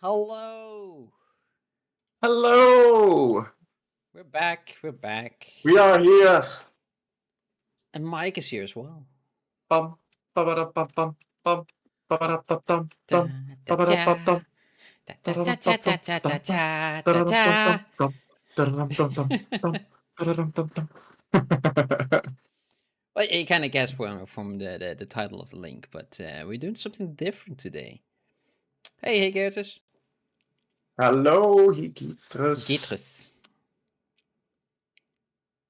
Hello. Hello! We're back. We're back. We are here. And Mike is here as well. Bum, ba-ba-da-bum, bum, bum, ba-ba-da-bum, Da, bum, da, ba-ba-da-bum, da, da, da, da, da, da, da, da, da, da. da-da-dum, da-da-dum-dum-dum, da-da-dum-dum-dum. Well, you kind of guessed from the title of the link, but we're doing something different today. Hey, Gertus. Hello, Gitrus. Gitrus.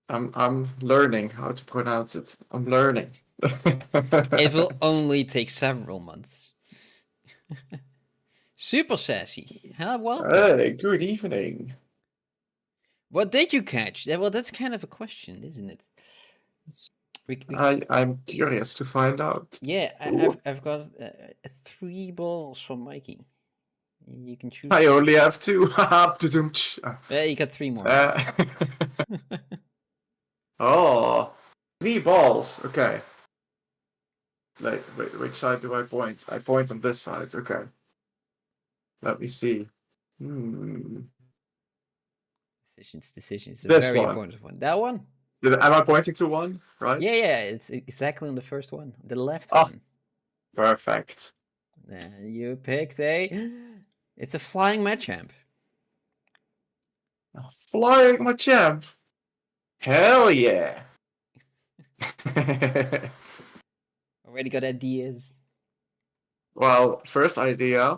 I'm learning how to pronounce it. I'm learning. It will only take several months. Super sassy. Welcome. Hey, good evening. What did you catch? Well, that's kind of a question, isn't it? I'm curious to find out. Yeah, I've got 3 balls from Mikey. You can choose. I only have 2. Yeah, you got 3 more. Oh, 3 balls. Okay. Like, wait, which side do I point? I point on this side. Okay. Let me see. Decisions. It's a This very one. important one. That one? Am I pointing to one? Right? Yeah. It's exactly on the first one. The left Oh, one. Perfect. And you picked a... It's a flying Machamp. Flying Machamp. Hell yeah. Already got ideas. Well, first idea,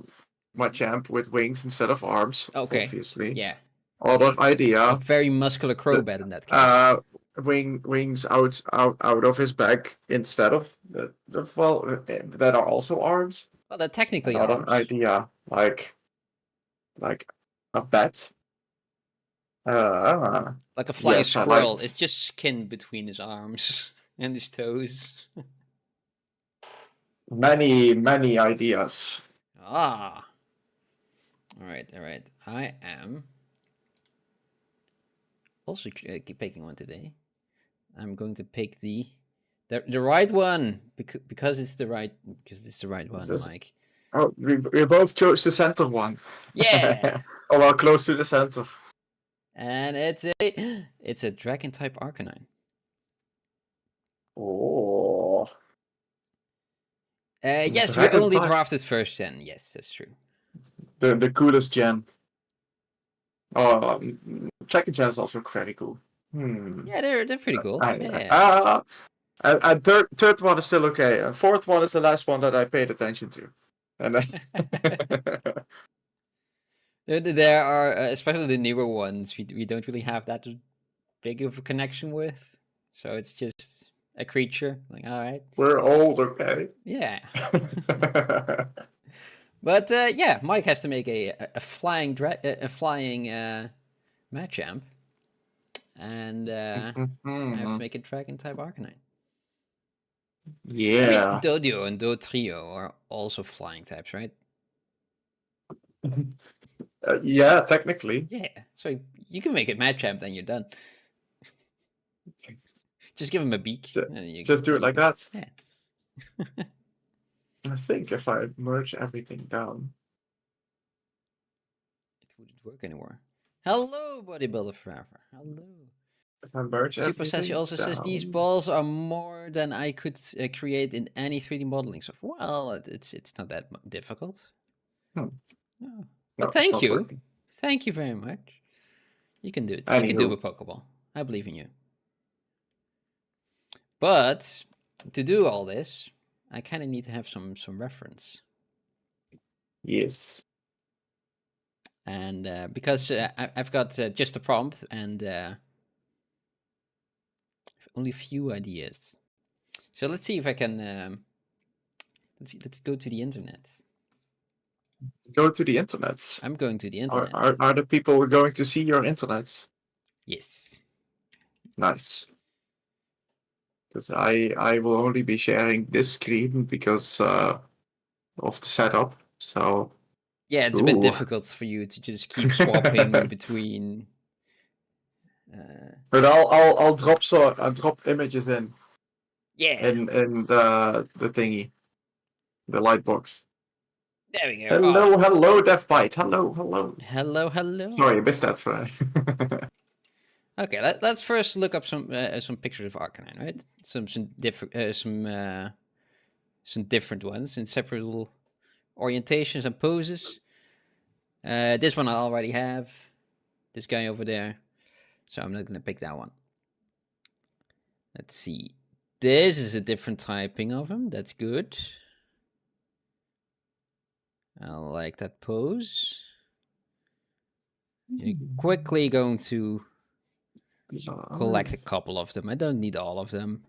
Machamp with wings instead of arms. Okay. Obviously. Yeah. Other idea. A very muscular Crobat in that case. Wings out of his back instead of that are also arms. Well, they're technically Another arms. idea, like a bat. Like a flying yes, squirrel. It's just skin between his arms and his toes. Many ideas. Ah. All right. I am also picking one today. I'm going to pick the right one because it's the right one, Mike. Oh, we both chose the center one. Yeah. Oh well, close to the center. And it's a dragon type Arcanine. Oh. Yes, we only drafted first gen. Yes, that's true. The coolest gen. Oh, second gen is also very cool. Yeah, they're pretty cool. And third one is still okay. And fourth one is the last one that I paid attention to. And there are especially the newer ones we don't really have that big of a connection with. So it's just a creature. Like, all right, we're old, okay? Yeah. But yeah, Mike has to make a flying Machamp, and I have to make a dragon type Arcanine. Yeah. I mean, Dodio and Dotrio are also flying types, right? Yeah, technically. Yeah, so you can make it Machamp, then you're done. Just give him a beak. Just do it like that. Yeah. I think if I merge everything down, it wouldn't work anymore. Hello, Bodybuilder Forever. Hello. If I merge Super Sassy also down. says these balls are more than I could create in any 3D modeling software. Well, it's not that difficult. No. But thank you. Working. Thank you very much. You can do it. You can do a Pokeball. I believe in you. But to do all this, I kind of need to have some reference. Yes. And because I've got just a prompt and only a few ideas. So let's see if I can. Let's go to the internet. Go to the internet. I'm going to the internet. Are the people going to see your internet? Yes. Nice. Because I will only be sharing this screen because of the setup. So yeah, it's a bit difficult for you to just keep swapping between. But I'll drop images in. Yeah. In the thingy, the light box. There we go. Hello, hello, Deathbite. Hello, hello. Hello. Sorry, I missed that. Okay, let's first look up some pictures of Arcanine, right? Some different ones in separate little orientations and poses. This one I already have. This guy over there. So I'm not gonna pick that one. Let's see. This is a different typing of him. That's good. I like that pose. You're quickly going to collect a couple of them. I don't need all of them.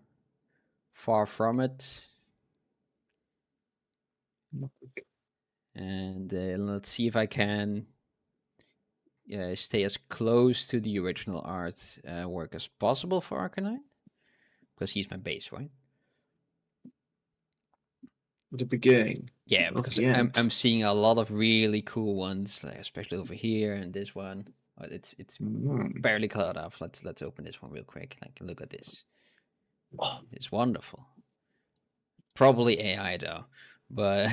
Far from it. And let's see if I can stay as close to the original art work as possible for Arcanine. Because he's my base, right? The beginning. Yeah, because I'm seeing a lot of really cool ones, like especially over here and this one. It's barely colored off. Let's open this one real quick. Like, look at this. It's wonderful. Probably AI though, but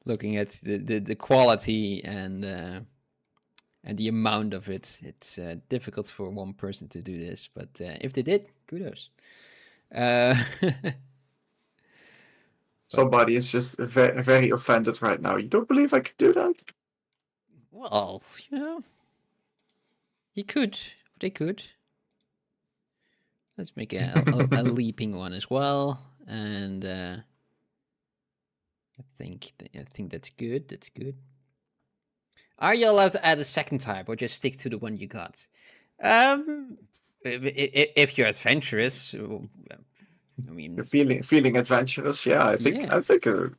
looking at the quality and the amount of it, it's difficult for one person to do this. But if they did, kudos. Somebody is just very, very offended right now. You don't believe I could do that? Well, you know, he could. They could. Let's make a leaping one as well, and I think that's good. That's good. Are you allowed to add a second type, or just stick to the one you got? If you're adventurous, I mean, you're feeling adventurous. Yeah, I think it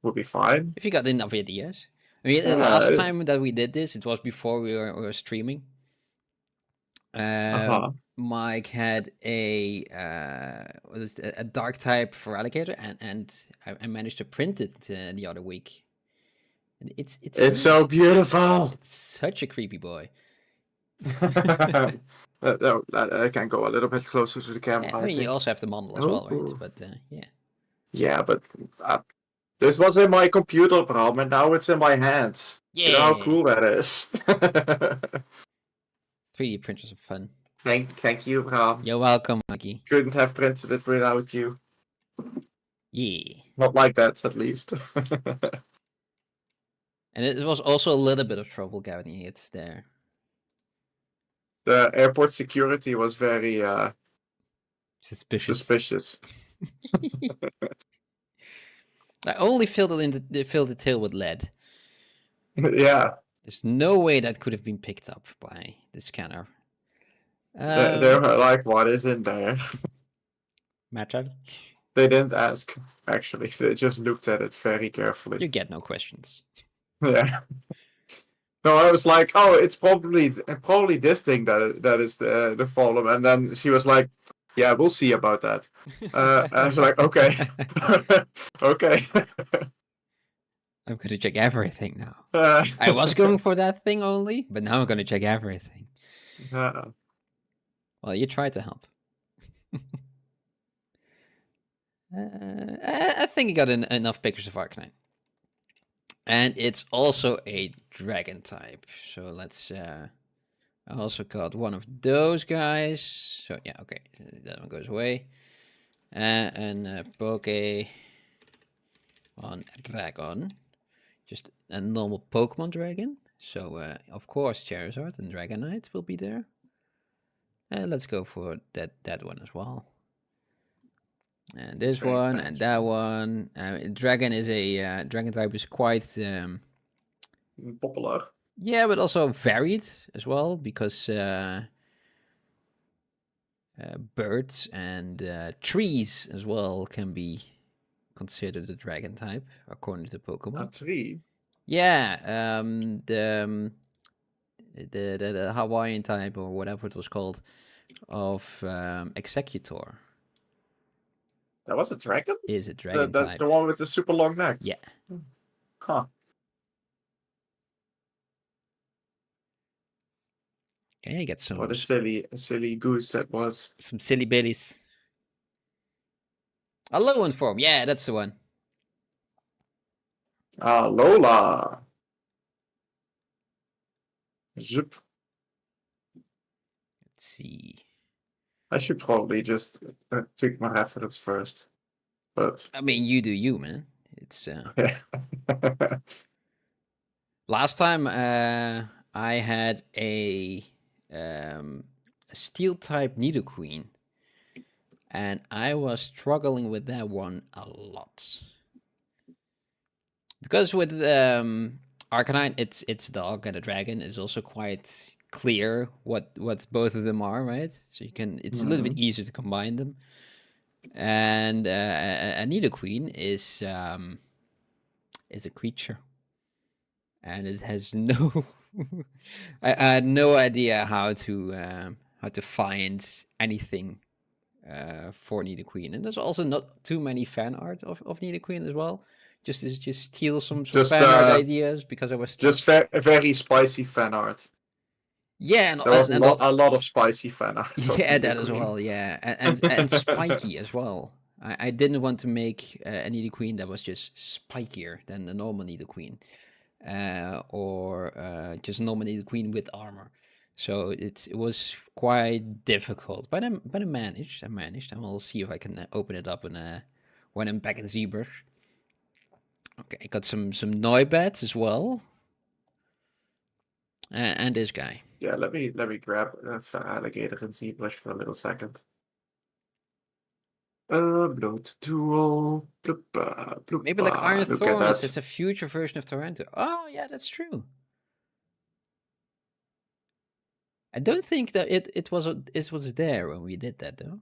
would be fine. If you got enough ideas. I mean, the last time that we did this, it was before we were streaming. Mike had a dark type for alligator, and I managed to print it the other week. And it's so beautiful. It's such a creepy boy. I can go a little bit closer to the camera. I mean, you also have the model as well, right? But yeah. Yeah, but this was in my computer, Bram, and now it's in my hands. Yeah. You know how cool that is. 3D printers are fun. Thank you, Bram. You're welcome, Mikey. Couldn't have printed it without you. Yeah. Not like that, at least. And it was also a little bit of trouble getting it there. The airport security was very suspicious. I only filled the tail with lead. Yeah. There's no way that could have been picked up by the scanner. They were like, what is in there? Metal? They didn't ask, actually. They just looked at it very carefully. You get no questions. Yeah. No, I was like, oh, it's probably this thing that is the problem. And then she was like, yeah, we'll see about that. And I was like, okay. Okay. I'm going to check everything now. I was going for that thing only, but now I'm going to check everything. Well, you tried to help. I think you got enough pictures of Arcanine. And it's also a dragon type. So let's... I also got one of those guys. So yeah, okay. That one goes away. And Poke... on Dragon. Just a normal Pokemon Dragon. So, of course, Charizard and Dragonite will be there. And let's go for that one as well. And this one and that one. Dragon is a dragon type is quite popular. Yeah, but also varied as well because birds and trees as well can be considered a dragon type according to Pokemon. A tree. Yeah, the Hawaiian type or whatever it was called of Executor. That was a dragon? Is a dragon type. The one with the super long neck? Yeah. Huh. Okay, get some... What a silly goose that was. Some silly billies. A low one form. Yeah, that's the one. Lola. Zoop. Let's see. I should probably just take my reference first. But I mean, you do you, man. It's last time I had a steel type Nidoqueen, and I was struggling with that one a lot because with Arcanine, it's dog and a dragon is also quite clear what both of them are, right? So you can it's a little bit easier to combine them. And a Nidoqueen is a creature, and it has no. I had no idea how to find anything for Nidoqueen, and there's also not too many fan art of Nidoqueen as well. Just steal some fan art ideas because I was stuck. Just very spicy fan art. Yeah, there was a lot of spicy fan art. Yeah, that as well. Yeah, and spiky as well. I didn't want to make a Nidoqueen that was just spikier than the normal Nidoqueen, or just normal Nidoqueen with armor. So it was quite difficult, but I managed. And we'll see if I can open it up when I'm back in ZBrush. Okay, I got some Noibat as well, and this guy. Yeah, let me grab alligator and ZBrush for a little second. Bloat duel. Maybe like Iron Thorns. It's a future version of Torrento. Oh yeah, that's true. I don't think that it was there when we did that though,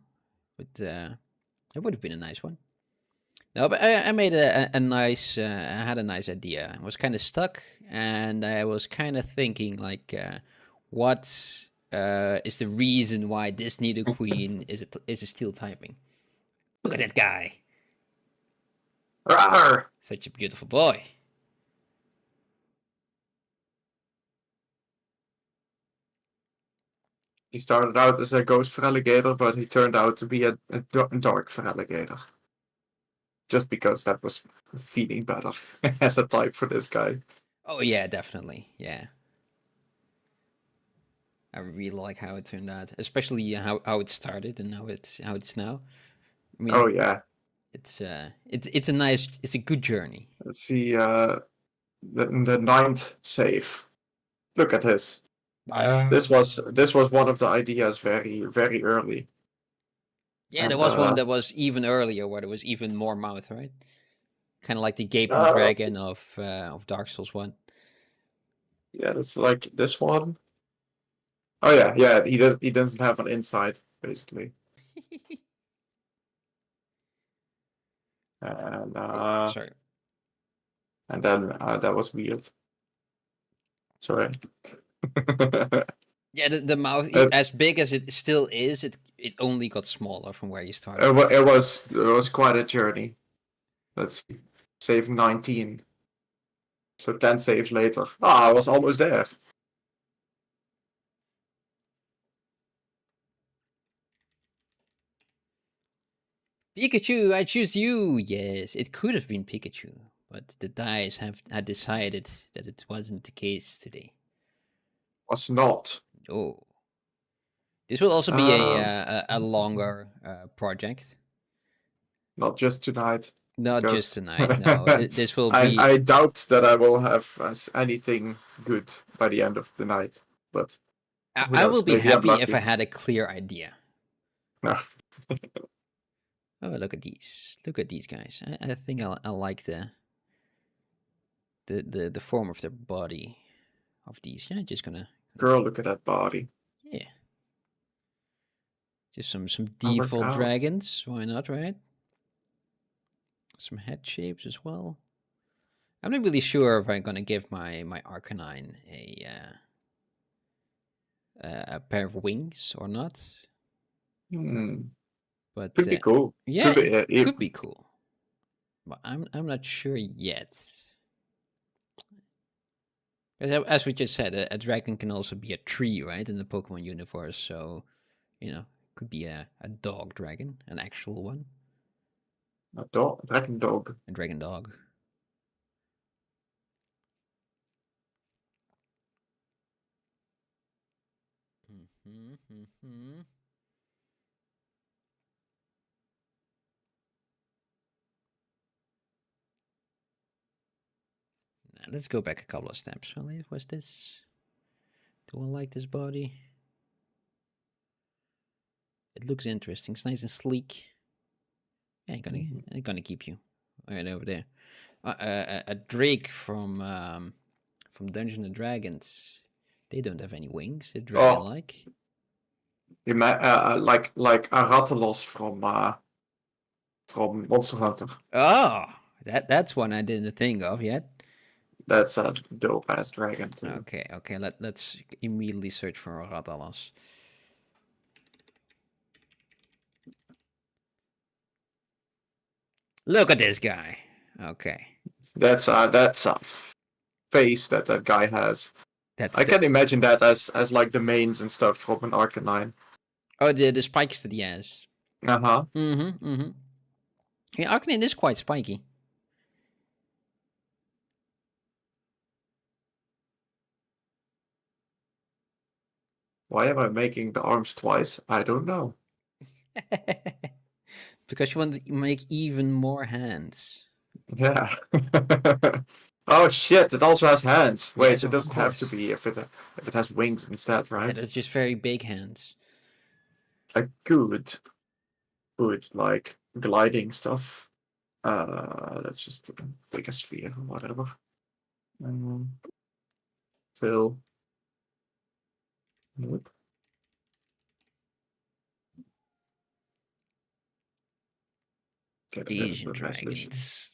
but it would have been a nice one. No, but I made a nice. I had a nice idea. I was kind of stuck, and I was kind of thinking like, what is the reason why this Nidoqueen is a steel typing? Look at that guy! Rawr! Such a beautiful boy. He started out as a ghost for alligator, but he turned out to be a dark for alligator. Just because that was feeling better as a type for this guy. Oh yeah, definitely. Yeah. I really like how it turned out, especially how it started and how it's now. I mean, oh yeah, it's a good journey. Let's see, the 9th save. Look at this. This was one of the ideas very early. Yeah, and there was one that was even earlier where there was even more mouth, right? Kind of like the gaping dragon of Dark Souls 1. Yeah, it's like this one. Oh yeah. He doesn't have an inside basically. And sorry. And then that was weird. Sorry. Yeah, the mouth, as big as it still is, it only got smaller from where you started. It was quite a journey. Let's see. Save 19. So 10 saves later. I was almost there. Pikachu, I choose you. Yes, it could have been Pikachu, but the dice had decided that it wasn't the case today. Was not. Oh. This will also be a longer project. Not just tonight. Not just tonight, no. This will be... I doubt that I will have anything good by the end of the night, but... I will be happy if I had a clear idea. No. Oh, look at these. Look at these guys. I think I like the form of their body of these. Yeah, just gonna... Girl, look at that body. Yeah. Just some default dragons. Why not, right? Some head shapes as well. I'm not really sure if I'm gonna give my Arcanine a pair of wings or not. But could be cool. Yeah, it could be cool. But I'm not sure yet. As we just said, a dragon can also be a tree, right, in the Pokemon universe. So, you know, could be a dog dragon, an actual one. A dragon dog. A dragon dog. Now, let's go back a couple of steps. So, was this? Do I like this body? It looks interesting. It's nice and sleek. Yeah, I'm gonna keep you right over there. A Drake from Dungeons and Dragons. They don't have any wings. They're dragon-like. Like a Rathalos from Monster Hunter. Oh, that's one I didn't think of yet. That's a dope ass dragon too. Okay. Let's immediately search for a Rathalos. Look at this guy. Okay. That's a face that guy has. I can imagine that as like the mains and stuff from an Arcanine. Oh, the spikes that he has. Uh-huh. Yeah, Arcanine is quite spiky. Why am I making the arms twice? I don't know. Because you want to make even more hands. Yeah. Oh shit! It also has hands. Wait, yes, it doesn't have to be if it has wings instead, right? Yeah, that's just very big hands. Like good, like gliding stuff. Let's just take a sphere or whatever. Fill. Nope. Asian dragons.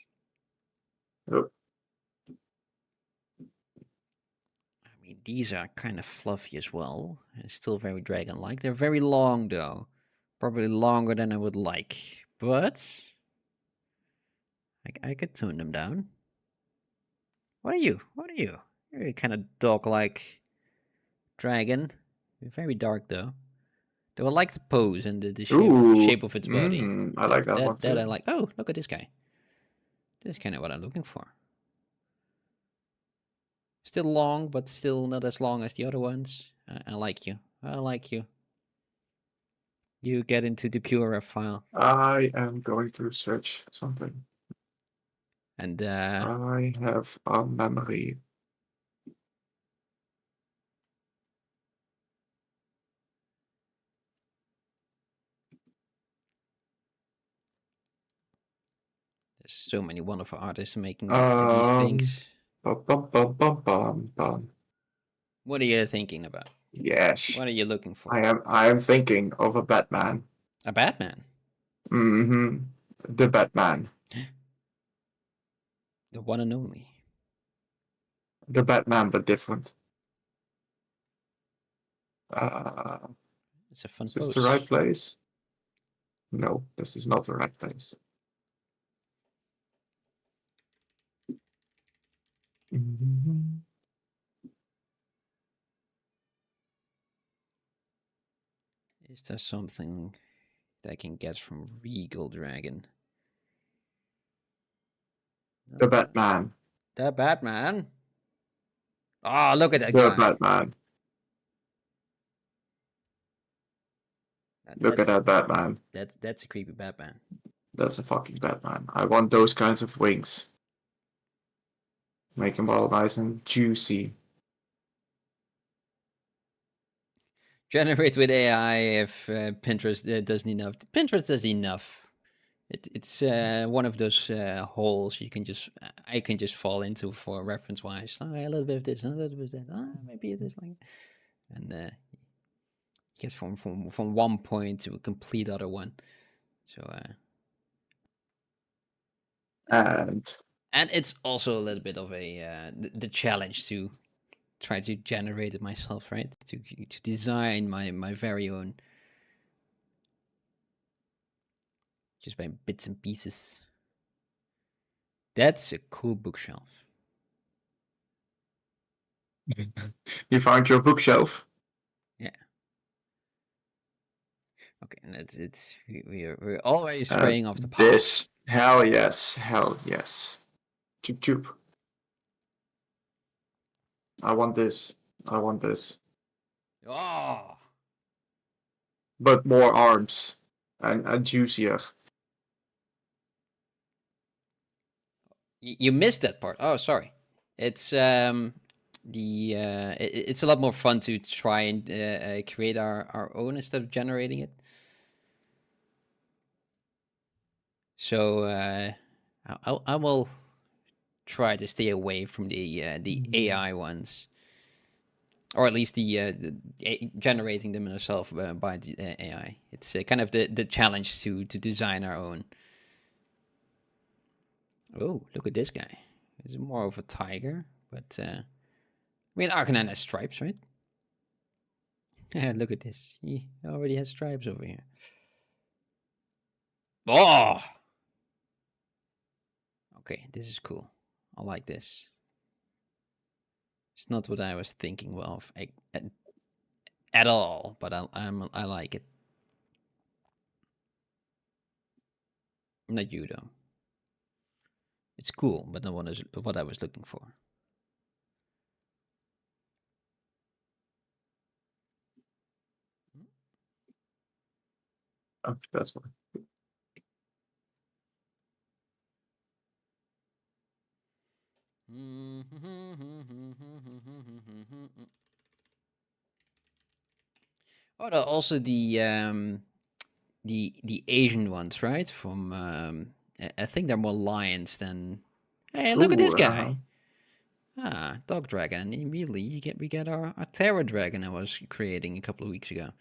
Oh. I mean, these are kind of fluffy as well, and still very dragon-like. They're very long, though. Probably longer than I would like, but I could tone them down. What are you? You're a kind of dog-like dragon. Very dark, though. Though I like the pose and the shape of its body. I like that one too. That I like. Oh, look at this guy. This is kind of what I'm looking for. Still long, but still not as long as the other ones. I like you. I like you. You get into the Pura file. I am going to search something. And I have a memory. there's so many wonderful artists making these things. What are you thinking about? Yes. What are you looking for? I am thinking of a Batman. A Batman? Mm-hmm. The Batman. The one and only. The Batman, but different. It's a fun Is pose. this the right place? No, this is not the right place. Is there something that I can get from Regal Dragon? The Batman. The Batman? Oh, look at that guy. The Batman. Look at that Batman. That's a creepy Batman. That's a fucking Batman. I want those kinds of wings. Make them all nice and juicy. Generate with AI if Pinterest doesn't enough. Pinterest does enough. It's one of those holes I can just fall into for reference wise. Oh, a little bit of this, a little bit of that. Maybe it is like, and get from one point to a complete other one. So and it's also a little bit of a the challenge to try to generate it myself, right? To design my very own, just by bits and pieces. That's a cool bookshelf. You found your bookshelf? Yeah. Okay, and we're already spraying off the pot. This, hell yes. Choop choop. I want this. Oh, but more arms and juicier. You missed that part. Oh, sorry. It's it's a lot more fun to try and create our own instead of generating it. So I will try to stay away from the AI ones, or at least generating them myself by the AI. It's kind of the challenge to design our own. Oh, look at this guy. He's more of a tiger, but I mean Arcanine has stripes, right? Look at this. He already has stripes over here. Oh! Okay, this is cool. I like this. It's not what I was thinking of at all, but I like it. Not you though. It's cool, but not what I was looking for. Oh, that's fine. Oh, also the Asian ones, right? From I think they're more lions than. Hey, look at this guy! Dog dragon. Immediately we get our terror dragon I was creating a couple of weeks ago.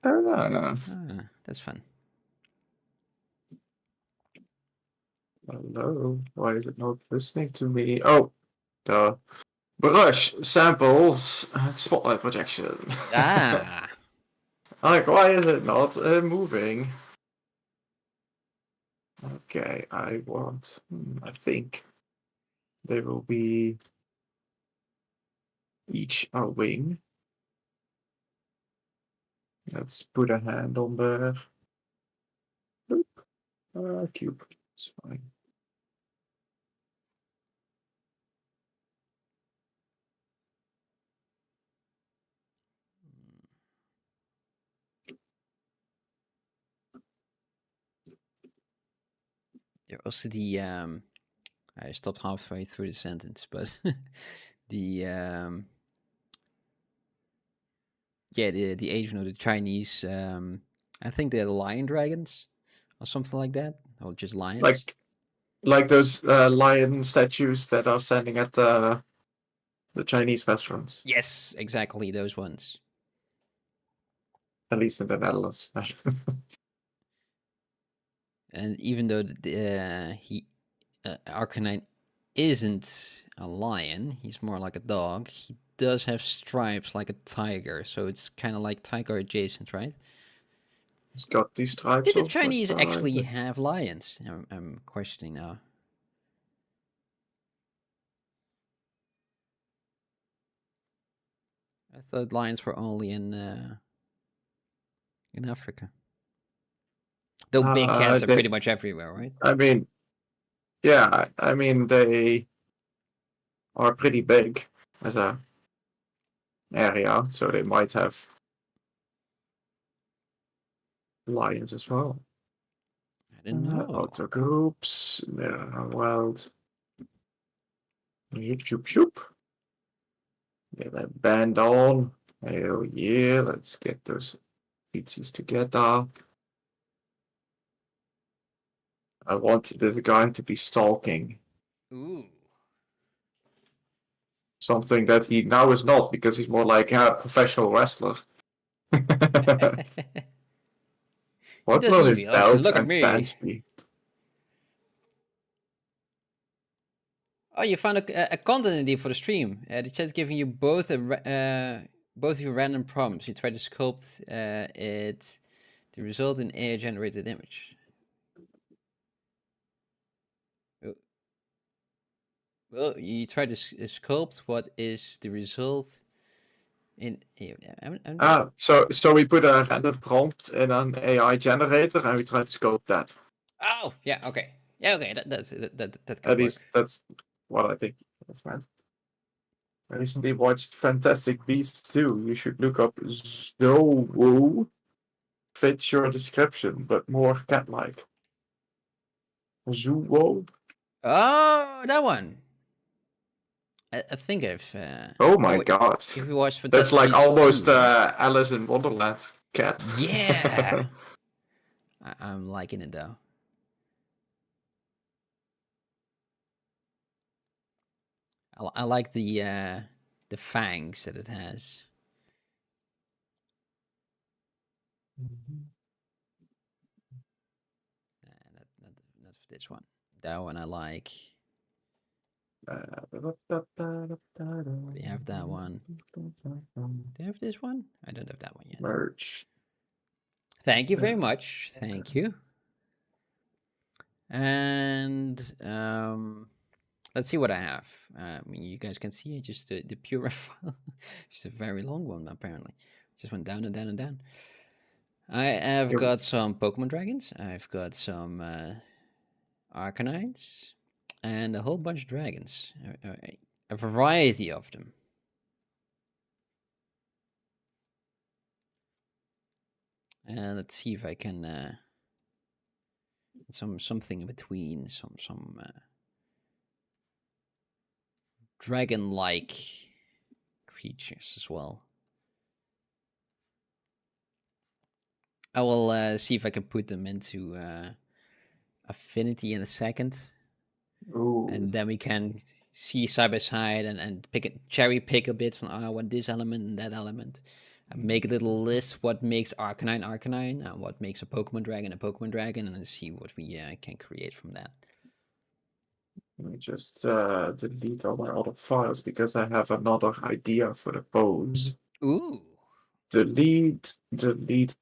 No. That's fun. Hello. Why is it not listening to me? Oh, duh. Brush samples spotlight projection. Like, why is it not moving? Okay, I want. I think they will be each a wing. Let's put a hand on there. Cube. It's fine. There also the I stopped halfway through the sentence, but the the Asian or the Chinese I think they're lion dragons or something like that, or just lions. Like those lion statues that are standing at the Chinese restaurants. Yes, exactly those ones. At least in the Netherlands. And even though Arcanine isn't a lion, he's more like a dog. He does have stripes like a tiger, so it's kind of like tiger adjacent, right? He's got these stripes. Did the Chinese actually have lions? I'm questioning now. I thought lions were only in Africa. Though big cats are pretty much everywhere, right? I mean, yeah, I mean they are pretty big as a area, so they might have lions as well. I didn't know. Auto groups, wild. Shoop shoop. Get that band on. Hell yeah, let's get those pieces together. I want this guy to be stalking. Ooh. Something that he now is not, because he's more like a professional wrestler. What will his belt and pants be? Oh, you found a content idea for the stream. The chat's giving you both both your random prompts. You try to sculpt it to result in AI generated image. Well, you try to sculpt what is the result in. So we put a random prompt in an AI generator and we try to sculpt that. Oh yeah, okay, yeah, okay. That At least that's what I think that's meant. I recently watched Fantastic Beasts 2. You should look up Zowo. fits your description, but more cat-like. Zuo? Oh, that one. I think I've. Oh my god. If you watch That's Fantastic like Beasts almost 2. Alice in Wonderland cat. Yeah. I'm liking it though. I like the fangs that it has. Not for this one. That one I like. Do you have that one? Do you have this one? I don't have that one yet. Merch. Thank you very much. Thank you. And let's see what I have. I mean, you guys can see just the pure file. Just a very long one, apparently. Just went down and down and down. I have got some Pokemon dragons. I've got some Arcanines. And a whole bunch of dragons. A variety of them. And let's see if I can something in between, some dragon-like creatures as well. I will see if I can put them into Affinity in a second. Ooh. And then we can see side by side and cherry pick a bit from I want this element and that element. And make a little list what makes Arcanine Arcanine and what makes a Pokemon Dragon, and then see what we can create from that. Let me just delete all my other files because I have another idea for the pose. Ooh. Delete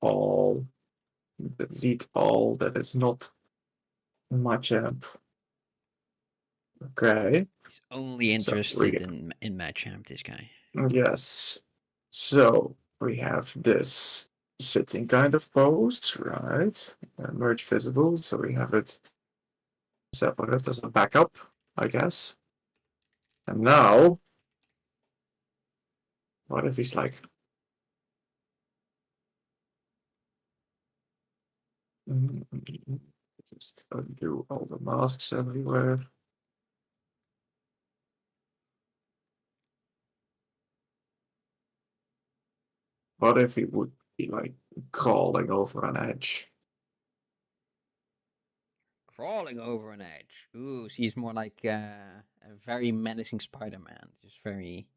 all. Delete all that is not Machamp. Okay. He's only interested in Machamp, this guy. Yes. So we have this sitting kind of pose, right? Merge visible, so we have it separate as a backup, I guess. And now, what if he's like... Just undo all the masks everywhere. What if he would be like crawling over an edge? Crawling over an edge. Ooh, so he's more like a very menacing Spider-Man. Just very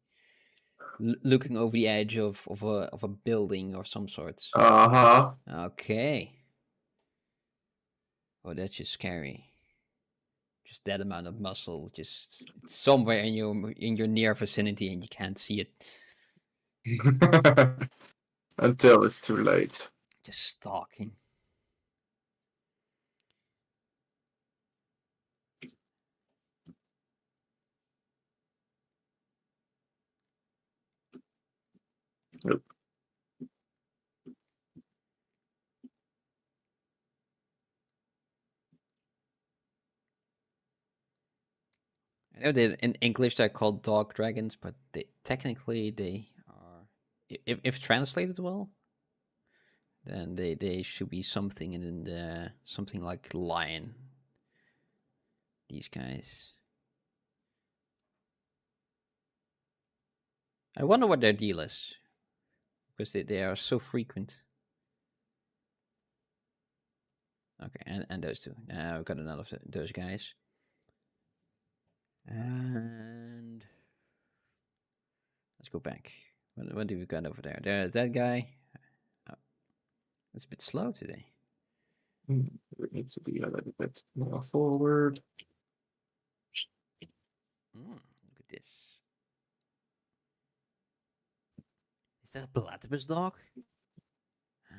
looking over the edge of a building or some sort. Uh-huh. Okay. Oh, that's just scary. Just that amount of muscle, just somewhere in your near vicinity, and you can't see it. Until it's too late. Just stalking. Yep. I know that in English they're called dog dragons, but technically they are, if translated well, then they should be something in the something like lion. These guys. I wonder what their deal is, because they are so frequent. Okay, and those two. Now we've got another of those guys. And let's go back. What do we got over there? There's that guy. Oh, it's a bit slow today. We need to be a little bit more forward. Look at this. Is that a platypus dog? I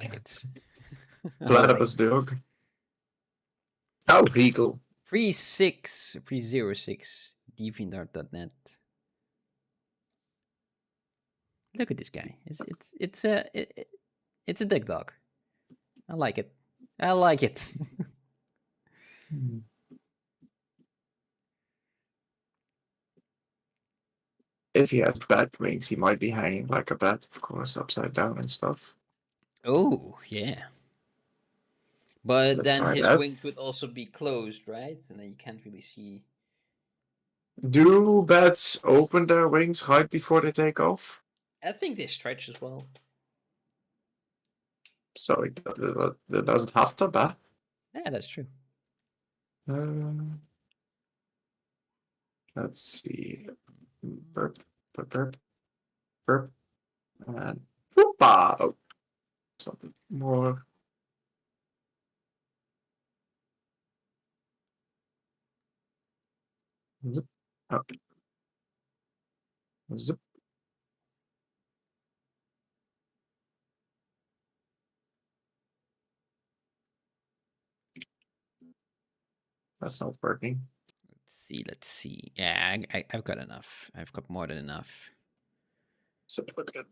like it. Platypus dog. Oh, Regal. 306 deviantart.net. Look at this guy. It's a dick dog. I like it. I like it. If he has bat wings, he might be hanging like a bat, of course, upside down and stuff. Oh, yeah. But Let's then try his that. wings would also be closed, right? And then you can't really see. Do bats open their wings right before they take off? I think they stretch as well. So it doesn't have to, but. Yeah, that's true. Let's see. Burp, burp, burp, burp, and whoopa! Oh, something more. Zip. Up. Zip. That's not working. Let's see. Yeah, I've got enough. I've got more than enough. So again.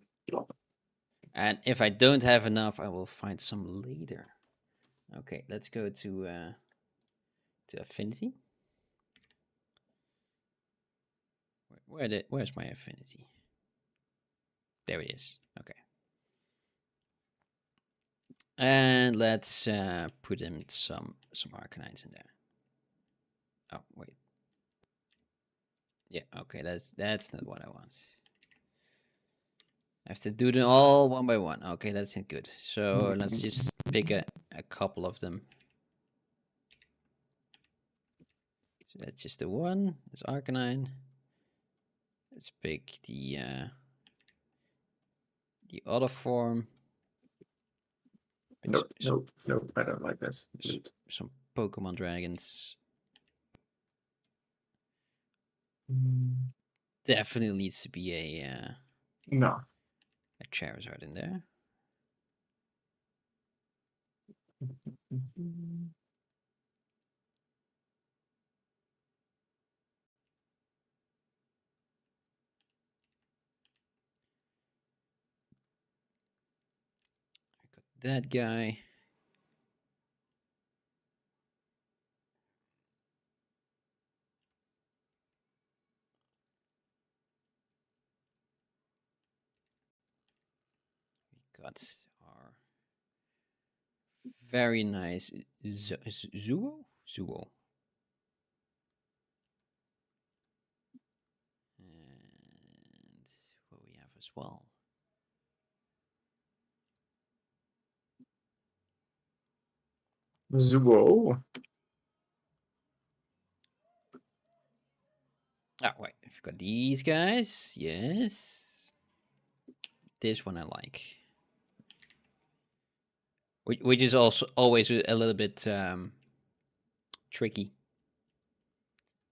And if I don't have enough, I will find some later. Okay, let's go to affinity. Where's my affinity? There it is. Okay. And let's put in some arcanines in there. Oh wait. Yeah. Okay. That's not what I want. I have to do them all one by one. Okay, that's not good. So let's just pick a couple of them. So that's just the one. It's arcanine. Let's pick the other form. Nope, nope, I don't like this. Some Pokemon dragons. Definitely needs to be a Charizard in there. I got that guy. We got our very nice Zuo. And what we have as well. Zuo. Oh, wait. I've got these guys. Yes. This one I like. Which is also always a little bit tricky.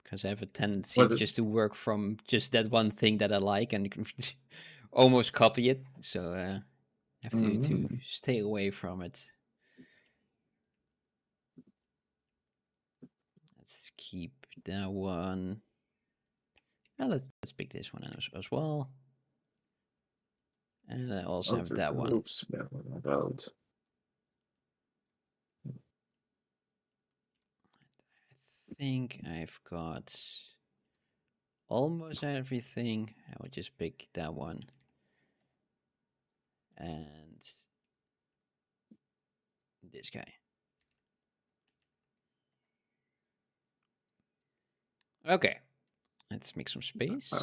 Because I have a tendency just to work from just that one thing that I like and almost copy it. So I have to stay away from it. Let's keep that one. Now let's pick this one as well. And I also have that one. Oops, about. I think I've got almost everything. I will just pick that one. And this guy. Okay. Let's make some space.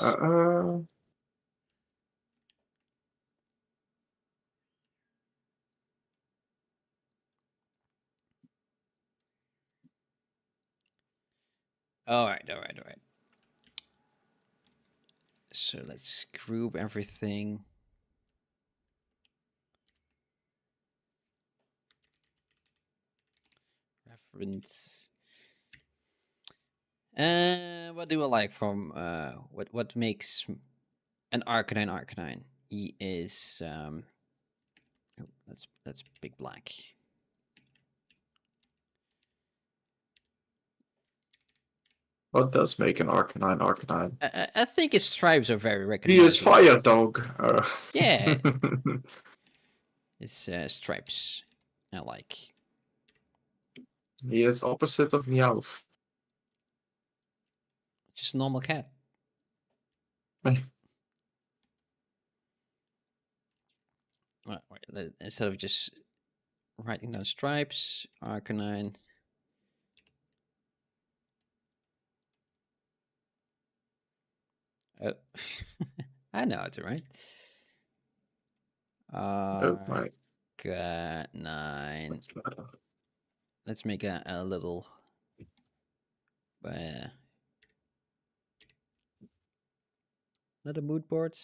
All right. So let's group everything. Reference. What do I like from what makes an Arcanine? He is let's pick black. What does make an Arcanine? I think his stripes are very recognizable. He is Fire Dog. Yeah. His stripes I like. He is opposite of Meowth. Just a normal cat. Instead of just writing down stripes, Arcanine. Oh, I know how to write. Arcanine. Let's make a little. Not a mood board.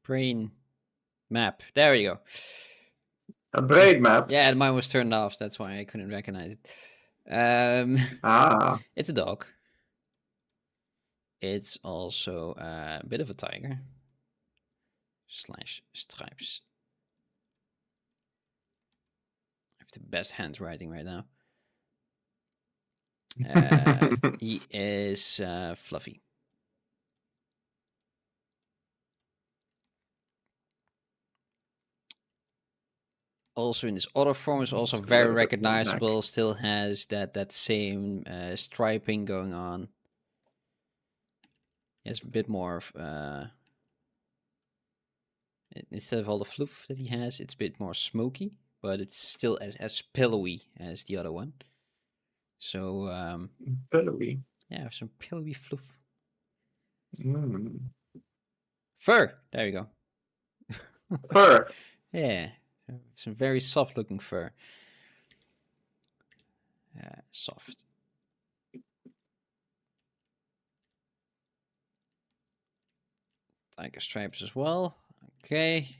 Brain map. There we go. A brain map? Yeah, mine was turned off. That's why I couldn't recognize it. It's a dog. It's also a bit of a tiger. / stripes. I have the best handwriting right now. He is fluffy. Also in his other form is also very recognizable. Still has that same striping going on. He has a bit more of instead of all the fluff that he has, it's a bit more smoky, but it's still as pillowy as the other one. So pillowy. Yeah, some pillowy fluff. Mm. Fur. There you go. Fur. Yeah, some very soft looking fur. Soft. Tiger stripes as well. Okay.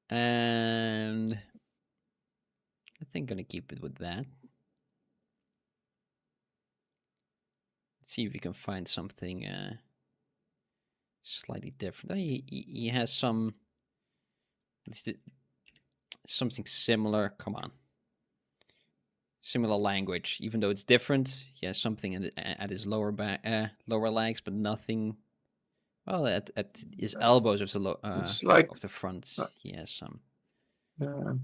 And I think I'm gonna keep it with that. Let's see if we can find something slightly different. Oh, he has some something similar. Come on. Similar language, even though it's different. He has something at his lower back, lower legs, but nothing. Well, at his elbows of the of the front, he has some. A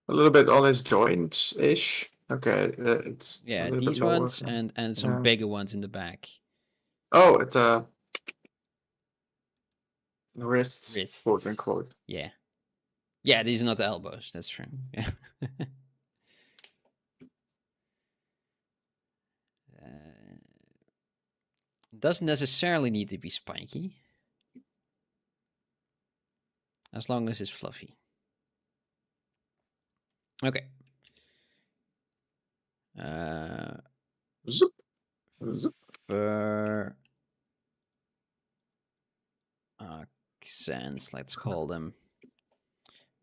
little bit on his joints ish. Okay, it's these ones and some bigger ones in the back. Oh, it's wrists, quote unquote. Yeah, these are not the elbows. That's true. Yeah. Doesn't necessarily need to be spiky, as long as it's fluffy. Okay. Zoop. Zoop. Fur accents, let's call them.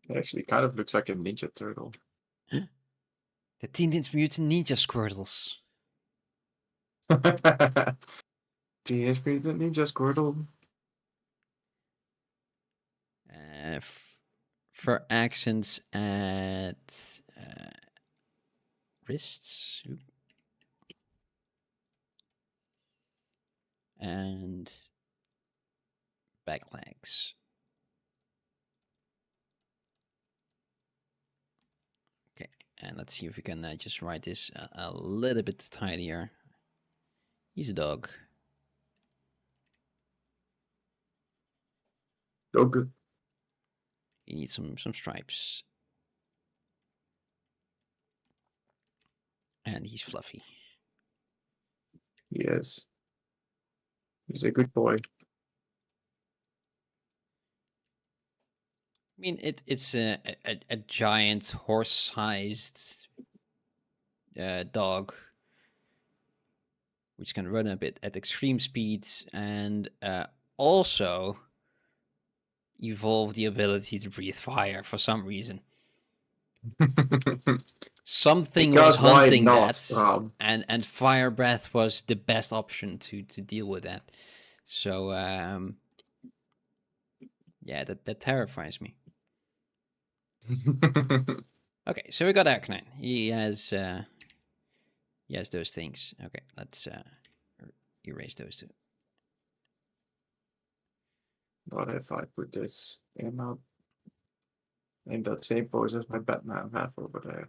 It actually kind of looks like a Ninja Turtle. The Teenage Mutant Ninja Squirtles. Teenage Mutant Ninja Squirtle. For accents at wrists. And back legs. Okay, and let's see if we can just write this a little bit tidier. He's a dog. Oh, good. He needs some stripes. And he's fluffy. Yes. He's a good boy. I mean, it's a giant horse-sized dog, which can run a bit at extreme speeds and also evolve the ability to breathe fire for some reason. Something was hunting that, and fire breath was the best option to deal with that. So yeah, that terrifies me. Okay, so we got Arcanine. He has those things. Okay, let's erase those two. What if I put this in that same pose as my Batman have over there?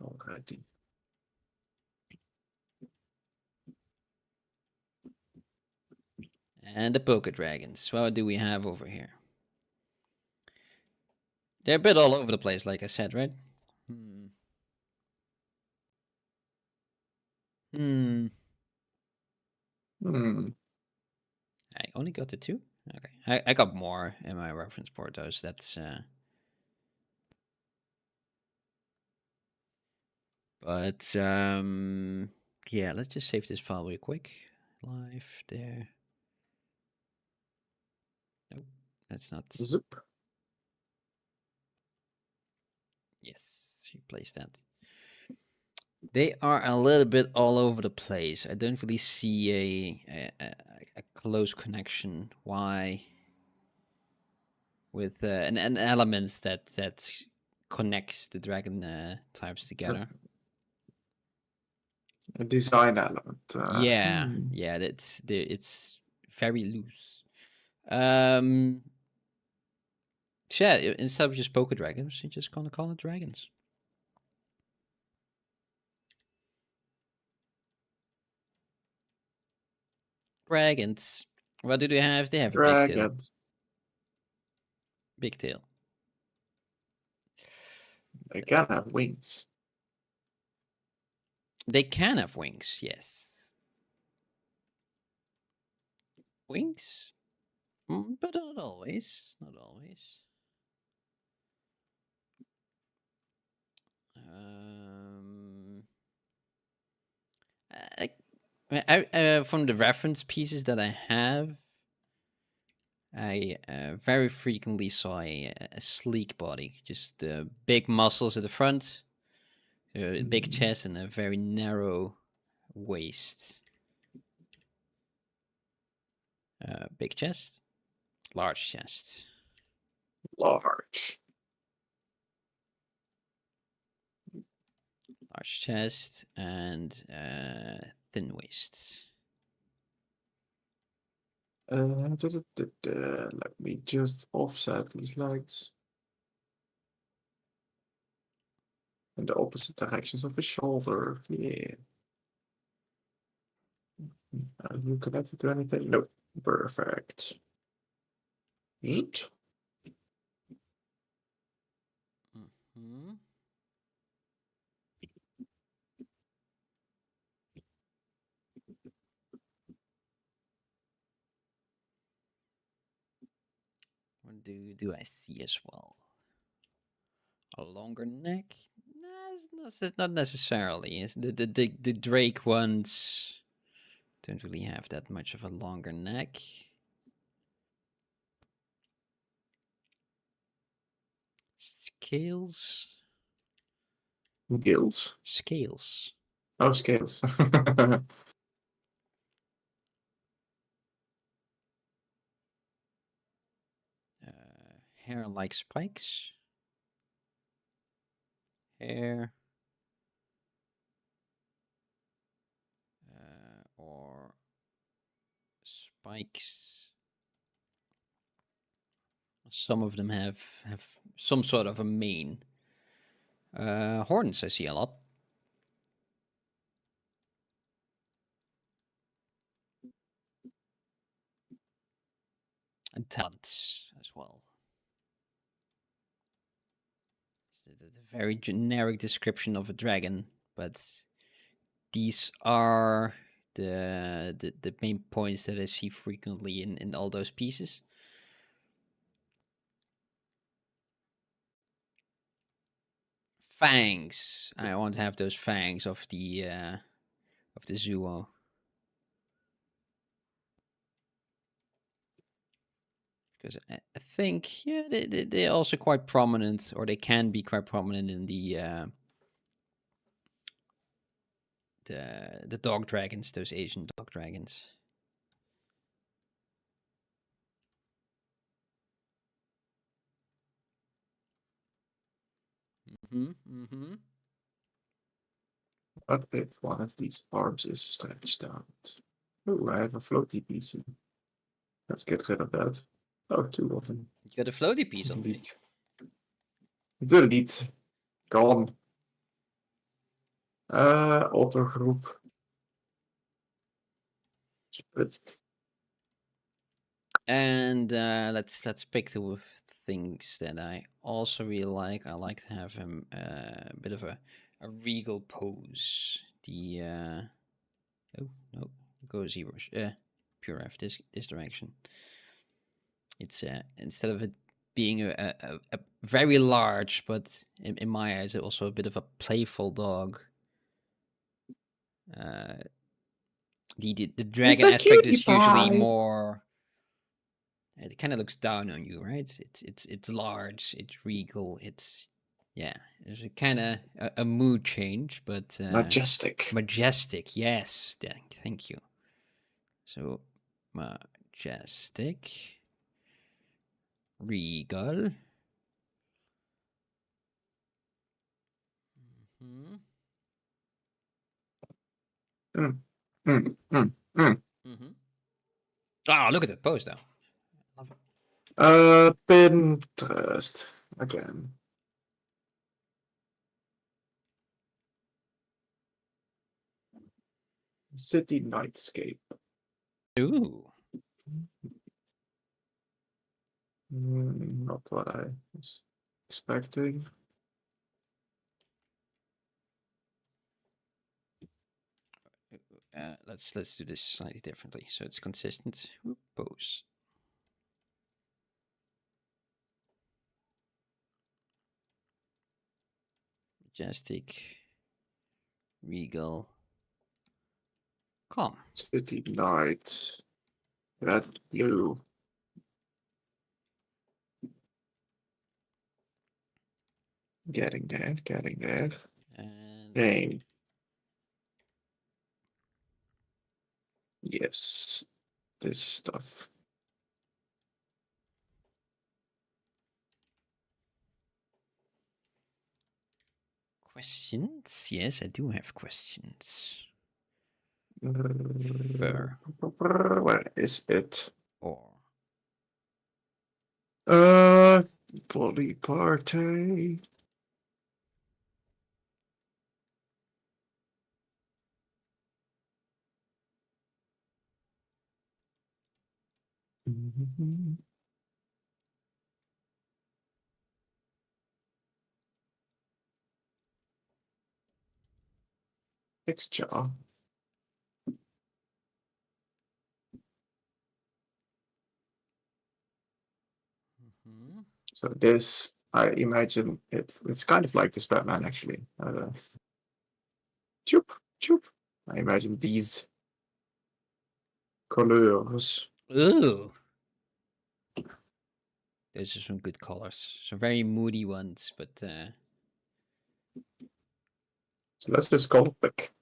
Alrighty. And the poker dragons. What do we have over here? They're a bit all over the place, like I said, right? I only got the 2? Okay. I got more in my reference board, though, so that's... But, yeah, let's just save this file real quick. Live there. Nope, that's not... Zip. Yes, replace that. They are a little bit all over the place. I don't really see a close connection. Why? With an element that connects the dragon types together. A design element. Yeah, it's very loose. So yeah, instead of just poker dragons, you're just gonna call it dragons. Dragons. What do they have? They have a big tail. Big tail. They can have wings. They can have wings, yes. Wings? But not always. Not always. From the reference pieces that I have, I very frequently saw a sleek body, just big muscles at the front, a big chest, and a very narrow waist. Big chest, large chest. Large chest and thin waist. Let me just offset these lights in the opposite directions of the shoulder. Yeah. Are you connected to anything? Nope. Perfect. What do I see as well? A longer neck? No, not necessarily. The Drake ones don't really have that much of a longer neck. Scales? Gills? Scales. Oh, scales. Hair like spikes. Hair. Or spikes. Some of them have some sort of a mane. Horns I see a lot. And talents as well. It's a very generic description of a dragon, but these are the main points that I see frequently in all those pieces. Fangs. I want to have those fangs of the Zuo. Because I think, yeah, they're also quite prominent, or they can be quite prominent in the dog dragons, those Asian dog dragons. What if one of these arms is stretched out? Oh, I have a floaty piece. Let's get rid of that. Oh, 2 of them. You got a floaty piece on me. Delete. Gone. Auto group. Split. And let's pick the things that I also really like. I like to have him a bit of a regal pose. The oh no, go ZBrush. Pure F this direction. It's instead of it being a very large, but in my eyes, also a bit of a playful dog. The dragon aspect is usually more. It kind of looks down on you, right? It's large, it's regal, it's There's a kind of a mood change, but Majestic. Majestic, yes. Thank you. So majestic, regal. Mm-hmm. Mm-hmm. Oh, look at that pose, though. Love it. Pinterest again. City nightscape. Ooh. Not what I was expecting. Let's do this slightly differently, so it's consistent. Pose. Majestic, regal, calm. City night. Red, blue. Getting there. And Name. Yes. This stuff. questions? Yes, I do have questions. Fur. Where is it? Or Body party. Texture. So this, I imagine it's kind of like this Batman actually. Choop, choop. I imagine these colors. ooh, those are some good colors. Some very moody ones, but So let's just color pick.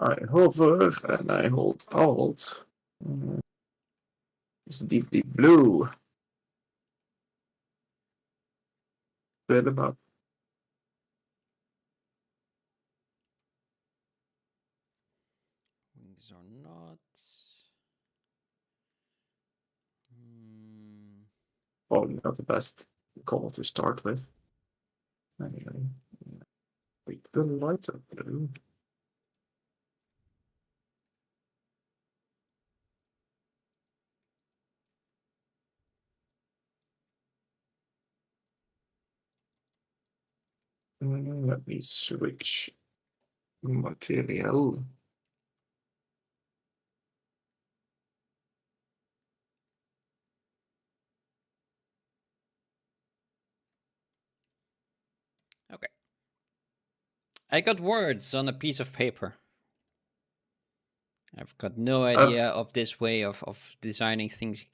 I hover and I hold Alt. It's deep blue. Fill them up. wings are not. Probably not the best color to start with. Anyway, pick the lighter blue. Let me switch material. Okay. I got words on a piece of paper. I've got no idea of this way of designing things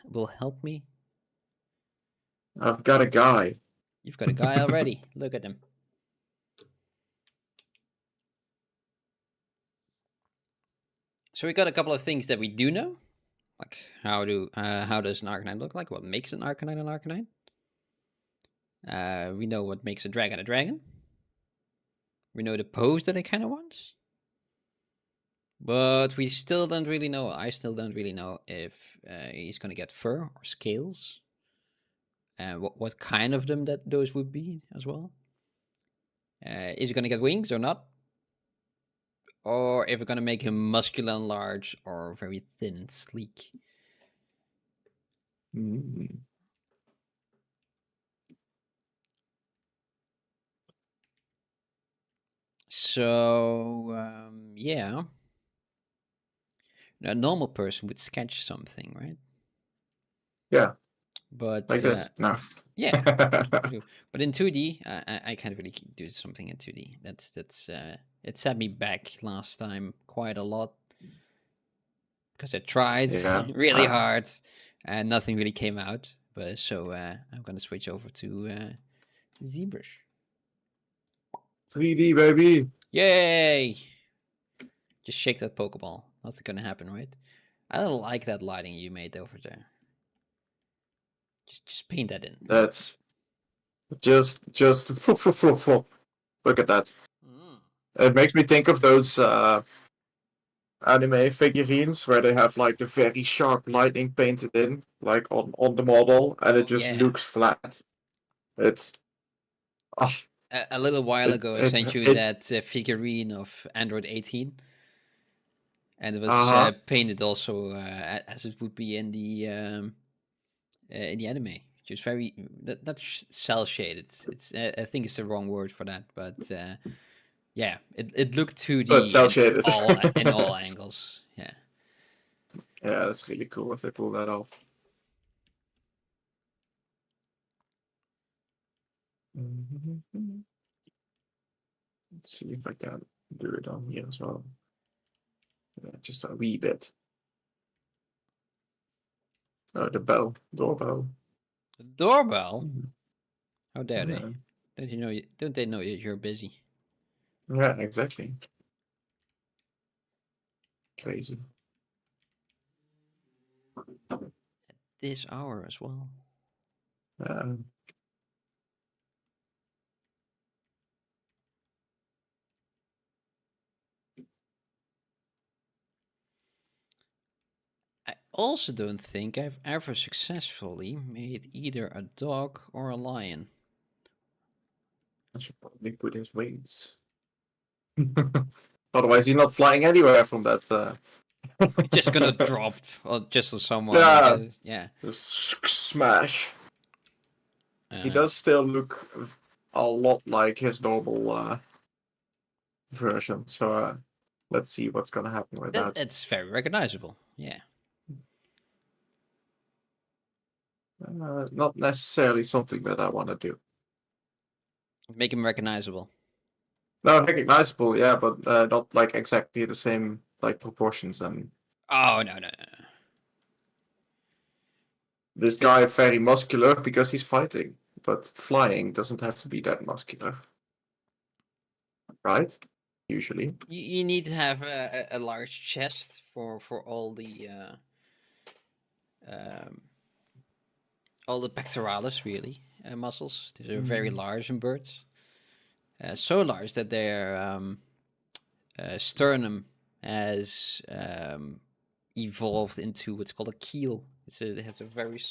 will help me. I've got a guy. You've got a guy already. Look at him. So we got a couple of things that we do know, like how does an Arcanine look like? What makes an Arcanine an Arcanine? We know what makes a dragon a dragon. We know the pose that it kind of wants. But we still don't really know, I still don't really know if he's going to get fur or scales. what kind of them that those would be as well. Is it gonna get wings or not? Or if we're gonna make him muscular and large, or very thin and sleek. So yeah, a normal person would sketch something, right? Yeah. But Like this? No. yeah. But in 2D, I can't really do something in 2D. That's it set me back last time quite a lot because I tried Yeah. really hard and nothing really came out. But so I'm gonna switch over to ZBrush. 3D, baby. Yay! Just shake that Pokeball. Nothing's gonna happen, right? I don't like that lighting you made over there. Just paint that in. That's just look at that. It makes me think of those anime figurines where they have like the very sharp lighting painted in, like on the model, and it just looks flat. It's a little while ago I sent you that figurine of Android 18, and it was painted also as it would be in the anime. Just very not cell shaded. It's I think it's the wrong word for that, but yeah, it looked 2D cell shaded in all angles. Yeah. Yeah, that's really cool if they pull that off. Let's see if I can do it on here as well. Yeah, just a wee bit. Oh, the doorbell. The doorbell? How dare they? Don't you know? Don't they know you're busy? Yeah, exactly. Crazy. At this hour as well. I also don't think I've ever successfully made either a dog or a lion. I should probably put his wings. Otherwise, he's not flying anywhere from that. Just gonna drop just on someone. Yeah. Yeah. Just smash. He does still look a lot like his normal version. So let's see what's gonna happen with that. It's very recognizable. Yeah. Not necessarily something that I want to do. Make him recognizable. No, recognizable, yeah, but not like exactly the same like proportions and. Oh no. This guy is very muscular because he's fighting, but flying doesn't have to be that muscular, right? Usually. You need to have a large chest for all the pectoralis, really, muscles. These are very large in birds. So large that their sternum has evolved into what's called a keel. It has a very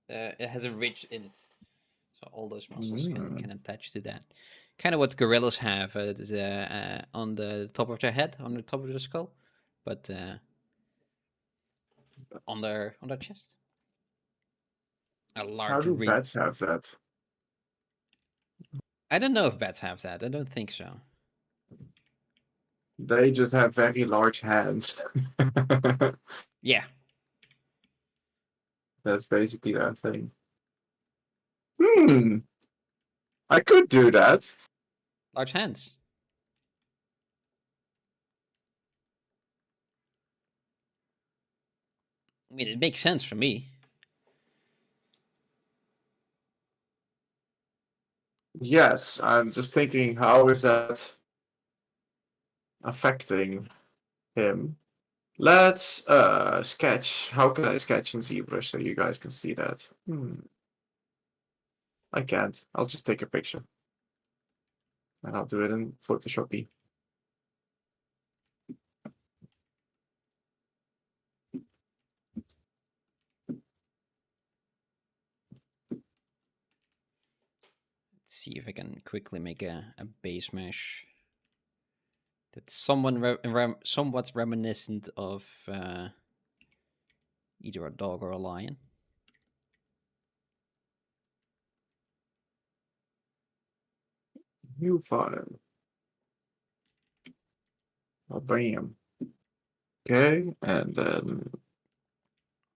it has a ridge in it, so all those muscles can attach to that. Kind of what gorillas have on the top of their head, on the top of their skull, but on their chest. A large. How do bats have that? I don't know if bats have that. I don't think so. They just have very large hands. Yeah. That's basically that thing. I could do that. Large hands. I mean, it makes sense for me. Yes, I'm just thinking, how is that affecting him? Let's sketch. How can I sketch in ZBrush so you guys can see that? I can't. I'll just take a picture. And I'll do it in Photoshop. Let's see if I can quickly make a base mesh that's somewhat reminiscent of either a dog or a lion. New file. Oh, bam. Okay, and then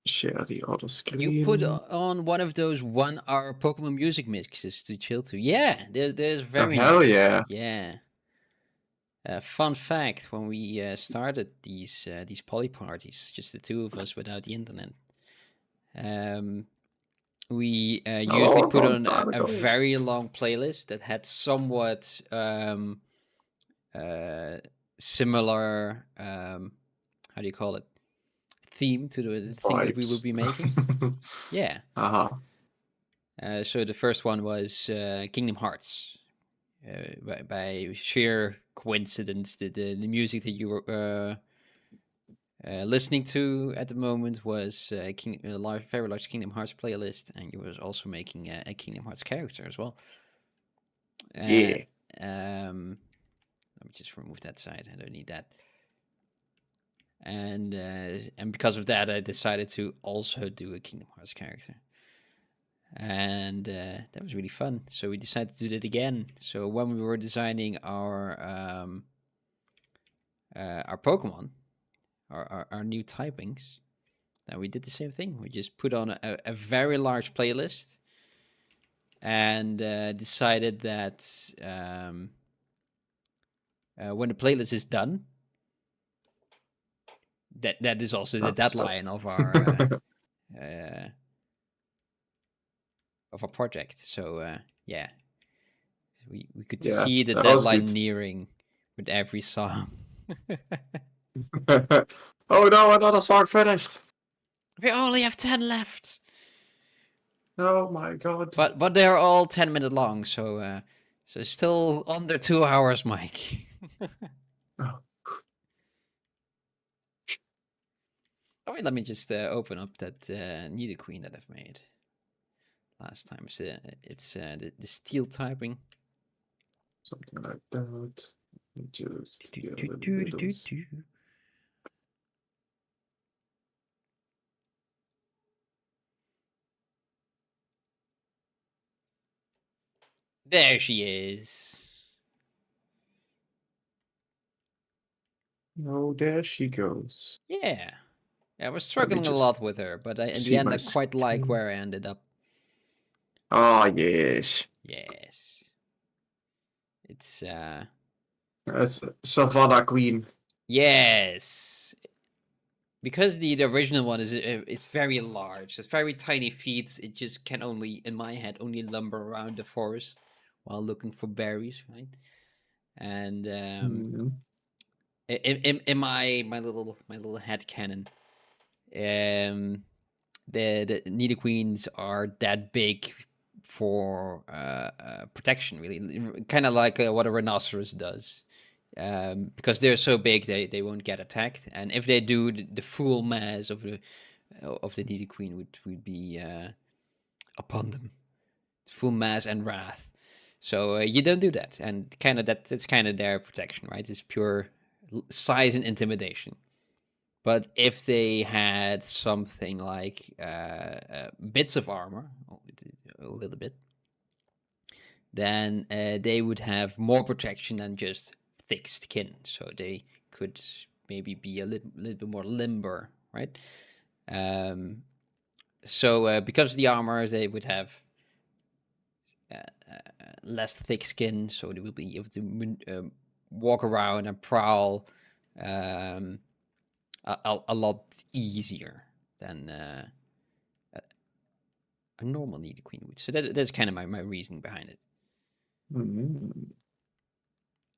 share the other screen. You put on one of those 1 hour Pokemon music mixes to chill to. Yeah, there's very hell nice. yeah. Yeah. Fun fact: when we started these poly parties, just the two of us without the internet, we usually put on a very long playlist that had somewhat similar how do you call it, theme to the thing that we would be making. Yeah. So the first one was Kingdom Hearts. By sheer coincidence, the music that you were listening to at the moment was a very large Kingdom Hearts playlist, and you was also making a Kingdom Hearts character as well. Yeah. Let me just remove that side. I don't need that. And because of that, I decided to also do a Kingdom Hearts character. And that was really fun. So we decided to do that again. So when we were designing our Pokemon, our new typings, then we did the same thing. We just put on a very large playlist and decided that when the playlist is done, that is also the deadline of our project. So yeah, we could see the deadline nearing with every song. Oh no, another song finished. We only have 10 left. Oh my god. But they're all 10-minute long, so still under 2 hours, Mike. Oh, wait, let me just open up that Nidoqueen that I've made last time. So it's the steel typing. Something like that. Just get a little bit of... There she is. Oh, there she goes. Yeah. I was struggling a lot with her, but in the end, I quite like where I ended up. Oh, yes. Yes. It's Savannah Queen. Yes. Because the original one is it's very large. It's very tiny feet. It just can only, in my head, only lumber around the forest while looking for berries, right? And in my little head canon, the Nidoqueens are that big for protection, really, kind of like what a rhinoceros does. Because they're so big, they won't get attacked, and if they do, the full mass of the Nidoqueen would be upon them, full mass and wrath. So you don't do that, and that's kind of their protection, right? It's pure size and intimidation. But if they had something like bits of armor, a little bit, then they would have more protection than just thick skin. So they could maybe be a little bit more limber, right? So because of the armor, they would have less thick skin, so they will be able to walk around and prowl a lot easier than a normal Nidoqueen would. So that's kind of my reasoning behind it.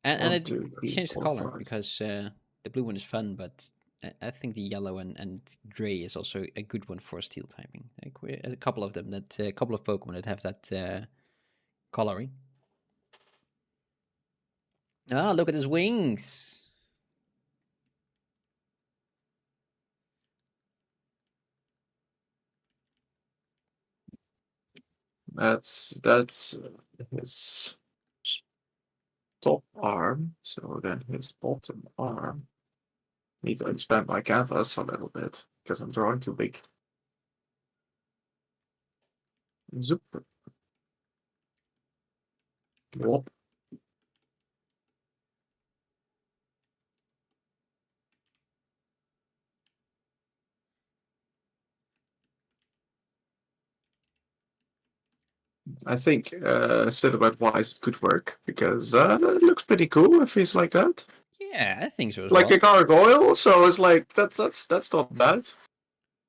And it changed the color because the blue one is fun, but I think the yellow and gray is also a good one for steel typing. Like a couple of them, a couple of Pokemon that have that coloring. Ah, look at his wings. That's his top arm. So then his bottom arm. Need to expand my canvas a little bit because I'm drawing too big. Zoop. Whoop. I think silhouette wise it could work because it looks pretty cool if he's like that. Yeah, I think so as Like well. a gargoyle, so it's like that's not bad.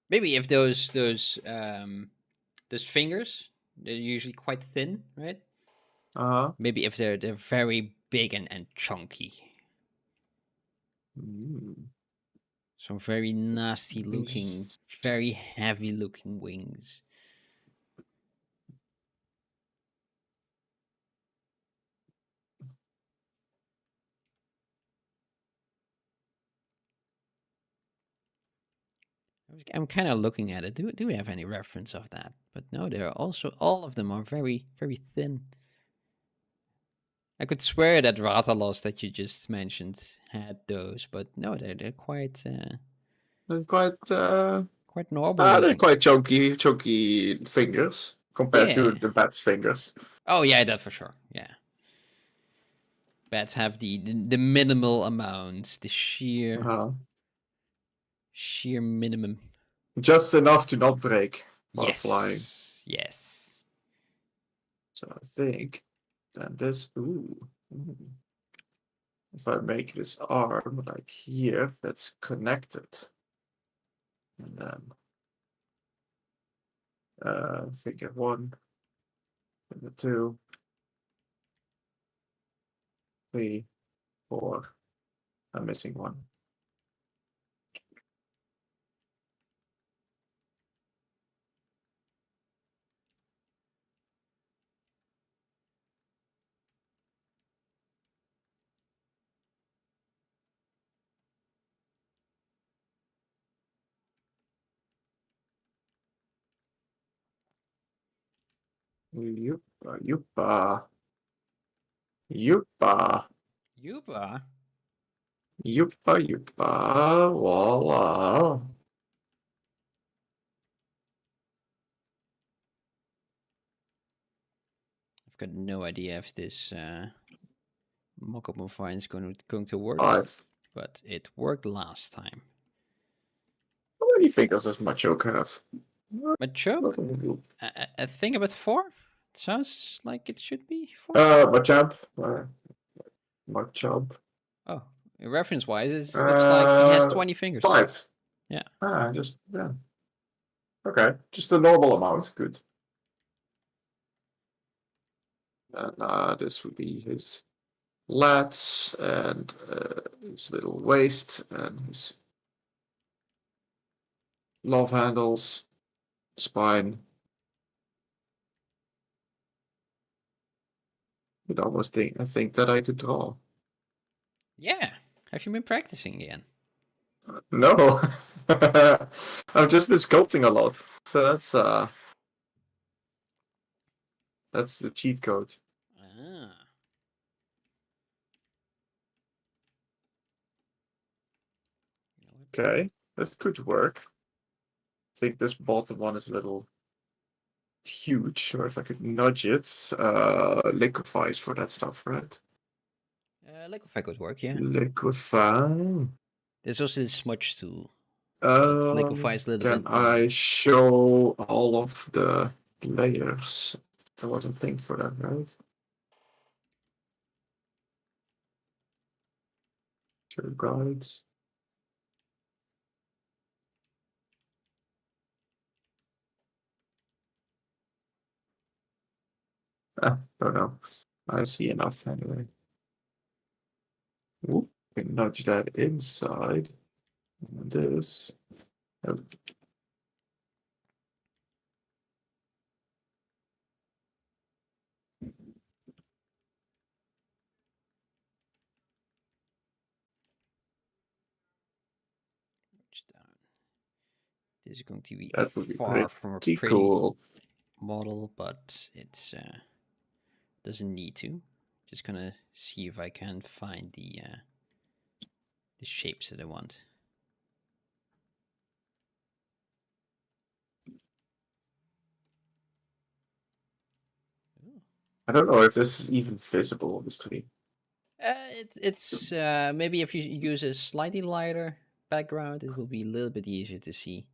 Maybe if those fingers, they're usually quite thin, right? Uh-huh. Maybe if they're very big and chunky. Some very nasty looking, very heavy looking wings. I'm kind of looking at it. Do we have any reference of that? But no, they're also, all of them are very, very thin. I could swear that Ratalos that you just mentioned had those, but no, they're quite They're quite quite normal looking. they're quite chunky fingers compared to the bat's fingers. Oh yeah, that for sure. Yeah. Bats have the minimal amount, the sheer minimum. Just enough to not break while flying. Yes. So I think then this if I make this arm like here, that's connected. And then figure 1, figure 2, 3, 4. I'm missing one. Yupa, yupa. Yupa. Yupa. Yupa, yupa. Voila. I've got no idea if this mock-up modifier is going to work, but it worked last time. How many fingers does Machoke have? Machoke? I think about 4. It sounds like it should be 4. Machamp. Machamp. Oh, reference-wise, it looks like he has 20 fingers. 5. Yeah. Yeah. Okay, just a normal amount. Good. And this would be his lats and his little waist and his love handles, spine. You'd almost think that I could draw. Yeah. Have you been practicing again? No. I've just been sculpting a lot. So that's the cheat code. Okay, this could work. I think this bottom one is a little huge, or if I could nudge it, liquefies for that stuff, right? Liquefy could work, yeah. Liquefy. There's also the smudge tool. That liquefies a little can bit. I show all of the layers? There wasn't a thing for that, right? Show guides. Don't know. I see enough anyway. Whoop, can nudge that inside. And this. This is going to be That would be far from a pretty cool. model, but it's doesn't need to. Just gonna see if I can find the shapes that I want. I don't know if this is even visible on the screen. It's maybe if you use a slightly lighter background, it will be a little bit easier to see.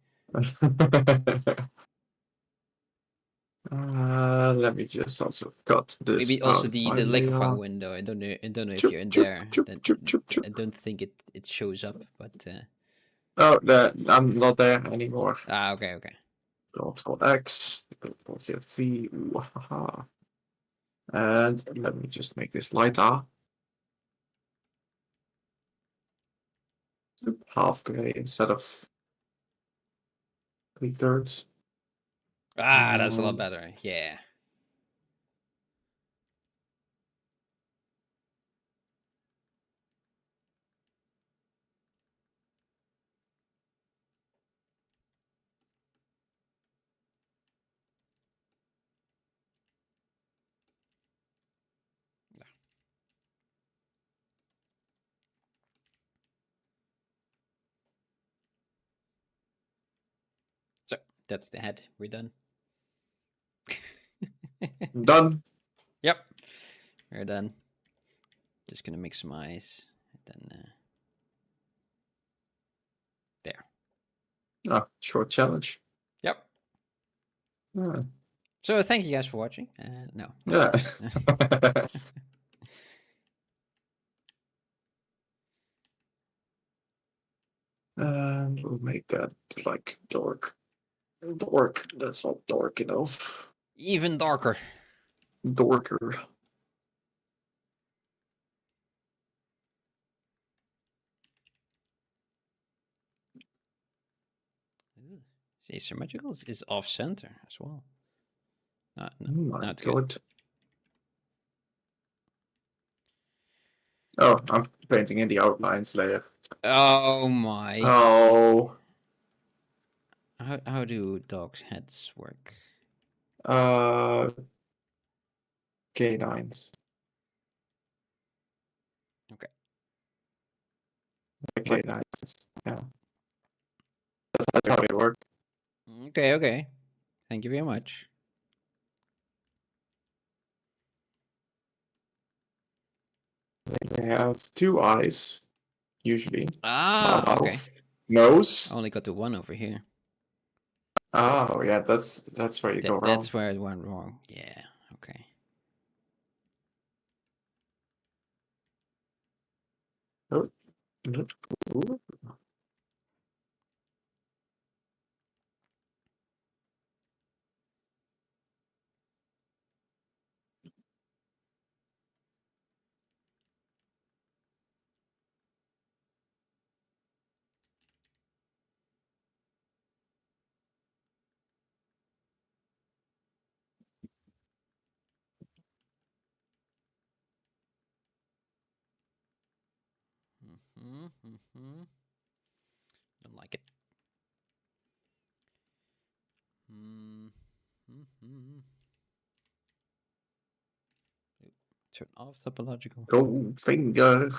Let me just also cut this. Maybe also out the of my liquify layout. window. I don't know if Choop, you're in choop, there. choop, Then choop, choop, choop. I don't think it shows up, but Oh, I'm not there anymore. okay. Control X, Control Shift V, ooh, haha. And let me just make this lighter. Half gray instead of 3/3. That's a lot better. Yeah. So that's the head. We're done. Done. Yep. We're done. Just gonna make some eyes. Then there. Ah, short challenge. Yep. Ah, So thank you guys for watching. No. yeah. And we'll make that like dark. Dark. That's not dark enough. Even darker. Dorker. See, symmetrical is off center as well. Oh my not god. good. Oh, I'm painting in the outlines layer. Oh my. Oh. How do dogs' heads work? K9s. Okay. K9s. Yeah. That's how they work. Okay. Thank you very much. They have 2 eyes, usually. Okay. Nose. I only got the one over here. Oh yeah, that's where you go wrong. That's where it went wrong. Yeah. Okay. Oh. Ooh. Don't like it. Turn off topological. Gold finger.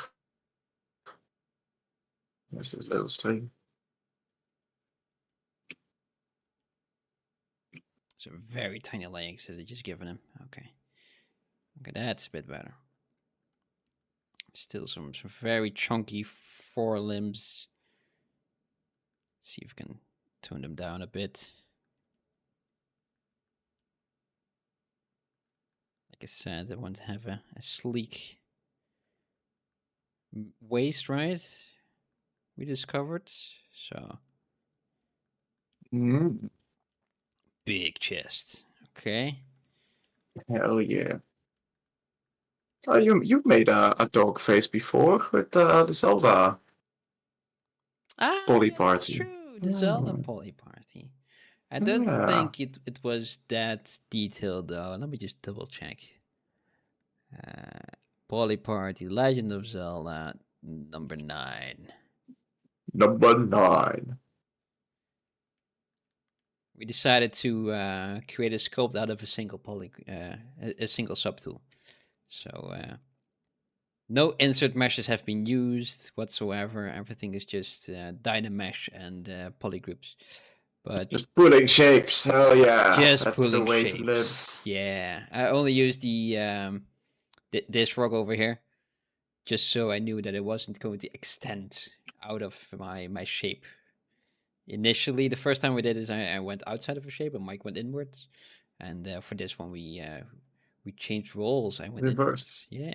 There's this little string. So very tiny legs that they just given him. Okay. That's a bit better. Still some very chunky forelimbs. Let's see if we can tone them down a bit. Like I said, I want to have a sleek waist, right? We discovered. So big chest. Okay. Hell yeah. Oh, you've made a dog face before with the Zelda poly party. That's true. The Zelda poly party. I don't think it was that detailed though. Let me just double check. Poly party, Legend of Zelda, number 9. Number 9. we decided to create a sculpt out of a single a single subtool. So no insert meshes have been used whatsoever. Everything is just Dynamesh and polygroups. But just pulling shapes. Hell yeah, just that's pulling the way shapes. to live. Yeah, I only used this rock over here, just so I knew that it wasn't going to extend out of my shape. Initially, the first time we did this, I went outside of a shape, and Mike went inwards. And for this one, we changed roles. I went Reversed. inwards. Yeah,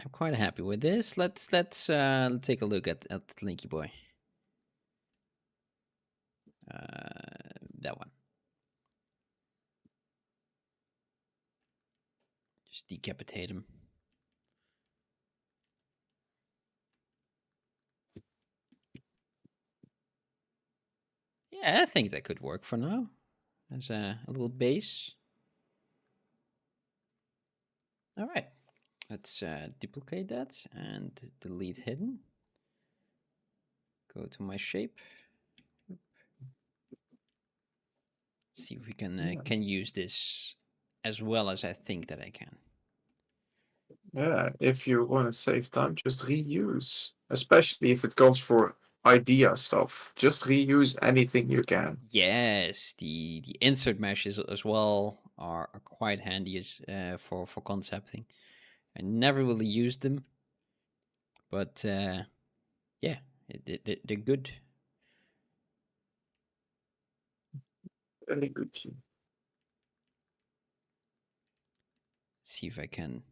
I'm quite happy with this. Let's take a look at Linky Boy. That one. Just decapitate him. Yeah, I think that could work for now. As a little base. All right. Let's duplicate that and delete hidden. Go to my shape. Let's see if we can use this as well as I think that I can. Yeah, if you want to save time, just reuse. Especially if it goes for idea stuff. Just reuse anything you can. Yes, the insert meshes as well are quite handy as for concepting. I never really used them, but yeah, they're good. Very good. See if I can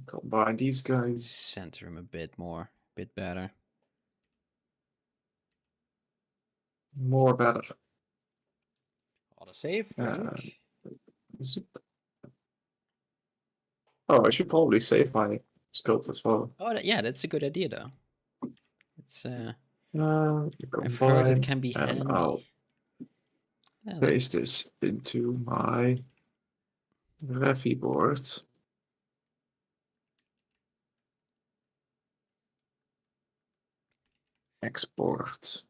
combine these guys. Center him a bit better. More better. Autosave. Oh, I should probably save my sculpt as well. Oh, yeah, that's a good idea though. It's I've heard it can be handy. I'll paste this into my Refi board. Export.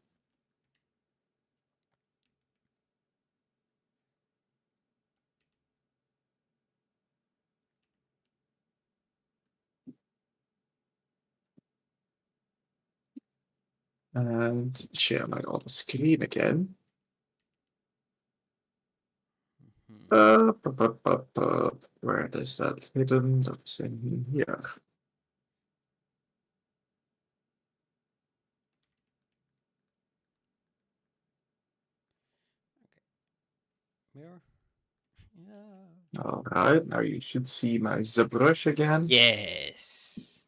And share my other screen again. Where is that hidden? That's in here. Mirror. Yeah. All right, now you should see my ZBrush again. Yes.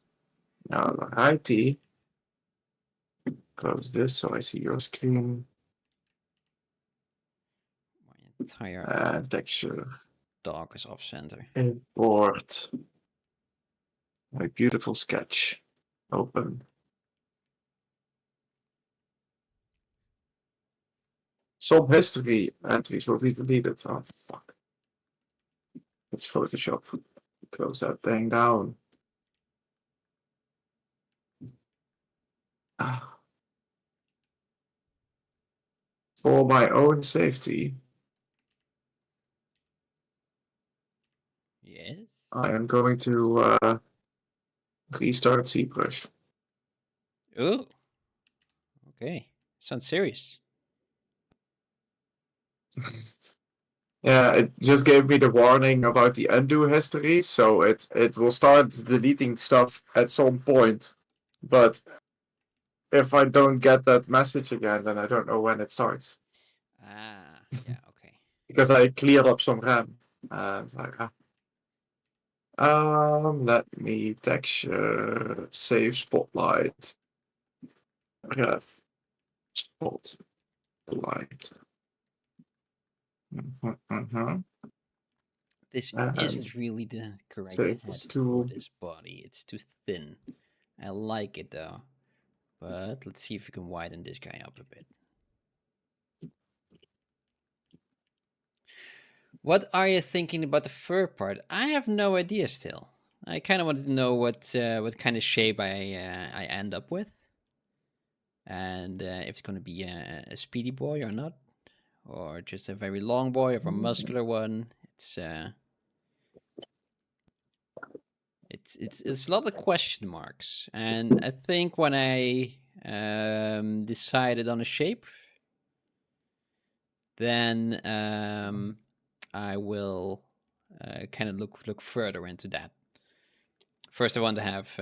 All righty. Close this so I see your screen. My entire texture. dog is off center. Import. My beautiful sketch. Open. Some history entries will be deleted. Oh, fuck. It's Photoshop. Close that thing down. For my own safety. Yes. I am going to restart ZBrush. Oh. Okay. Sounds serious. Yeah, it just gave me the warning about the undo history, so it will start deleting stuff at some point. But if I don't get that message again, then I don't know when it starts. Ah, yeah, okay. Because I cleared up some RAM. Let me texture save spotlight. Ref spotlight. This isn't really the correct head for this body. It's too thin. I like it though. But let's see if we can widen this guy up a bit. What are you thinking about the fur part? I have no idea still. I kind of wanted to know what kind of shape I end up with. and if it's going to be a speedy boy or not, or just a very long boy or a muscular one. It's a lot of question marks, and I think when I decided on a shape, then I will kind of look further into that. First, I want to have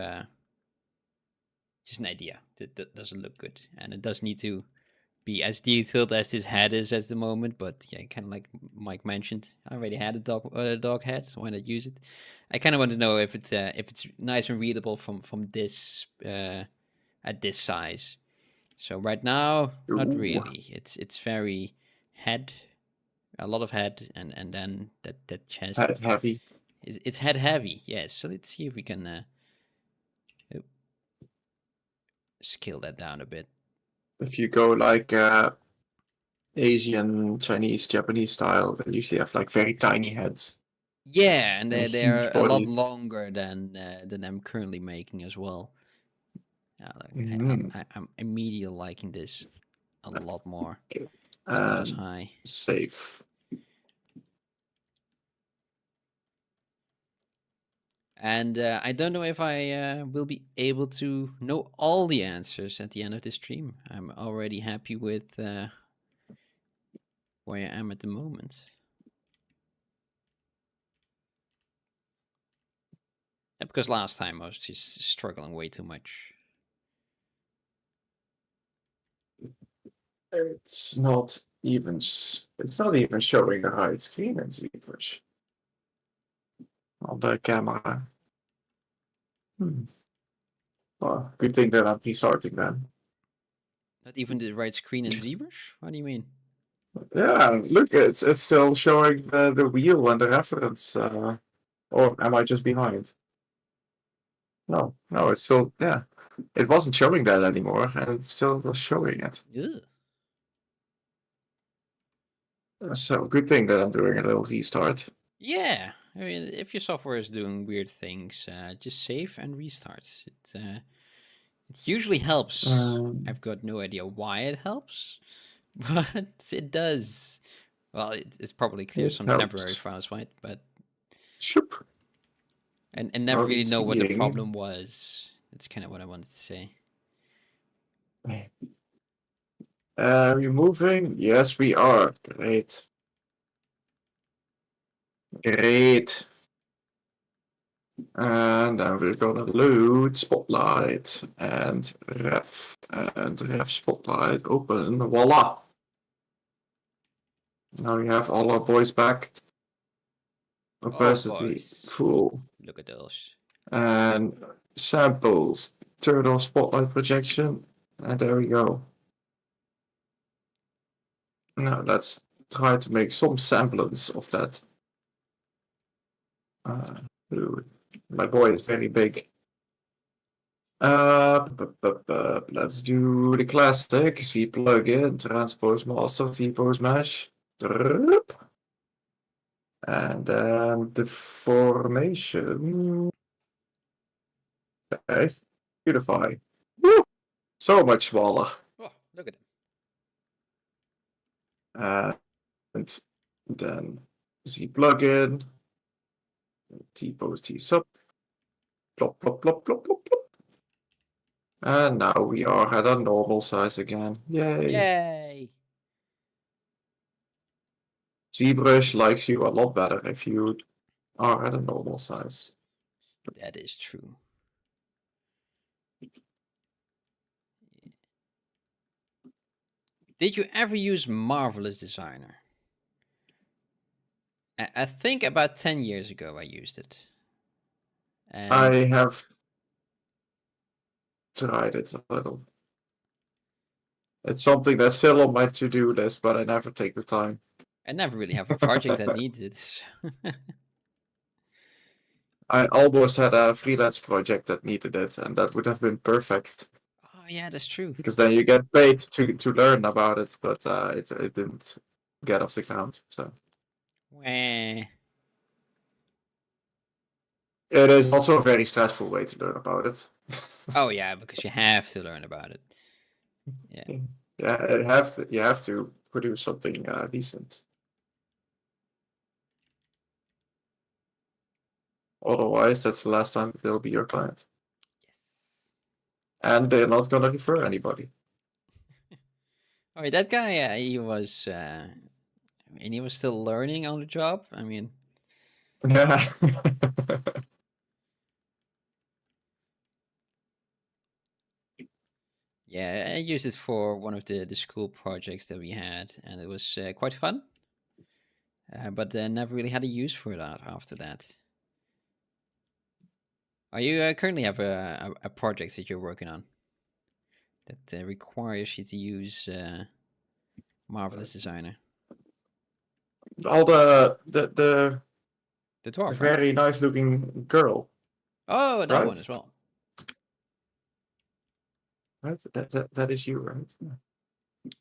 just an idea that doesn't look good, and it does need to be as detailed as this head is at the moment. But yeah, kind of like Mike mentioned, I already had a dog head, so why not use it? I kind of want to know if it's nice and readable from this at this size. So right now, not really. It's very head, a lot of head, and then that chest. Head heavy. It's head heavy, yes. So let's see if we can scale that down a bit. If you go like Asian, Chinese, Japanese style, they usually have like very tiny heads. Yeah, and they're a lot longer than I'm currently making as well. I'm immediately liking this a lot more. It's not as high. Safe. And I don't know if I will be able to know all the answers at the end of this stream. I'm already happy with where I am at the moment. Yeah, because last time I was just struggling way too much. It's not even showing the right screen in ZBrush on the camera. Well, good thing that I'm restarting then. Not even the right screen in ZBrush? What do you mean? Yeah, look, it's still showing the wheel and the reference. Or am I just behind? No, it's still, yeah. It wasn't showing that anymore, and it still was showing it. Ugh. So, good thing that I'm doing a little restart. Yeah, I mean, if your software is doing weird things, just save and restart. It usually helps. I've got no idea why it helps, but it does. Well, it's probably clears some temporary files, right? But Shoop. And never really know what the problem was. That's kind of what I wanted to say. Are we moving? Yes, we are. Great. Great. And then we're gonna load Spotlight and Ref Spotlight open. Voila! Now we have all our boys back. Opacity full. Look at those. And samples. Turn on Spotlight projection. And there we go. Now let's try to make some semblance of that. My boy is very big. Let's do the classic. C plugin, transpose master, T-pose mesh. And then the formation. Okay. Beautify. Woo! So much smaller. Oh, look at it. And then Z plugin. T-pose T-sub. Plop, plop, plop, plop, plop, plop. And now we are at a normal size again. Yay! Yay! ZBrush likes you a lot better if you are at a normal size. That is true. Did you ever use Marvelous Designer? I think about 10 years ago I used it. And I have tried it a little. It's something that's still on my to-do list, but I never take the time. I never really have a project that needs it. I almost had a freelance project that needed it, and that would have been perfect. Oh yeah, that's true. Because then you get paid to learn about it, but it didn't get off the ground. So. Wah. It is also a very stressful way to learn about it. Oh yeah, because you have to learn about it. Yeah. Yeah, you have to produce something decent. Otherwise, that's the last time they'll be your client. Yes. And they're not gonna refer anybody. All right, that guy, he was, and he was still learning on the job. I mean, Yeah. yeah, I used it for one of the school projects that we had, and it was quite fun. But then never really had a use for it after that. Are you currently have a project that you're working on that requires you to use Marvelous Designer? All The the dwarf, right? very nice looking girl, Oh, that one right? as well. Right? That is you, right?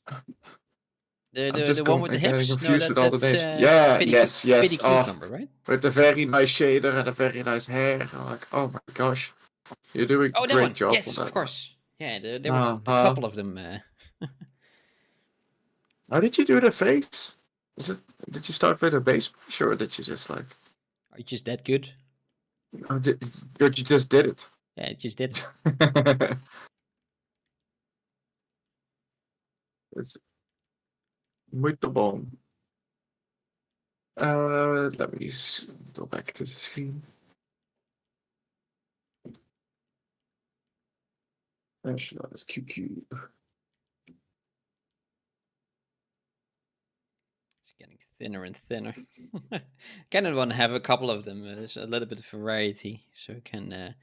I'm The just one with the getting hips? No, confused with all the that's names. Yeah, Fitty yes. Oh, Cucumber, right? with the very nice shader and a very nice hair. I'm like, oh my gosh, you're doing a Oh, that great one. job on Yes, of that one. course. Yeah, there were a Uh-huh. couple of them. How did you do the face? Did you start with a base brush or did you just like? Are you just that good? Oh, you just did it? Yeah, it just did. It's muito bom. Let me go back to the screen. Actually, that is QQ. It's getting thinner and thinner. Kind of want to have a couple of them. There's a little bit of variety, so I can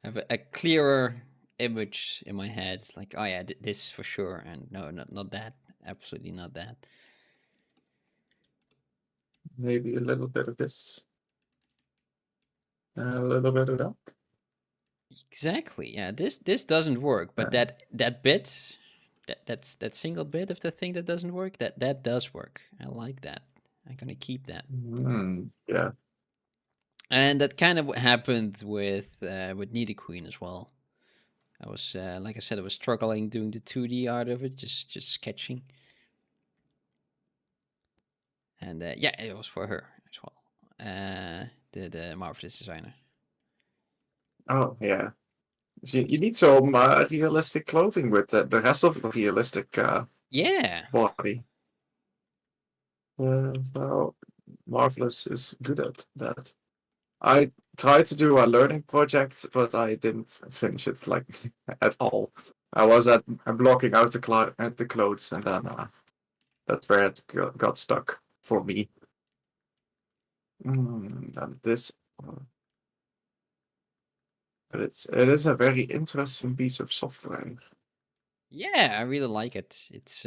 have a clearer image in my head. Like, oh yeah, this for sure, and no, not that. Absolutely not that. Maybe a little bit of this. A little bit of that. Exactly. Yeah. This doesn't work, but that bit, that single bit of the thing that doesn't work, that does work. I like that. I'm gonna keep that. Yeah. And that kind of happened with Needy Queen as well. I was like I said, I was struggling doing the 2D art of it, just sketching. And yeah, it was for her as well. The Marvelous Designer. Oh yeah. So you need some realistic clothing with the rest of the realistic Yeah. body. So Marvelous is good at that. I tried to do a learning project, but I didn't finish it like at all. I was at blocking out the clothes, and then that's where it got stuck for me. And this, but it is a very interesting piece of software. Yeah, I really like it. It's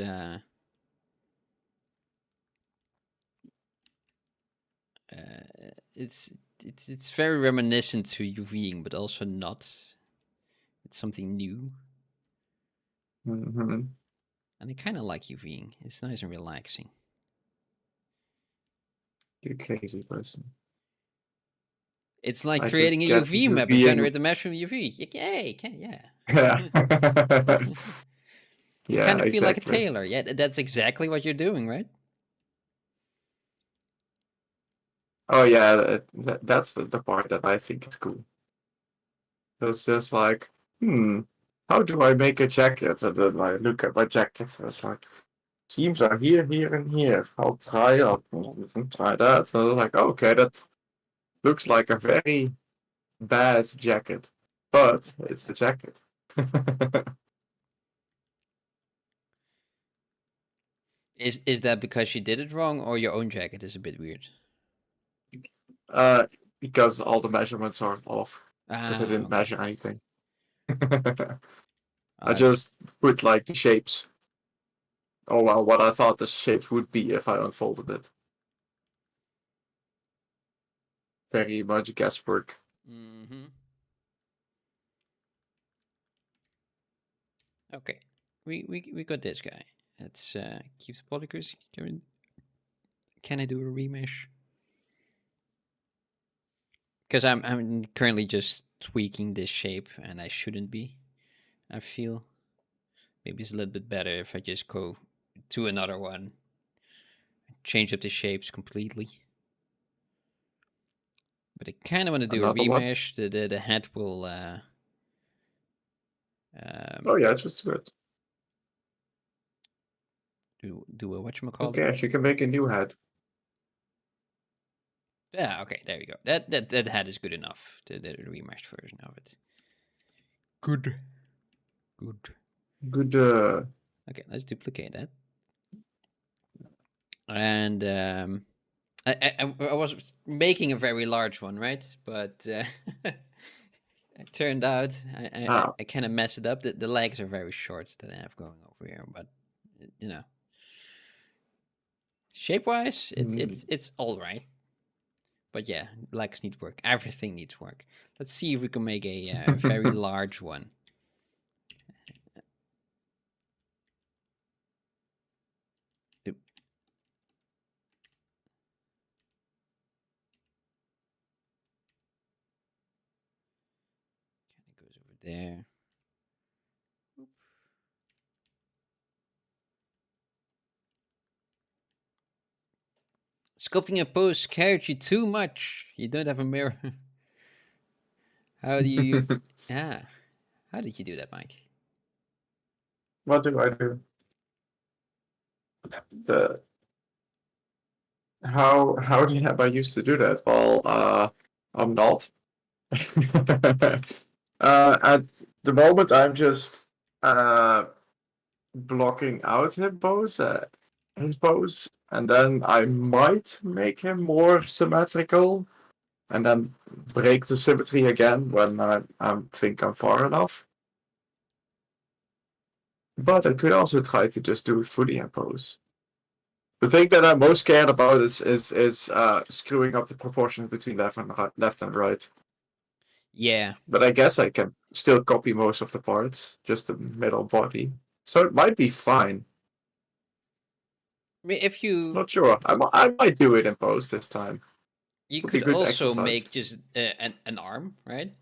it's very reminiscent to UVing, but also not. It's something new, Mm-hmm. and I kind of like UVing. It's nice and relaxing. You crazy person. It's like I creating just a get UV map and UVing. generate the mesh from UV. Yay! Yeah. Yeah. You Yeah, kind of feel like a exactly. tailor. Yeah, that's exactly what you're doing, right? Oh yeah, that's the part that I think is cool. It's just like, how do I make a jacket? And then I look at my jacket and it's like, seams are here, here, and here. I'll try try that. And I'm like, okay, that looks like a very bad jacket, but it's a jacket. Is that because she did it wrong, or your own jacket is a bit weird? uh, because all the measurements are off. Because I Ah, didn't okay. measure anything. I Uh, just put like the shapes. Oh well, what I thought the shapes would be if I unfolded it. Very much guesswork. mm-hmm. Okay, we got this guy. Let's keep the polygons. Can I do a remesh? Because I'm currently just tweaking this shape, and I shouldn't be. I feel maybe it's a little bit better if I just go to another one, change up the shapes completely. But I kind of want to do Another a one? remesh. The head will. Oh yeah, just do it. Do a whatchamacallit? Okay, you can make a new head. Yeah, okay, there we go. That head is good enough. The remeshed version of it. Good. Good. Okay, let's duplicate that. And I was making a very large one, right? But it turned out I kind of mess it up. The legs are very short that I have going over here, but you know, shape-wise, it's all right. But yeah, legs need work. Everything needs work. Let's see if we can make a very large one. Oop. It goes over there. Oop. Sculpting a pose scared you too much. You don't have a mirror. How do you... Yeah. How did you do that, Mike? What do I do? How do you have I used to do that? Well, I'm not. At the moment, I'm just blocking out his pose, and then I might make him more symmetrical, and then break the symmetry again when I think I'm far enough. But I could also try to just do it fully in pose. The thing that I'm most scared about is screwing up the proportion between left and right. Yeah. But I guess I can still copy most of the parts, just the middle body. So it might be fine. I mean, if you... Not sure. I might do it in post this time. You Would could be good also exercise. make just an arm, right?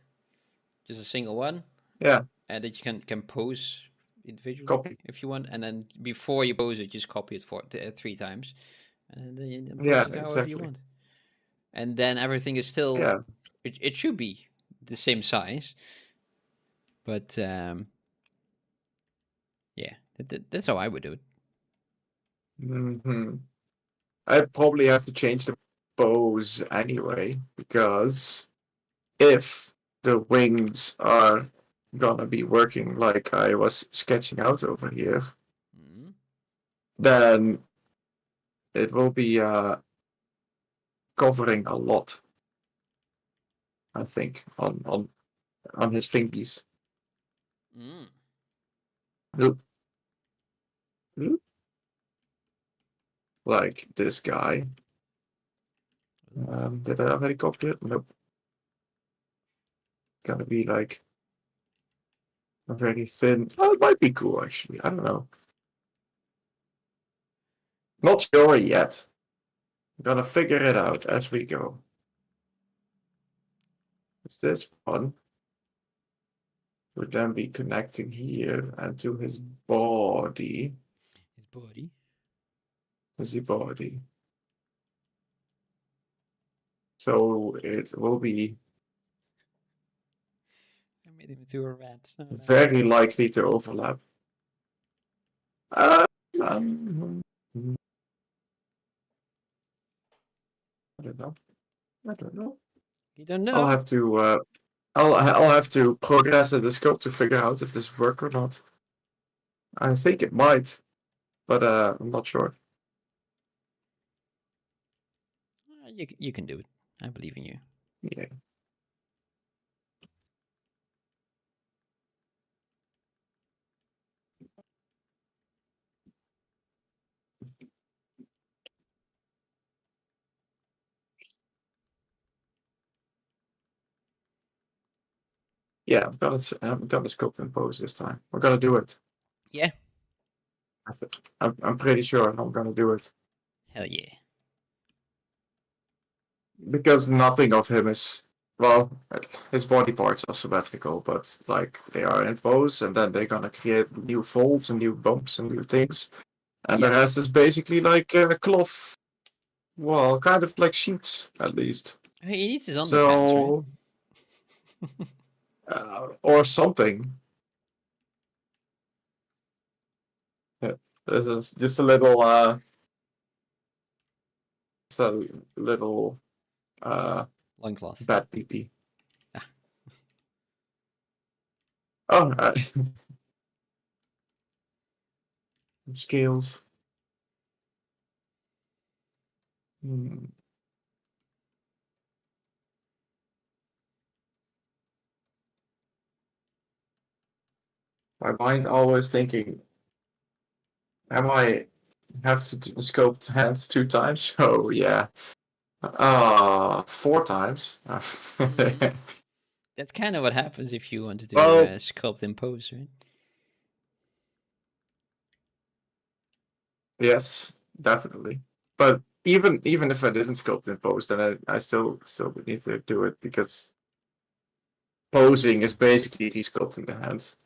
Just a single one. Yeah. And that you can pose individually Copy. if you want. And then before you pose it, just copy it 3 times. And then pose Yeah, it however exactly. you want. And then everything is still... Yeah. It should be the same size. But yeah, that's how I would do it. Mm-hmm. I probably have to change the pose anyway, because if the wings are gonna be working like I was sketching out over here, then it will be covering a lot, I think, on his fingies. Oop. Oop. Like this guy. Did I already copy it? Nope. Gonna be like a very thin. Oh, it might be cool actually. I don't know. Not sure yet. Gonna figure it out as we go. It's this one. Would then be connecting here and to his body. His body? His body. So it will be I made him into a rat. Oh, no. very likely to overlap. I don't know. I don't know. You don't know? I'll have to I'll have to progress in the scope to figure out if this work or not. I think it might, but I'm not sure. You can do it. I believe in you. Yeah. Yeah, I'm gonna scope and pose this time. We're gonna do it. Yeah. I'm pretty sure I'm gonna do it. Hell yeah. Because nothing of him is well, his body parts are symmetrical, but like they are in pose, and then they're gonna create new folds and new bumps and new things. And the rest is basically like cloth. Well, kind of like sheets, at least. He needs his underpants, right? So, or something. Yeah. This is just a little, Loincloth. bad pee. Ah. Oh, scales. Hmm. My mind always thinking, am I have to scope hands 2 times? So yeah, 4 times. Mm. That's kind of what happens if you want to do Well, sculpt in pose, right? yes, definitely. But even if I didn't sculpt in pose, then I still would need to do it because posing is basically resculpting the hands.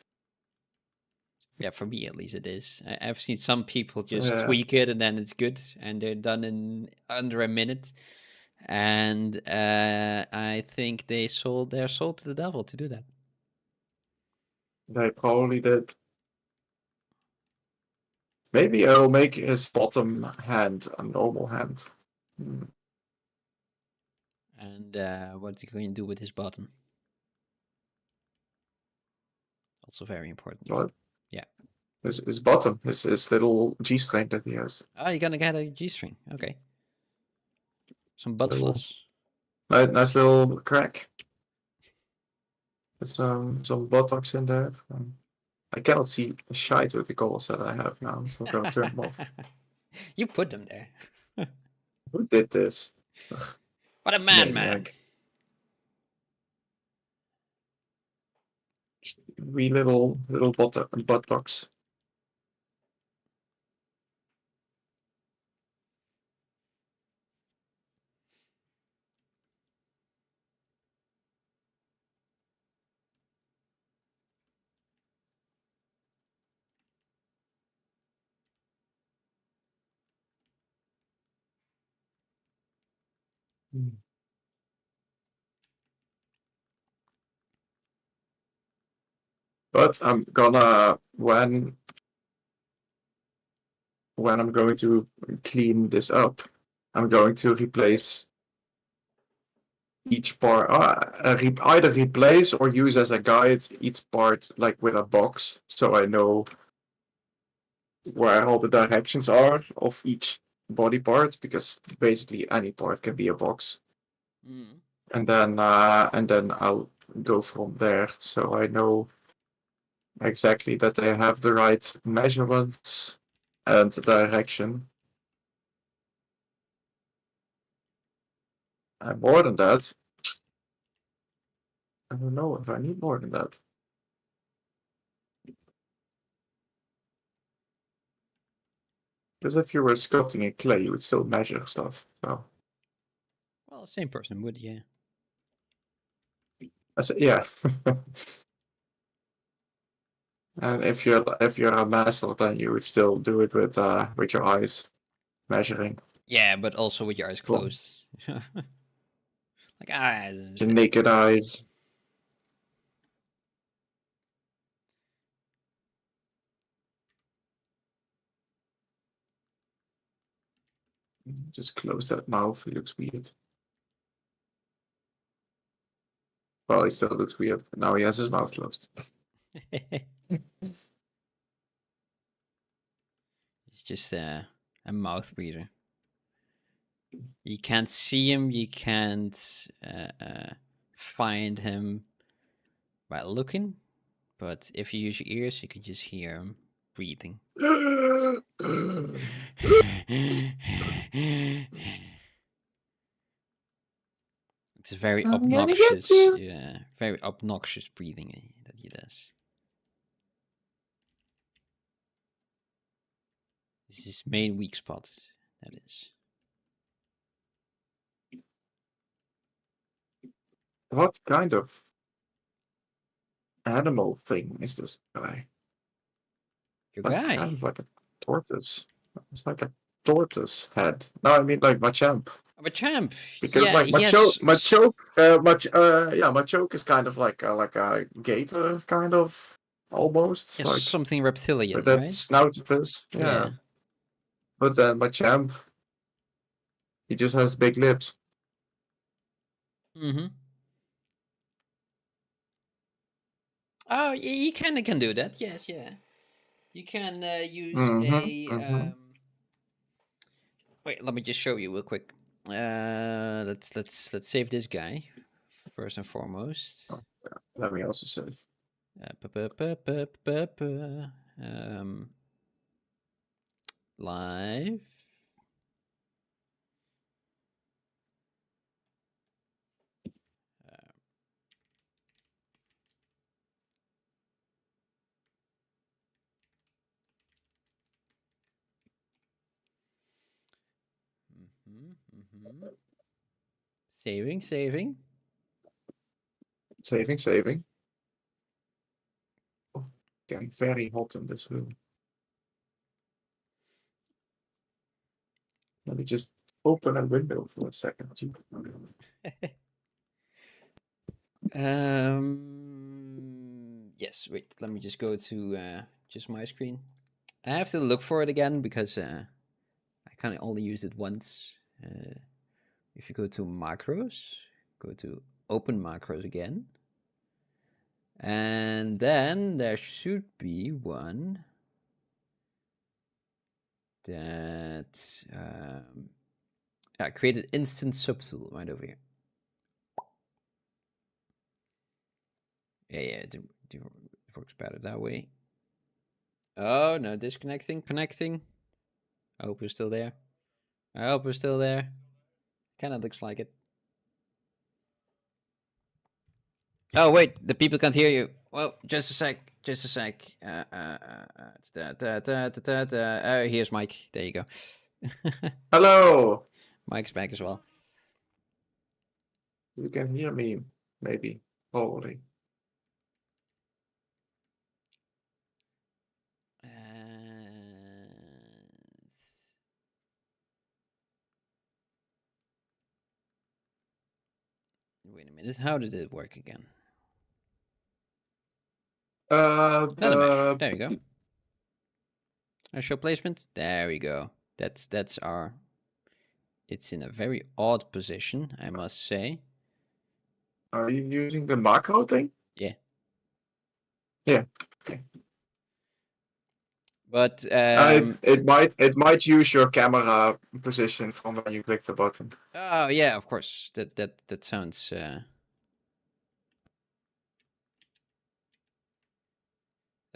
Yeah, for me at least it is. I've seen some people just Yeah, tweak it and then it's good, and they're done in under a minute. And I think they sold their soul to the devil to do that. they probably did. Maybe I'll make his bottom hand a normal hand. Hmm. And what's he going to do with his bottom? Also very important. What? Yeah. His bottom, his little G string that he has. Oh, you're gonna get a G-string. Okay. Some butt Little, floss. nice little crack. With some buttocks in there. I cannot see shite with the goals that I have now, so I'm gonna turn them off. You put them there. Who did this? What a man. Maniac. Wee little buttocks. But I'm gonna when I'm going to clean this up, I'm going to replace each part, either replace or use as a guide each part like with a box, so I know where all the directions are of each body part, because basically any part can be a box. Mm. And then I'll go from there, so I know exactly that they have the right measurements and direction. And more than that, I don't know if I need more than that. Because if you were sculpting in clay, you would still measure stuff. So, Well, same person would, yeah. I said, yeah. And if you're a master, then you would still do it with your eyes measuring. Yeah, but also with your eyes Cool. closed. Like, ah, Your naked eyes. Just close that mouth. It looks weird. Well, he still looks weird. But now he has his mouth closed. He's just a mouth breather. You can't see him, you can't find him by looking, but if you use your ears, you can just hear him breathing. It's very obnoxious, yeah, very obnoxious breathing that he does. This is his main weak spot, that is. What kind of animal thing is this guy? Your Like guy. kind of like a tortoise. It's like a tortoise head. No, I mean like Machamp. A champ. Because Yeah, like he has Machoke is kind of like a gator, kind of almost yes, like something reptilian, with that right? snout of his. Yeah. Yeah, but then Machamp, he just has big lips. Mm-hmm. Oh, you kind of can do that. Yes, yeah. You can use Mm-hmm. a. Mm-hmm. Wait, let me just show you real quick. Let's save this guy first and foremost. Oh, yeah. Let me also say. Live. Saving, saving. Saving. Oh, getting very hot in this room. Let me just open a window for a second. Yes, wait, let me just go to just my screen. I have to look for it again because I kind of only used it once. If you go to macros, go to open macros again. And then there should be one that created instant subtool right over here. Yeah, it works better that way. Oh, no, disconnecting, connecting. I hope you're still there. I hope we're still there. Kind of looks like it. Oh, wait, the people can't hear you. Well, just a sec. Just a sec. Oh, here's Mike. There you go. Hello. Mike's back as well. You can hear me, maybe. Holy. Wait a minute. How did it work again? The mesh. There you go. Show placement. There we go. That's our. It's in a very odd position, I must say. Are you using the macro thing? Yeah. Yeah. Okay. But it might use your camera position from when you click the button. Oh yeah, of course. That sounds. That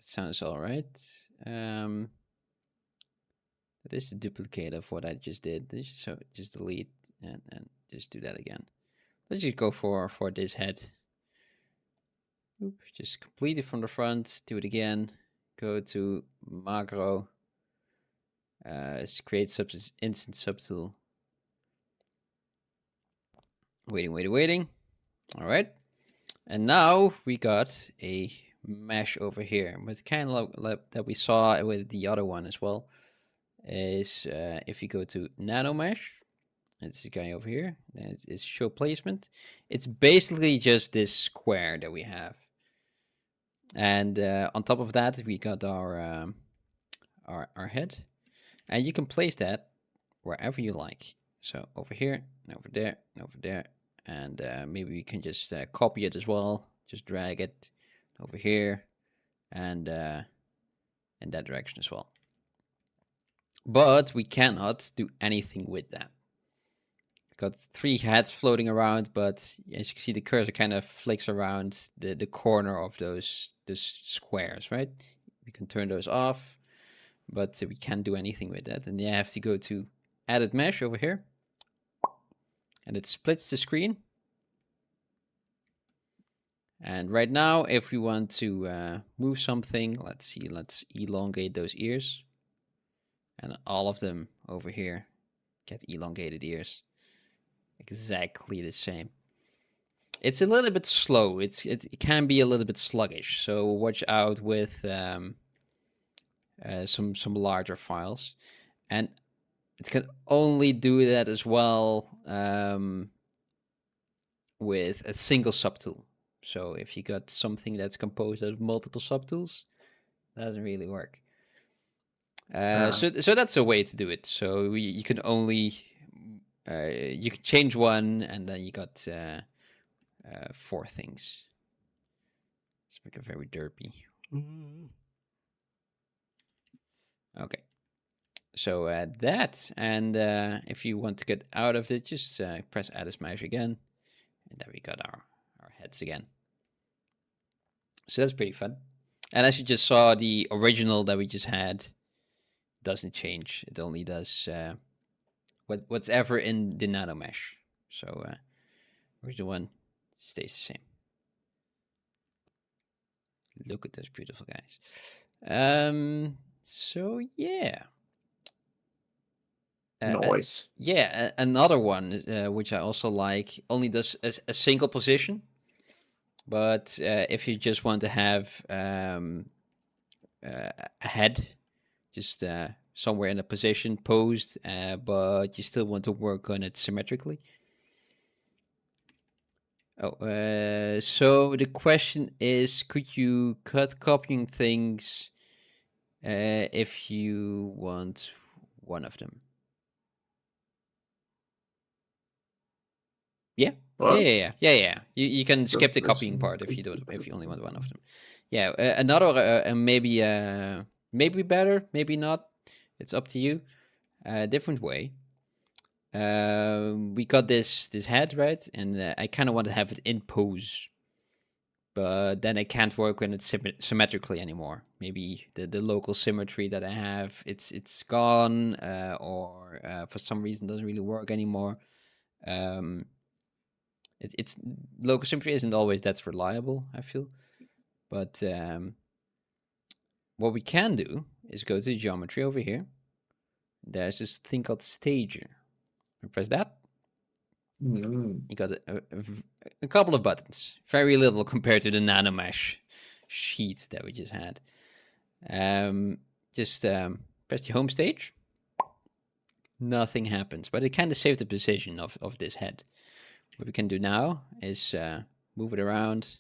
sounds all right. This is a duplicate of what I just did. So just delete and just do that again. Let's just go for this head. Oop, just complete it from the front. Do it again. Go to macro. Create instant subtool. Waiting. All right. And now we got a mesh over here. But kind of like that we saw with the other one as well. Is if you go to nano mesh, it's the guy over here. It's show placement. It's basically just this square that we have. And on top of that, we got our head. And you can place that wherever you like. So over here, and over there, and over there. And maybe we can just copy it as well. Just drag it over here and in that direction as well. But we cannot do anything with that. Got 3 heads floating around, but as you can see, the cursor kind of flicks around the corner of those squares, right? We can turn those off, but we can't do anything with that. And you have to go to Edit Mesh over here, and it splits the screen. And right now, if we want to move something, let's see, let's elongate those ears. And all of them over here get elongated ears. Exactly the same. It's a little bit slow. It can be a little bit sluggish. So watch out with some larger files, and it can only do that as well with a single subtool. So if you got something that's composed of multiple subtools, doesn't really work. So that's a way to do it. So you can only you can change one, and then you got 4 things. Let's make it very derpy. Okay. So that, and if you want to get out of it, just press add a smash again, and then we got our heads again. So that's pretty fun. And as you just saw, the original that we just had doesn't change. It only does what's ever in the nano mesh. So original one stays the same. Look at those beautiful guys. So yeah. Noise. Another one which I also like only does a single position. But if you just want to have a head, just somewhere in a position posed, but you still want to work on it symmetrically. So the question is, could you cut copying things if you want one of them? Yeah. Yeah. You can skip the copying part if you only want one of them. Yeah. Another maybe better, maybe not. It's up to you. Different way. We got this head, right, and I kind of want to have it in pose, but then I can't work when it's symmetrically anymore. Maybe the local symmetry that I have, it's gone, or for some reason doesn't really work anymore. It's local symmetry isn't always that reliable, I feel, but what we can do is go to the geometry over here. There's this thing called stager. We press that. You got a couple of buttons, very little compared to the nanomesh sheet that we just had. Just press the home stage. Nothing happens, but it kind of saved the position of this head. What we can do now is move it around,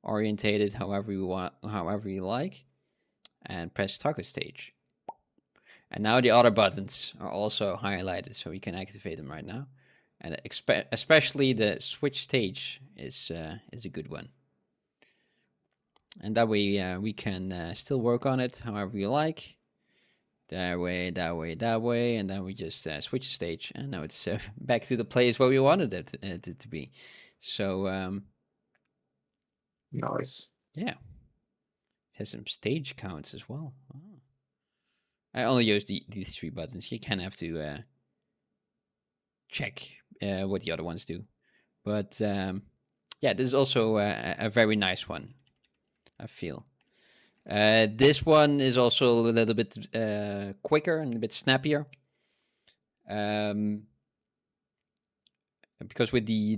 orientate it however you want, however you like, and press toggle stage. And now the other buttons are also highlighted, so we can activate them right now. And especially the switch stage is a good one. And that way we can still work on it however you like. That way, and then we just switch stage, and now it's back to the place where we wanted it to be. So nice. Yeah, it has some stage counts as well. Oh. I only use these 3 buttons. You kind of have to check what the other ones do. But yeah, this is also a very nice one, I feel. This one is also a little bit quicker and a bit snappier. Because with the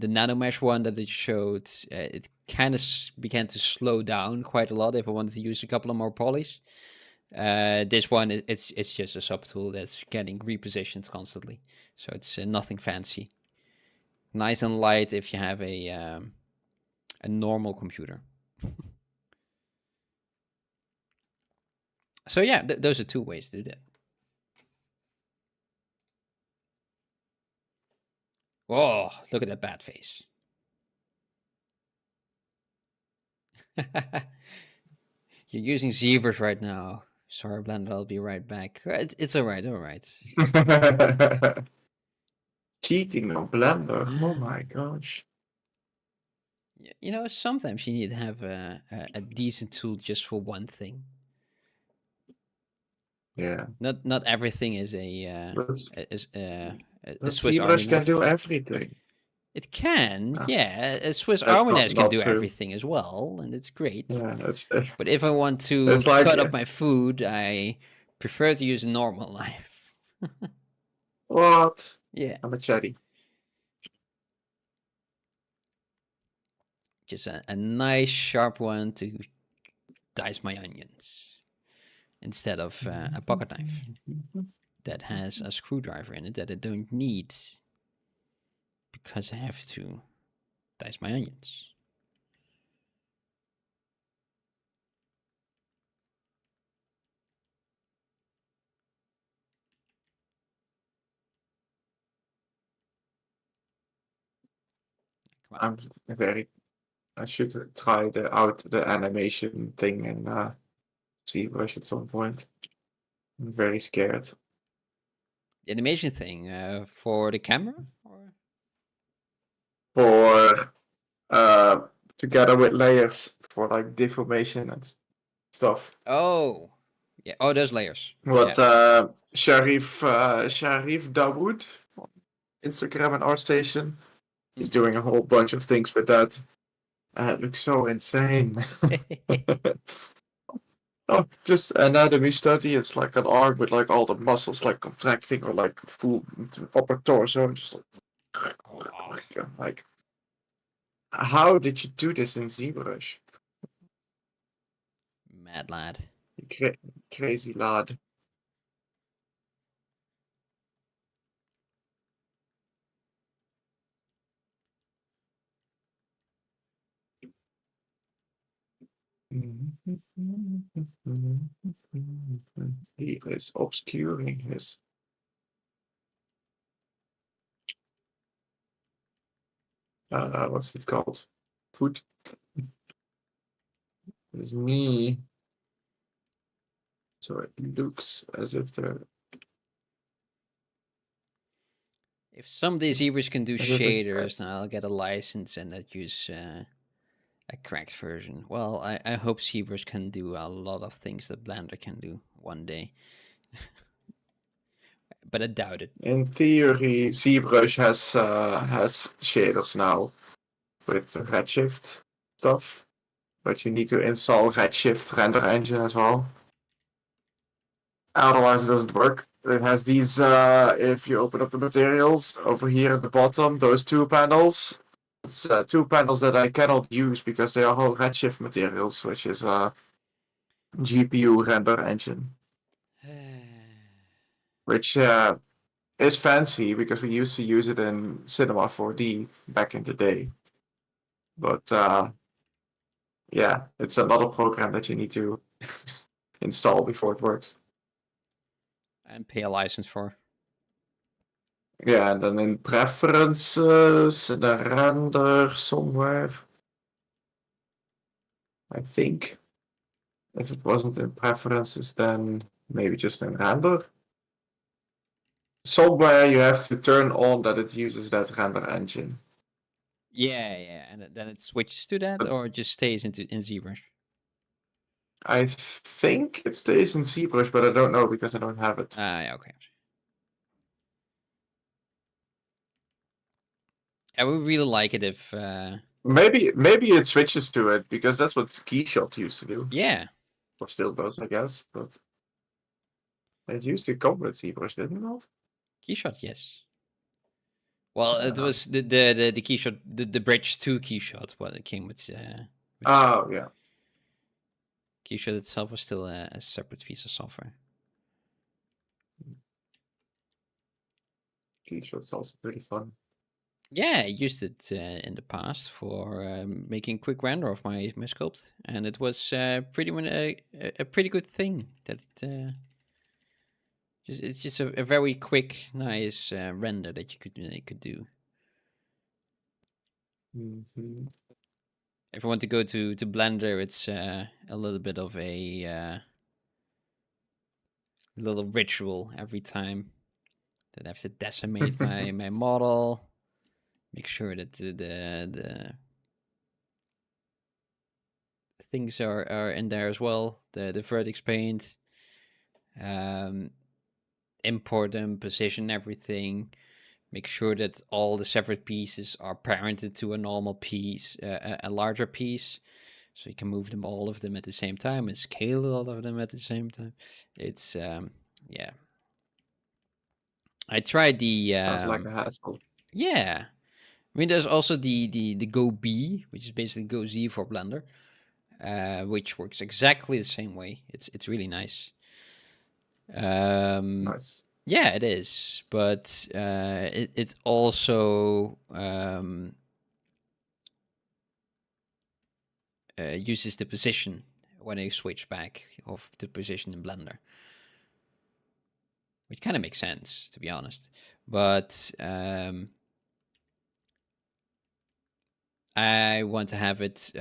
nanomesh one that it showed, it kind of began to slow down quite a lot if I wanted to use a couple of more polys. This one, it's just a subtool that's getting repositioned constantly, so it's nothing fancy. Nice and light if you have a normal computer. So yeah, those are 2 ways to do that. Whoa, look at that bat face. You're using zebras right now. Sorry, Blender, I'll be right back. It's all right. Cheating on Blender. Oh my gosh. You know, sometimes you need to have a decent tool just for one thing. Yeah. Not everything is a Swiss ZBrush Army can knife. do everything. It can, yeah. A Swiss Army knife can do everything as well, and it's great. Yeah, that's. But if I want to cut up my food, I prefer to use a normal knife. What? Yeah. A machete. just a nice sharp one to dice my onions instead of a pocket knife that has a screwdriver in it that I don't need because I have to dice my onions. I'm very. I should try out the animation thing and ZBrush at some point. I'm very scared. The animation thing for the camera? Or? For together with layers for like deformation and stuff. Oh, yeah. Oh, those layers. What Sharif Dawood on Instagram and ArtStation is doing a whole bunch of things with that. It looks so insane. Oh, just anatomy study. It's like an arm with like all the muscles like contracting or like full upper torso. Just like, how did you do this in ZBrush? Mad lad. Crazy lad. He is obscuring his. What's it called? Foot. It's me. So it looks as if they're. If some of these ZBrush can do shaders, now I'll get a license and that use a cracked version. Well, I hope ZBrush can do a lot of things that Blender can do one day. But I doubt it. In theory, ZBrush has shaders now with Redshift stuff, but you need to install Redshift render engine as well. Otherwise, it doesn't work. It has these. If you open up the materials over here at the bottom, those two panels. It's two panels that I cannot use because they are all Redshift materials, which is GPU render engine, which is fancy because we used to use it in Cinema 4D back in the day. But yeah, it's another program that you need to install before it works. And pay a license for. Yeah, and then in preferences, in the render somewhere. I think. If it wasn't in preferences, then maybe just in render. Somewhere you have to turn on that it uses that render engine. Yeah, and then it switches to that, or it just stays in ZBrush. I think it stays in ZBrush, but I don't know because I don't have it. Yeah, okay. I would really like it if. Maybe it switches to it because that's what Keyshot used to do. Yeah. Or still does, I guess. But it used to come with ZBrush, didn't it not? Keyshot, yes. Well, it was the Keyshot, the Bridge 2 Keyshot. Well, it came with. Oh yeah. Keyshot itself was still a separate piece of software. Keyshot's also pretty fun. Yeah, I used it in the past for making quick render of my sculpt, and it was a pretty good thing. That it's just a very quick, nice render that you could do. Mm-hmm. If you want to go to Blender, it's a little bit of a little ritual every time that I have to decimate my model. Make sure that the things are in there as well. The vertex paint. Import them, position everything. Make sure that all the separate pieces are parented to a normal piece, a larger piece. So you can move them, all of them at the same time, and scale all of them at the same time. It's, yeah. I tried the... Sounds like a hassle. Yeah. I mean, there's also the Go B, which is basically Go Z for Blender, which works exactly the same way. It's really nice. Nice. Yeah, it is, but it also uses the position when I switch back of the position in Blender, which kind of makes sense, to be honest. But I want to have it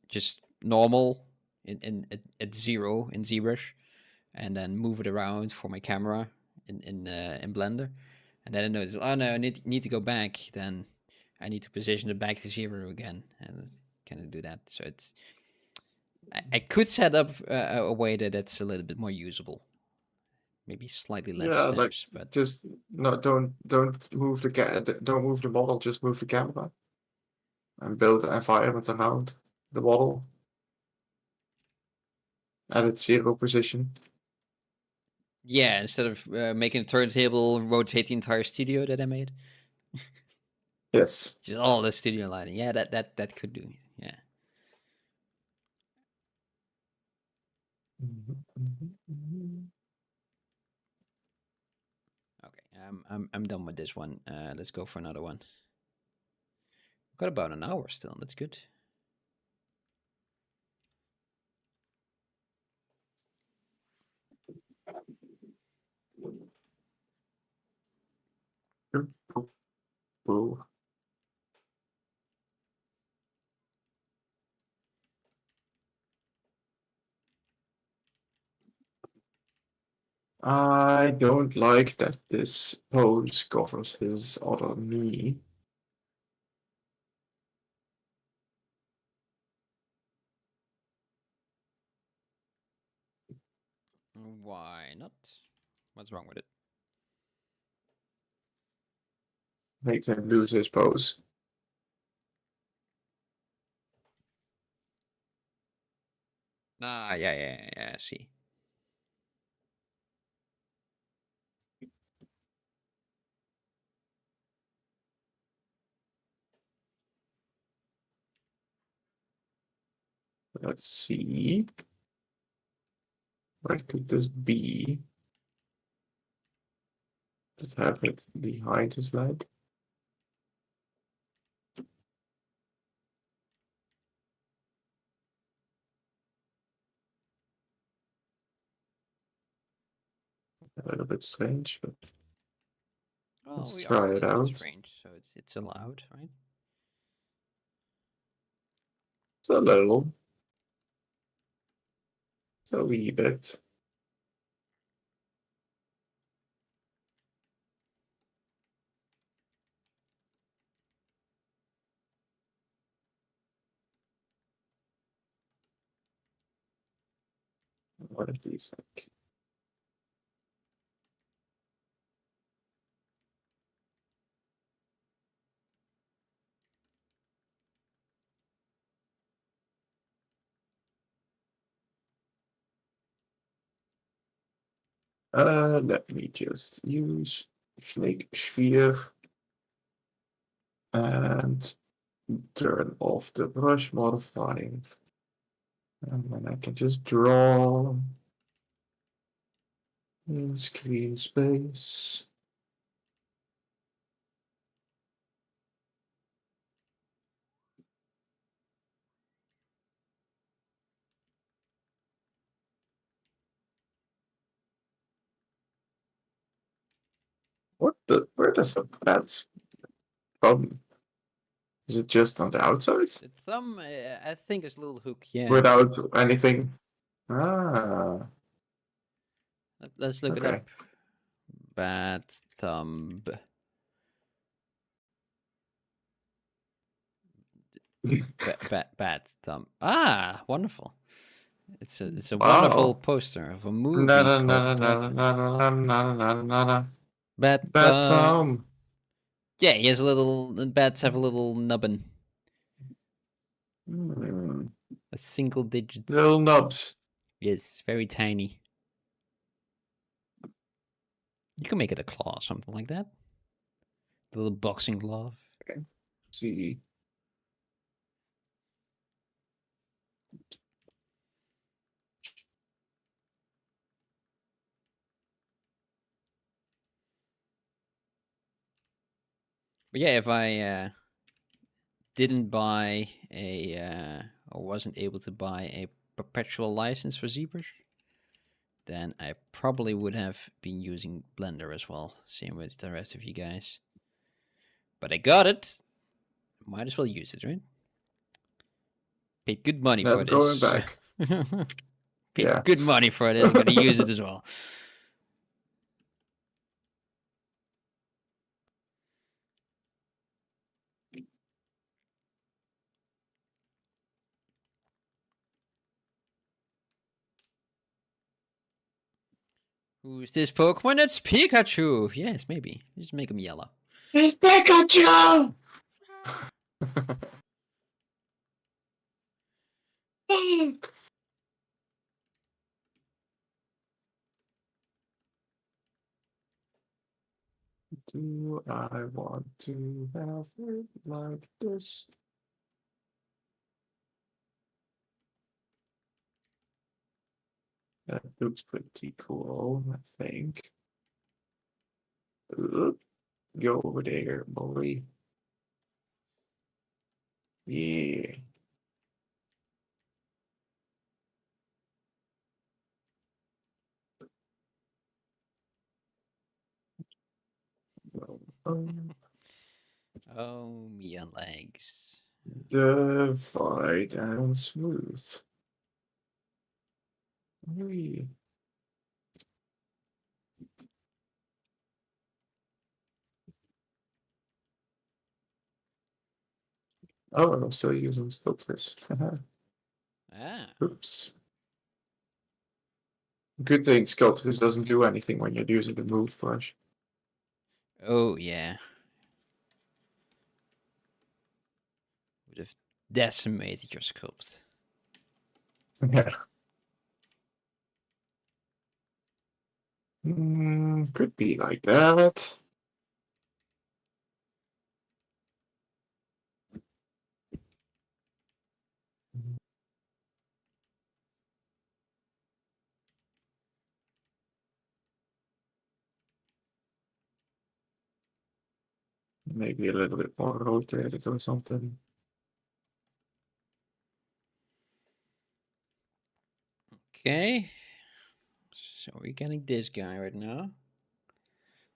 just normal at 0 in ZBrush, and then move it around for my camera in Blender, and then I notice, oh no, I need to go back. Then I need to position it back to 0 again, and kind of do that. So it's I could set up a way that it's a little bit more usable, maybe slightly less steps, but just don't move don't move the model, just move the camera and build an environment around the model at its 0 position. yeah, instead of making a turntable rotate the entire studio that I made. Yes. Just all the studio lighting. Yeah, that could do. Yeah. Okay, I'm done with this one. Let's go for another one. We've got about an hour still. That's good. I don't like that this pose covers his other knee. Why not? What's wrong with it? Makes him lose his pose. Ah, yeah. I see. Let's see. Where could this be? Let's have it behind his leg. A little bit strange, but Well, let's we try are a it little bit out. strange, so it's allowed, right? It's a little. A wee bit. What are these like? Let me just use Snake Sphere and turn off the brush modifying. And then I can just draw in screen space. Where does the bat come? Is it just on the outside? The thumb, I think, is a little hook. Yeah. Without anything? Ah. Let's look it Okay. up. Bat thumb. Bat thumb. Ah, wonderful. It's a wonderful poster of a movie called Bat Bat Thumb. thumb. Yeah, he has a little. Bats have a little nubbin. A single digit. Little nubs. Yes, very tiny. You can make it a claw, something like that. The little boxing glove. Okay. Let's see. But yeah, if I didn't buy or wasn't able to buy a perpetual license for ZBrush, then I probably would have been using Blender as well. Same with the rest of you guys. But I got it. Might as well use it, right? Paid good money Never for going this. back. Paid Yeah. good money for this. Gotta use it as well. Who's this Pokemon? It's Pikachu. Yes, maybe. Just make him yellow. It's Pikachu! Look! Do I want to have it like this? That looks pretty cool, I think. Go over there, boy. Yeah. Oh, me and legs. Divide and smooth. Whee. Oh, I'm still using filters. Ah. Oops. Good thing Skeltris doesn't do anything when you're using the move brush. Oh, yeah. Would have decimated your sculpt. Yeah. Could be like that. Maybe a little bit more rotated or something. Okay. So we're getting this guy right now.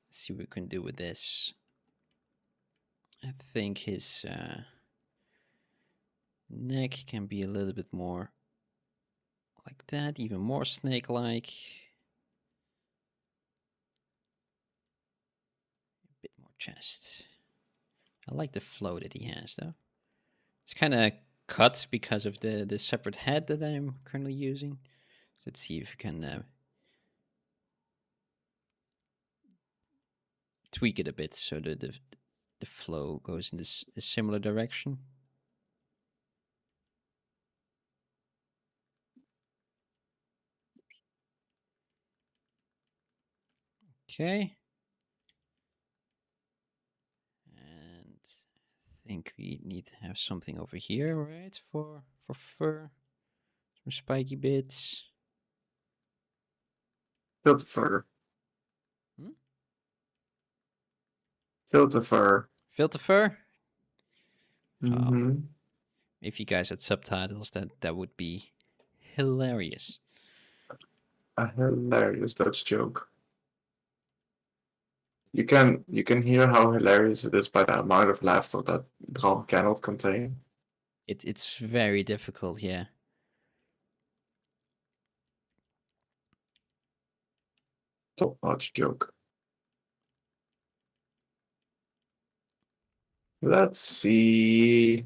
Let's see what we can do with this. I think his neck can be a little bit more like that, even more snake-like. A bit more chest. I like the flow that he has, though. It's kind of cut because of the separate head that I'm currently using. Let's see if we can tweak it a bit so that the flow goes in this a similar direction. Okay. And I think we need to have something over here, right? For fur. Some spiky bits. Filter fur. Hmm? Filter fur. Filter fur? Mm-hmm. If you guys had subtitles, that would be hilarious. A hilarious Dutch joke. You can hear how hilarious it is by the amount of laughter that Bram cannot contain. It's very difficult, yeah. Top-notch joke. Let's see.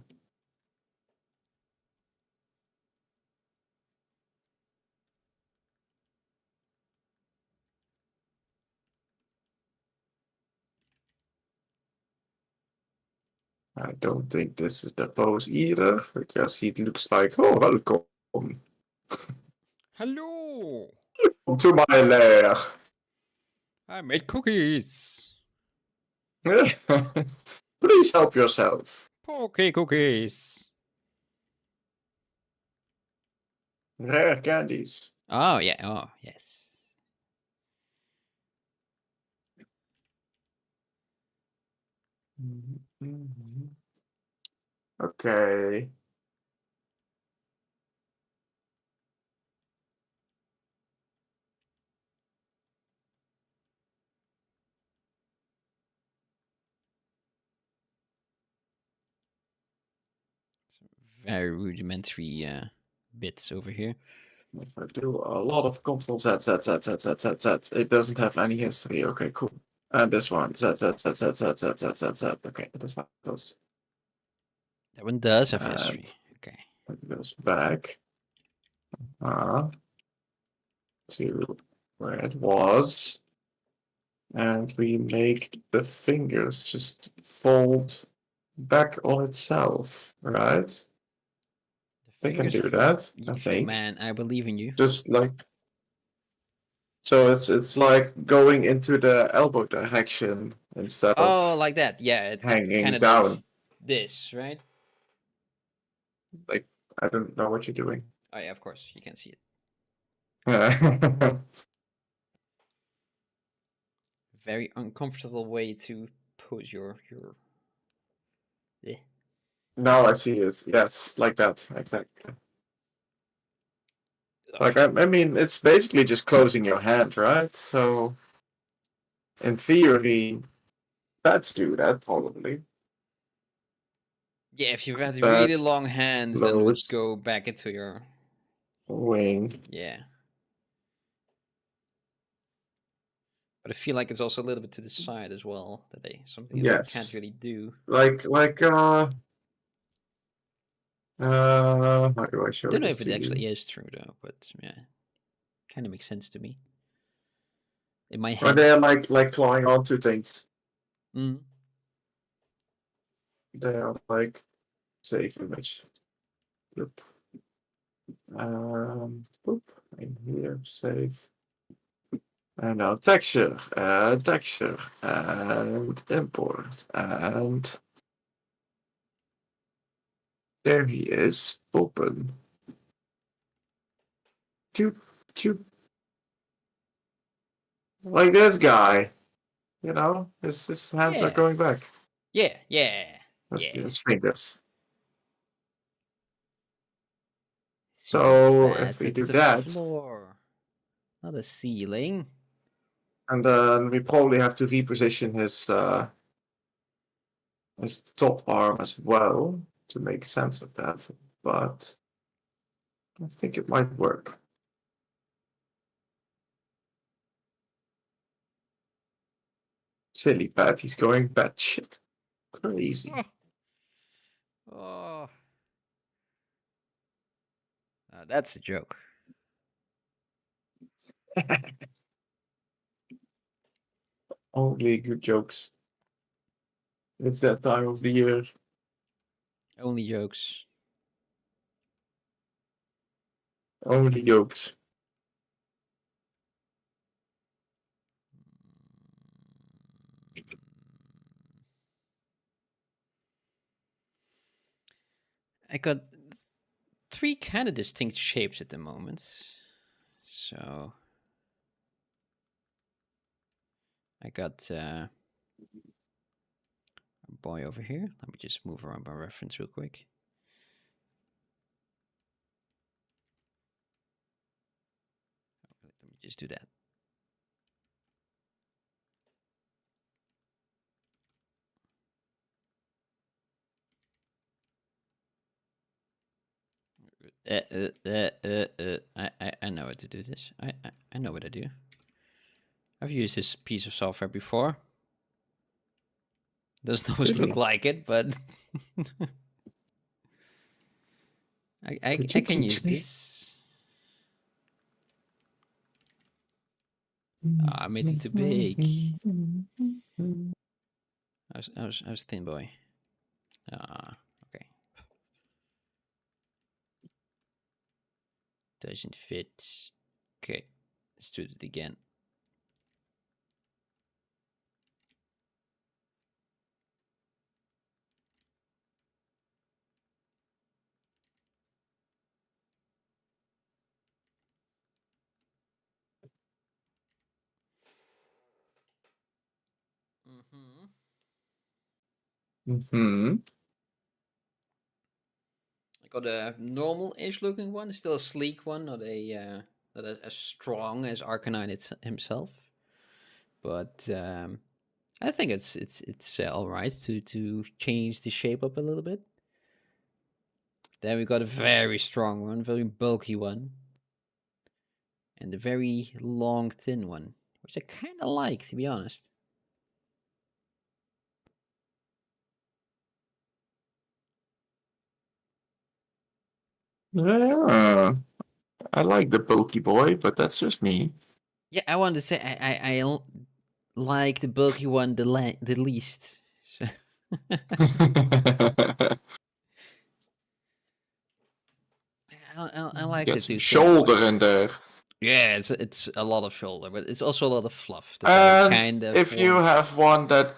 I don't think this is the pose either, because he looks like, oh, welcome. Hello! Welcome to my lair. I made cookies! Please help yourself. Okay, cookies. Rare candies. Oh, yeah. Oh, yes. Okay. Very rudimentary bits over here. If I do a lot of Control Z, Z, Z, Z, Z, Z, Z, it doesn't have any history. Okay, cool. And this one, Z, Z, Z, Z, Z, Z, Z, Z, Z. Okay, this one goes. That one does have history. Okay. It goes back. To where it was. And we make the fingers just fold back on itself, right? They can do that, I think. Man, I believe in you. Just like so, it's like going into the elbow direction instead of like that. Yeah, it hanging kind of down. does this, right? Like I don't know what you're doing. Oh yeah, of course you can see it. Very uncomfortable way to pose your. Yeah. Now I see it. Yes, like that exactly. Like I mean, it's basically just closing your hand, right? So, in theory, bats do that probably. Yeah, if you had But really long hands, then it would closed go back into your wing. yeah. But I feel like it's also a little bit to the side as well. That they something that they can't Yes, really do. like how do I show Don't know this if it to actually you? is true though, but yeah, kind of makes sense to me. In my Or head. they're like clawing onto things. Mm. They are like save image. Oop. Oop. In here, save. And now texture, texture, and import, and there he is. Open. Choop, choop. Like this guy, you know, his hands are going back. Yeah. His fingers. See, So if we do the that, floor, not a ceiling. and then we probably have to reposition his top arm as well to make sense of that. But I think it might work. Silly Pat, he's going batshit crazy. Oh, that's a joke. Only good jokes. It's that time of the year. Only jokes. Only jokes. I got 3 kind of distinct shapes at the moment. So I got a boy over here. Let me just move around my reference real quick. Let me just do that. I know how to do this. I know what I do. I've used this piece of software before. Doesn't always look like it, but I can use this. Oh, I made it too big. I was thin boy. Okay. Doesn't fit. Okay, let's do it again. I got a normal-ish looking one, still a sleek one, not as strong as Arcanine himself. But I think it's all right to change the shape up a little bit. Then we got a very strong one, very bulky one, and a very long, thin one, which I kind of like, to be honest. Yeah, I like the bulky boy, but that's just me. Yeah, I wanted to say I like the bulky one the least. So I like Get the some two thin shoulder boys. in there. Yeah, it's a lot of shoulder, but it's also a lot of fluff. And if you have one that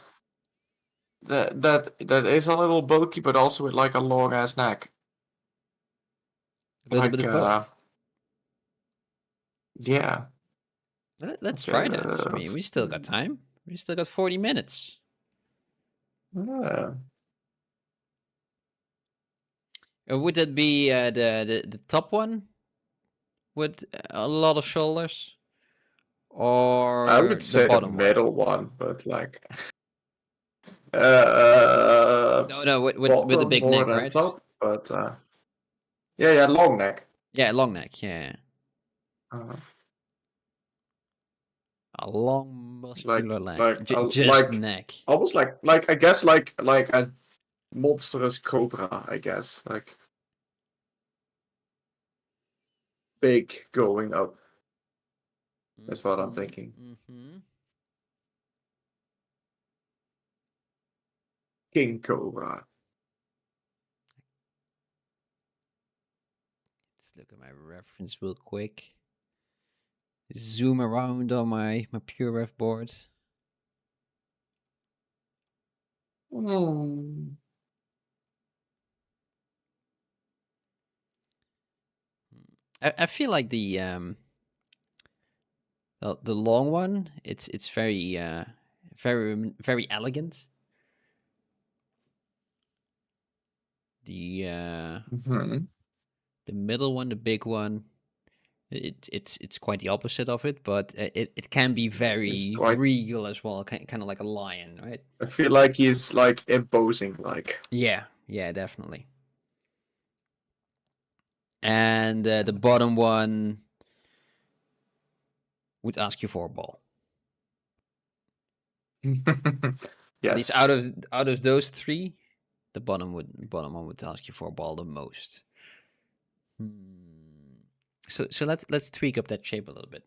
is a little bulky, but also with like a long ass neck, a little bit of both. Yeah. Let's try that. I mean, we still got time. We still got 40 minutes. Yeah. Would that be the top one with a lot of shoulders, or I would say the bottom middle one, but like no, with the big more neck, than right? top, but yeah, long neck. Yeah, long neck. Yeah, Uh, a long muscular neck. Just like neck. almost like I guess like a monstrous cobra, I guess, like big going up. That's what I'm thinking. King Cobra. Let's look at my reference real quick. Zoom around on my PureRef board. I feel like the long one, it's very very elegant. The the middle one, the big one, it's quite the opposite of it, but it can be very regal as well, kind of like a lion, right? I feel like he's like imposing, like. Yeah, definitely. And the bottom one would ask you for a ball. Yes. At least out of those three, the bottom one would ask you for a ball the most. So let's tweak up that shape a little bit.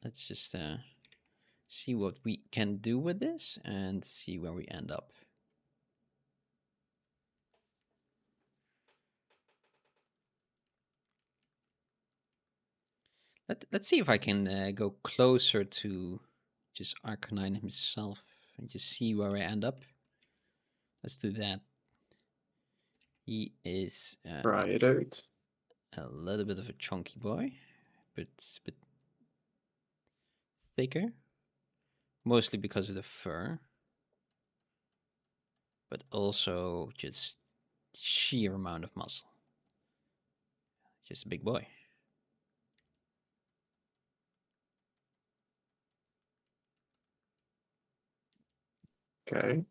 Let's just see what we can do with this and see where we end up. Let's see if I can go closer to just Arcanine himself and just see where I end up. Let's do that. He is right out. A little bit of a chunky boy, but thicker, mostly because of the fur, but also just sheer amount of muscle. Just a big boy. Okay.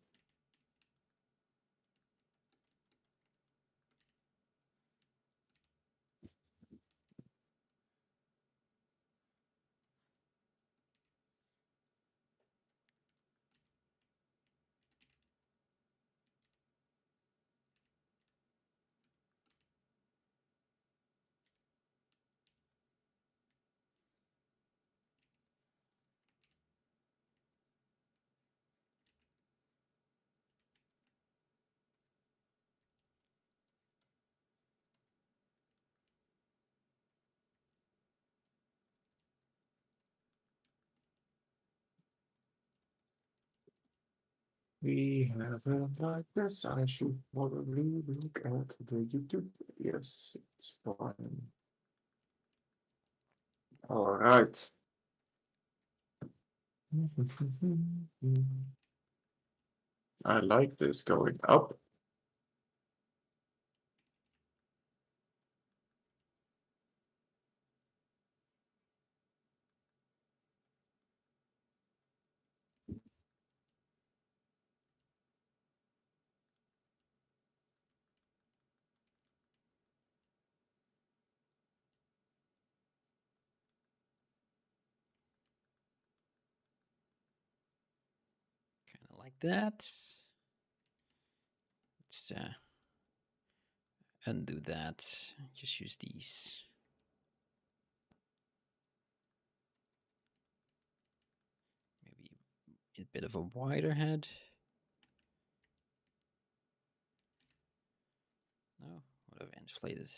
We have a like this. I should probably look at the YouTube. Yes, it's fine. All right. I like this going up. Kind of like that. Let's undo that. Just use these. Maybe a bit of a wider head. No, what have I inflated?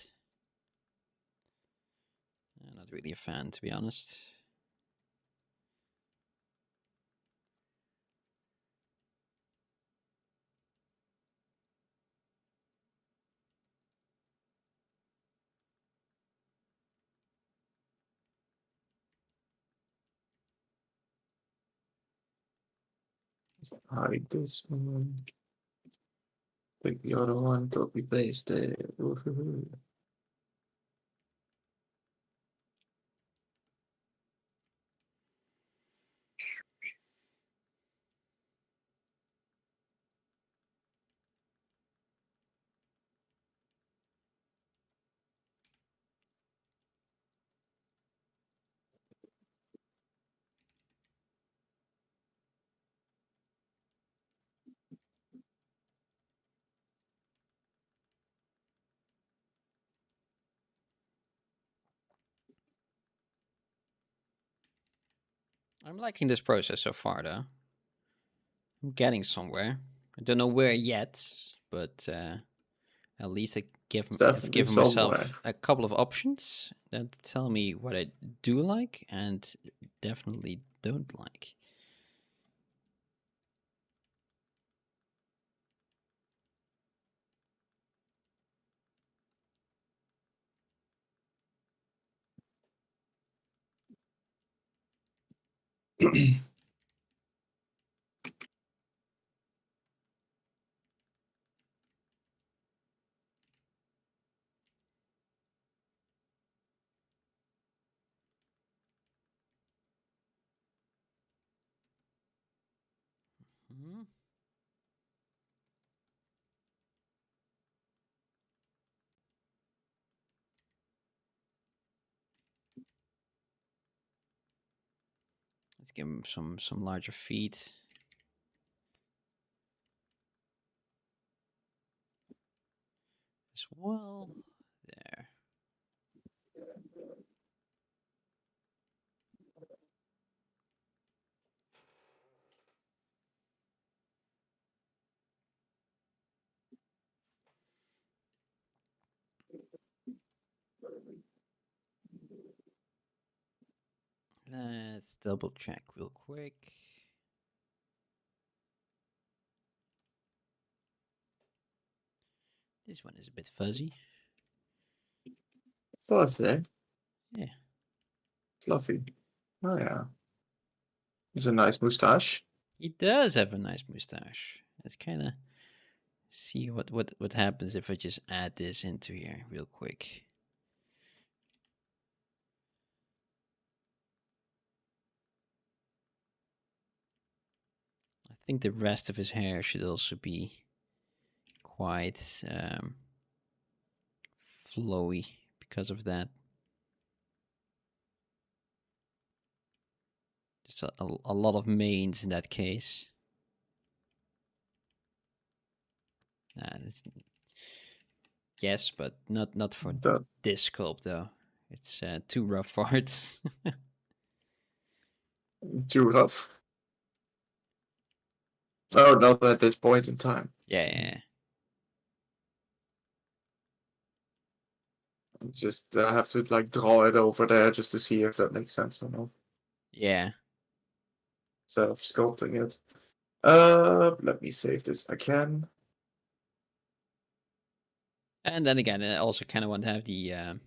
Not really a fan, to be honest. Hide this one. Take the other one, copy paste it. I'm liking this process so far, though. I'm getting somewhere. I don't know where yet, but at least I've given myself a couple of options that tell me what I do like and definitely don't like. Hmm. Let's give him some larger feet. As well. There. Let's double check real quick. This one is a bit fuzzy. Fuzzy? Yeah. Fluffy. Oh yeah. It's a nice moustache. He does have a nice moustache. Let's kind of see what happens if I just add this into here real quick. I think the rest of his hair should also be quite flowy because of that. Just a lot of manes in that case. Yes, but not for this sculpt though. It's too rough for it. Too rough. Oh, not at this point in time. Yeah. Just have to like draw it over there just to see if that makes sense or not. Yeah. Instead of sculpting it. Let me save this again. And then again, I also kind of want to have the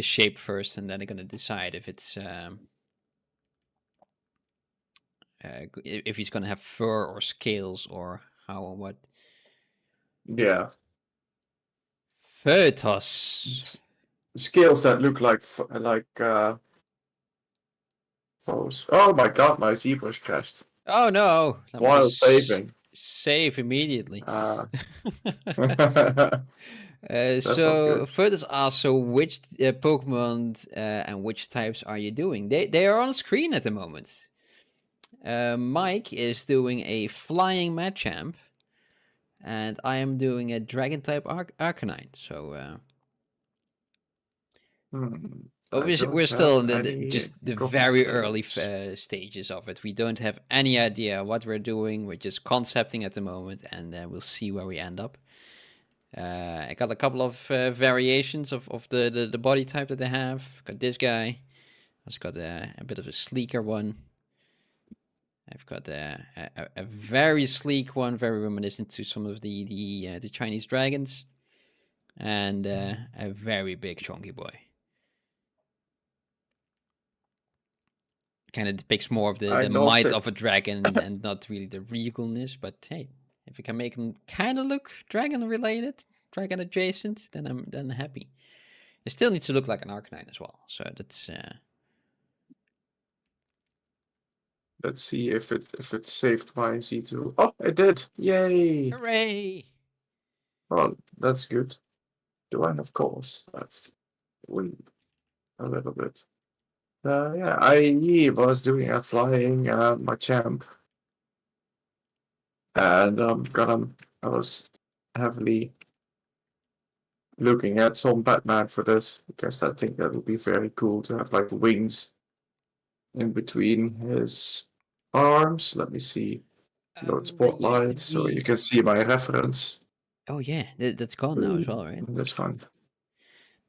shape first, and then I'm gonna decide if it's if he's gonna have fur or scales or how or what. Yeah. Foetus. Scales that look like oh my god, my ZBrush crashed Oh no! Let me while just saving. save immediately. That's not So good. Foetus asks, so which Pokemon and which types are you doing? They are on screen at the moment. Mike is doing a flying Machamp, and I am doing a Dragon type Arcanine. So, but I don't we're still have in any just the government very early saves. stages of it. We don't have any idea what we're doing. We're just concepting at the moment, and we'll see where we end up. I got a couple of variations of the body type that they have. Got this guy. I've got a bit of a sleeker one. I've got a very sleek one, very reminiscent to some of the Chinese dragons, and a very big chunky boy. Kind of depicts more of I the lost might of a it. dragon and not really the regalness. But hey, if we can make him kind of look dragon related, dragon adjacent, then I'm happy. It still needs to look like an Arcanine as well. So that's Let's see if it saved my Z2. Oh, it did! Yay! hooray! Well, that's good. Do I have calls? That's weird. A little bit. Yeah, I was doing a flying Machamp, and I was heavily looking at some Batman for this because I think that would be very cool to have like wings in between his arms. Let me see. Load Oh, that used to spotlight so you be. can see my reference. Oh yeah, that's gone now as well, right? This one.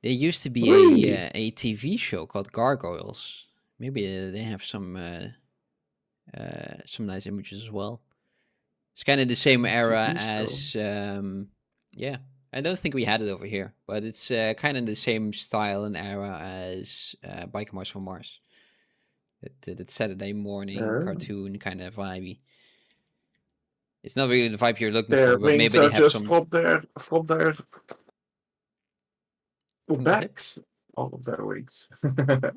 There used to be Whee! a TV show called Gargoyles. Maybe they have some nice images as well. It's kind of the same era TV show. as yeah. I don't think we had it over here, but it's kind of the same style and era as Bike Mars from Mars. That Saturday morning cartoon kind of vibey. It's not really the vibe you're looking Their for, but wings maybe they are have just some from their from their hips. backs. All of their wings. That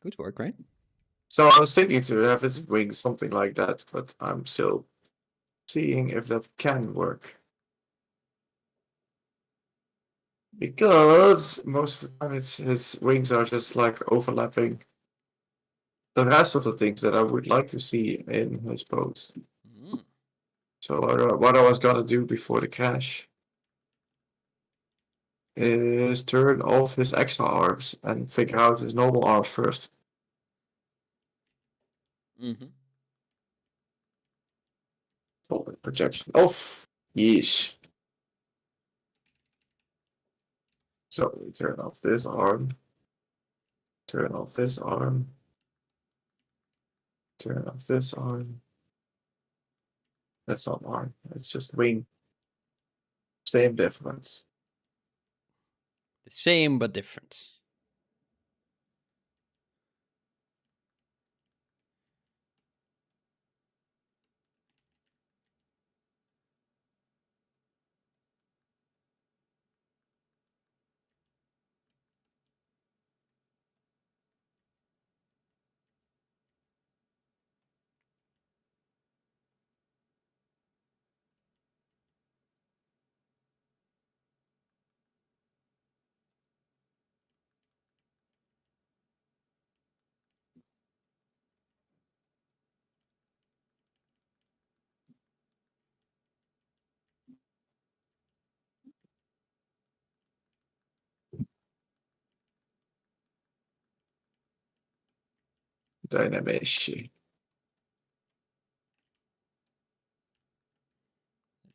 could work, right? So I was thinking to have his wings something like that, but I'm still seeing if that can work. Because most of the time his wings are just like overlapping the rest of the things that I would like to see in his pose. So what I was gonna do before the crash is turn off his extra arms and figure out his normal arms first. Projection off. Yeesh. So we turn off this arm. Turn off this arm. Turn off this arm. That's not arm. It's just wing. Same difference. The same but different. Dynamic. Let's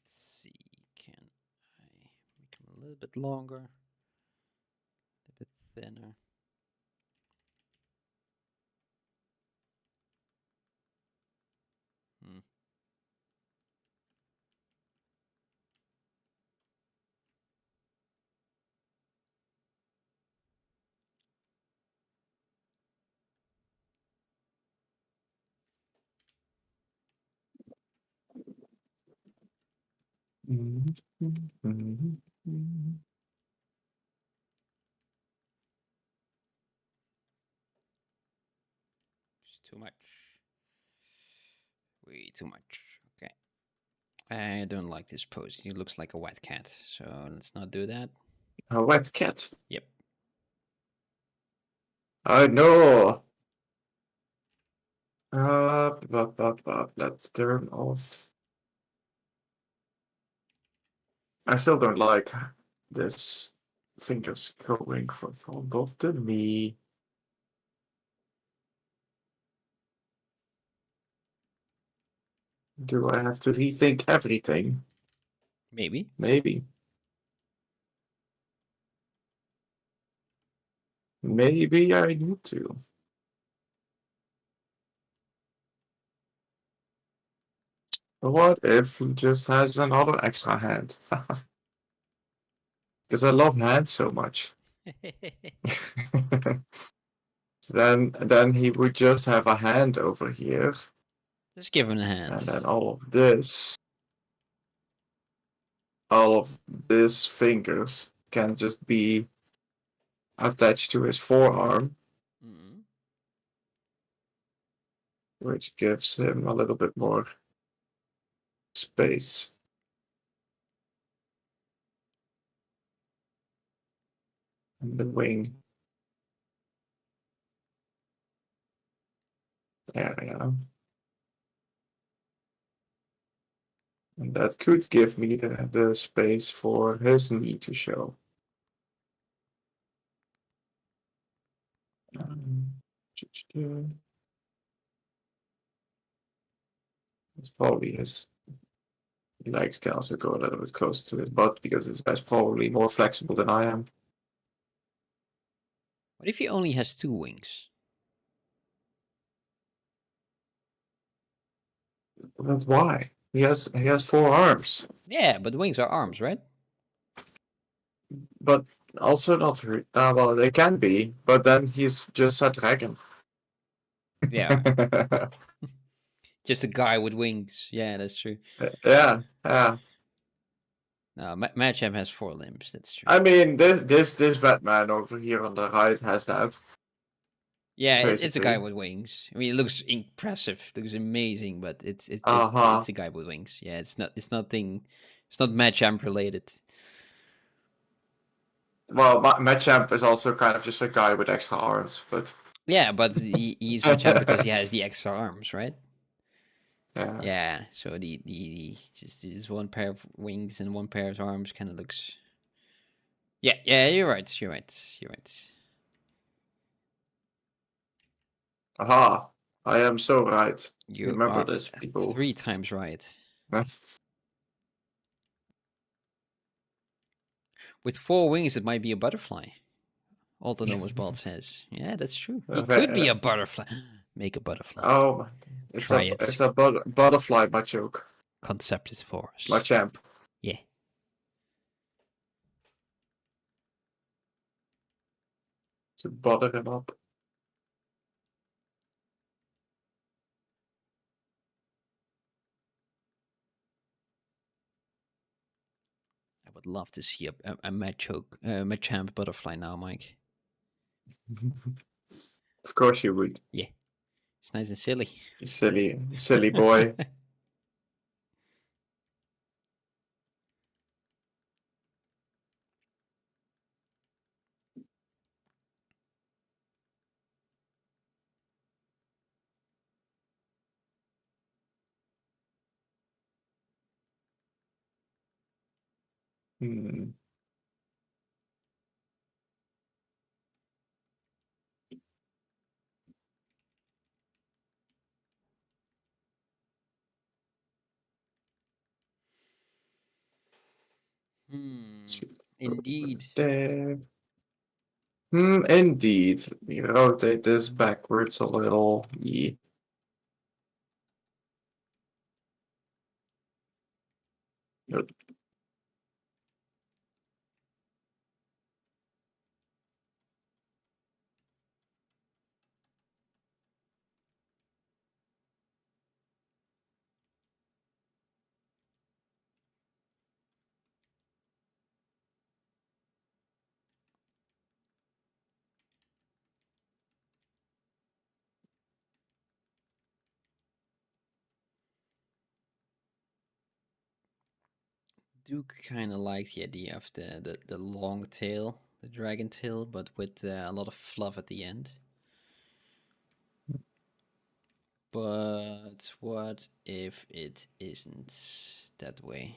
see. Can I make them a little bit longer? A bit thinner. It's too much. Way too much. Okay. I don't like this pose. He looks like a wet cat. So let's not do that. A wet cat. Yep. I know. Let's turn off. I still don't like this fingers going from both to me. Do I have to rethink everything? Maybe. Maybe. Maybe I need to. What if he just has another extra hand? Because I love hands so much. Then he would just have a hand over here. Just give him a hand. And then all of this fingers can just be attached to his forearm. Mm-hmm. Which gives him a little bit more space. And the wing. There we go. And that could give me the space for his knee to show. It's probably his legs can also go a little bit closer to his butt because this guy's probably more flexible than I am. What if he only has 2 wings? That's why. He has 4 arms. Yeah, but wings are arms, right? But also not well, they can be, but then he's just a dragon. Yeah. Just a guy with wings. Yeah, that's true. Yeah. No, Machamp has 4 limbs. That's true. I mean, this Batman over here on the right has that. Yeah, it's a guy with wings. I mean, it looks impressive. It looks amazing, but it's a guy with wings. Yeah, it's not Machamp related. Well, Machamp is also kind of just a guy with extra arms, but yeah, but he's Machamp because he has the extra arms, right? Yeah. Yeah. So the just this one pair of wings and one pair of arms kind of looks. Yeah. Yeah. You're right. You're right. Aha! I am so right. You Remember are this, people. 3 times right. With 4 wings, it might be a butterfly. Autonomous Bald says. Yeah, that's true. He could be a butterfly. Make a butterfly. Oh, it's a butterfly Machoke. Concept is for us. Machamp. Yeah. To butter him up. I would love to see a Machamp butterfly now, Mike. Of course you would. Yeah. It's nice and silly. Silly boy. Hmm. Indeed. Indeed. Let me rotate this backwards a little. Yeah. do kind of like the idea of the long tail, the dragon tail, but with a lot of fluff at the end. But what if it isn't that way?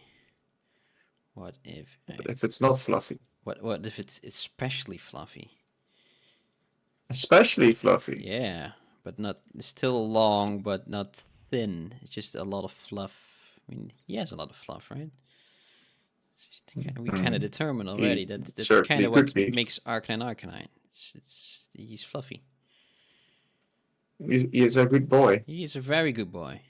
What if it's not fluffy? What if it's especially fluffy? Especially fluffy. Yeah, but not still long, but not thin. It's just a lot of fluff. I mean, he has a lot of fluff, right? We kind of determined already that's kind of what makes Arcanine Arcanine. He's fluffy. He's a good boy. He's a very good boy.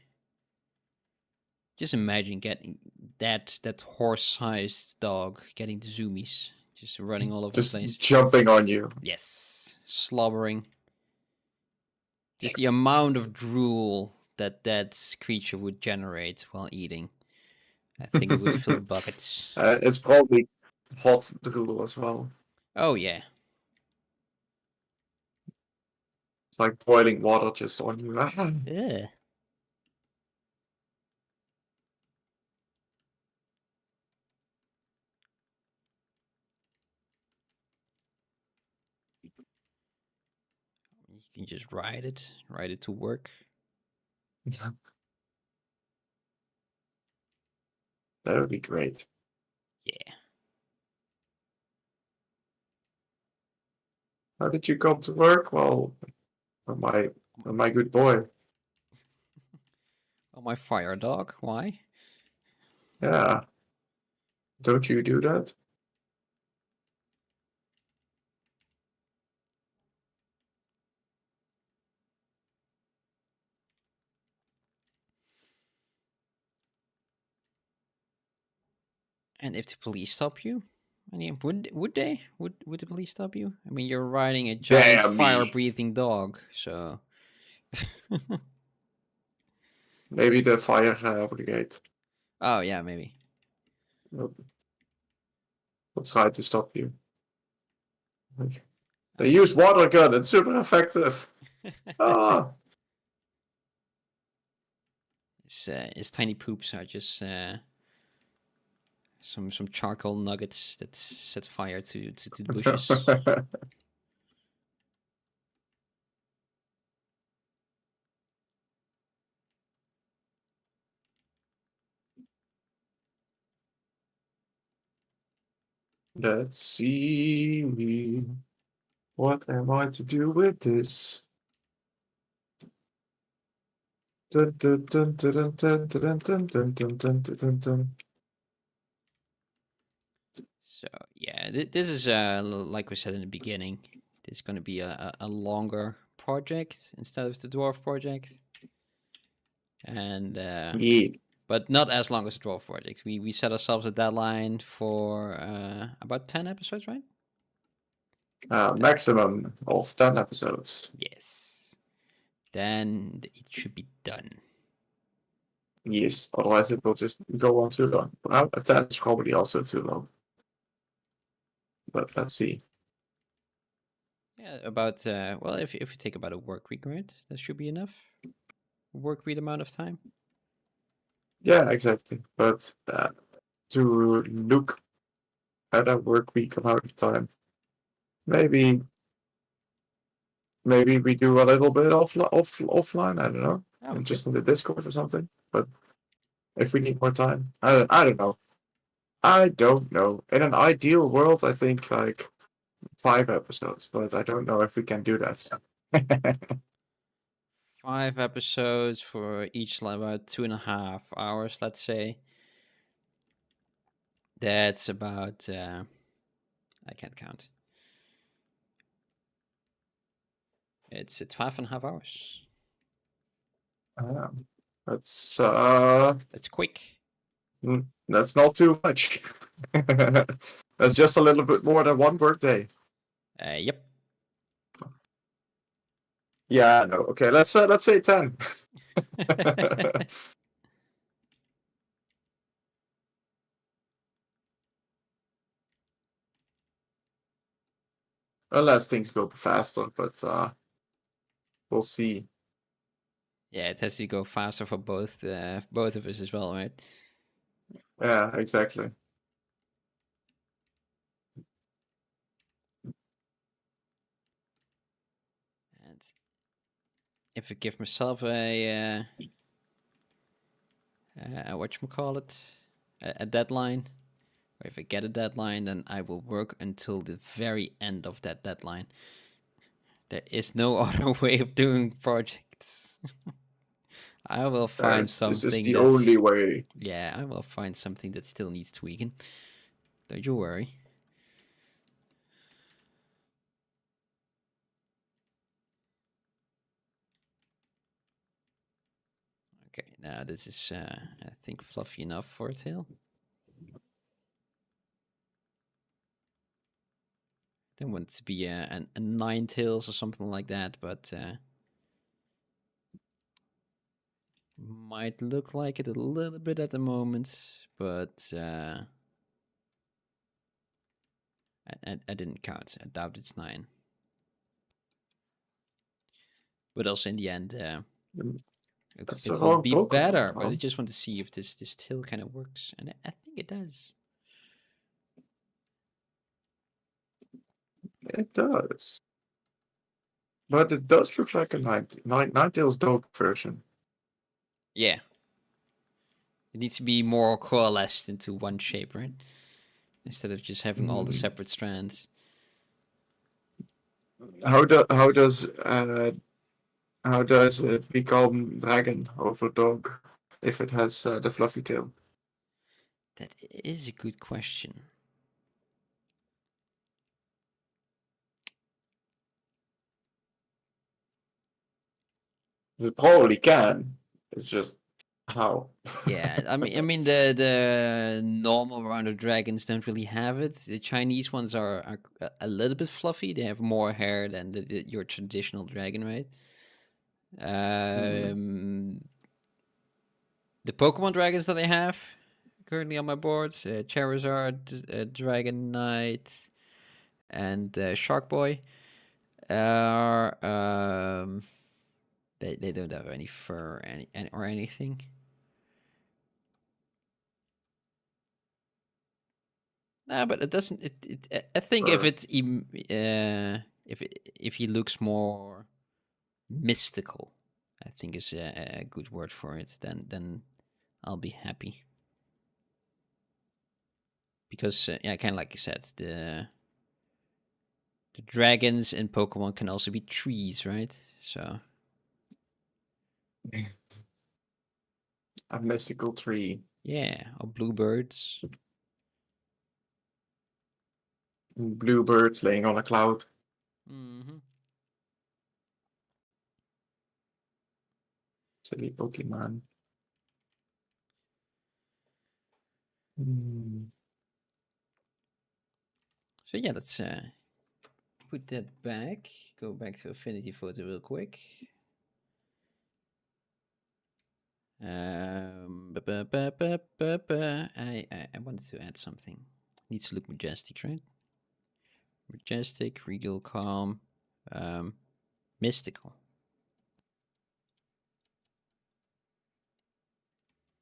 Just imagine getting that horse-sized dog getting the zoomies, just running all over the place, just jumping on you. Yes, slobbering. Just the amount of drool that creature would generate while eating. I think it would fill buckets. It's probably hot drool as well. Oh yeah. It's like boiling water just on you. Yeah. You can just ride it to work. That would be great. Yeah. How did you come to work? Well, my good boy. Oh, my fire dog. Why? Yeah. Don't you do that? And if the police stop you, I mean, would they? Would the police stop you? I mean, you're riding a giant fire-breathing dog, so. Maybe the fire brigade. Oh yeah, maybe. They'll try to stop you. They use water gun. It's super effective. Ah. His tiny poops are just some charcoal nuggets that set fire to the bushes. Let's see. What am I to do with this? Dun, dun, dun, dun, dun, dun, dun, dun, dun, dun, dun, dun. So yeah, this is like we said in the beginning, this is going to be a longer project instead of the Dwarf Project, and Yeah. but not as long as the Dwarf Project. We set ourselves a deadline for about 10 episodes, right? Maximum of 10 episodes. Yes. Then it should be done. Yes, otherwise it will just go on too long. Well, 10 is probably also too long. But let's see. Yeah, about well, if you take about a work week, right? That should be enough. Work week amount of time. Yeah, exactly. But to look at a work week amount of time, maybe we do a little bit offline. I don't know, just in the Discord or something. But if we need more time, I don't know. I don't know. In an ideal world, I think like 5 episodes, but I don't know if we can do that. 5 episodes for each, about 2.5 hours, let's say. That's about I can't count. It's 12.5 hours. That's quick. That's not too much. That's just a little bit more than one workday. Yep. Yeah, no. Okay, let's say 10. Unless things go faster, but we'll see. Yeah, it has to go faster for both of us as well, right? Yeah, exactly. if I give myself a whatchamacallit, a deadline, or if I get a deadline, then I will work until the very end of that deadline. There is no other way of doing projects. I will find something. This is the only way. Yeah, I will find something that still needs tweaking. Don't you worry. Okay, now this is, I think, fluffy enough for a tail. Don't want it to be a 9 tails or something like that, but might look like it a little bit at the moment, but I didn't count. I doubt it's 9. But also in the end, it will be better. But I just want to see if this tail kind of works, and I think it does. It does. But it does look like a Ninetales dog version. Yeah. It needs to be more coalesced into one shape, right? Instead of just having all the separate strands. How does it become dragon over dog if it has the fluffy tail? That is a good question. It probably can. It's just how. Yeah, I mean the normal round of dragons don't really have it. The Chinese ones are a little bit fluffy. They have more hair than your traditional dragon, right? The Pokemon dragons that I have currently on my boards, Charizard, Dragon Knight, and Shark Boy, are they don't have any fur or anything. No, but it doesn't. I think if it's if he looks more mystical, I think is a good word for it. Then I'll be happy. Because yeah, kind of like you said, the dragons in Pokemon can also be trees, right? So a mystical tree. Yeah, or bluebirds. Bluebirds laying on a cloud. Mm-hmm. Silly Pokemon. So yeah, let's put that back. Go back to Affinity Photo real quick. I wanted to add something. Needs to look majestic, right? Majestic, regal, calm, mystical.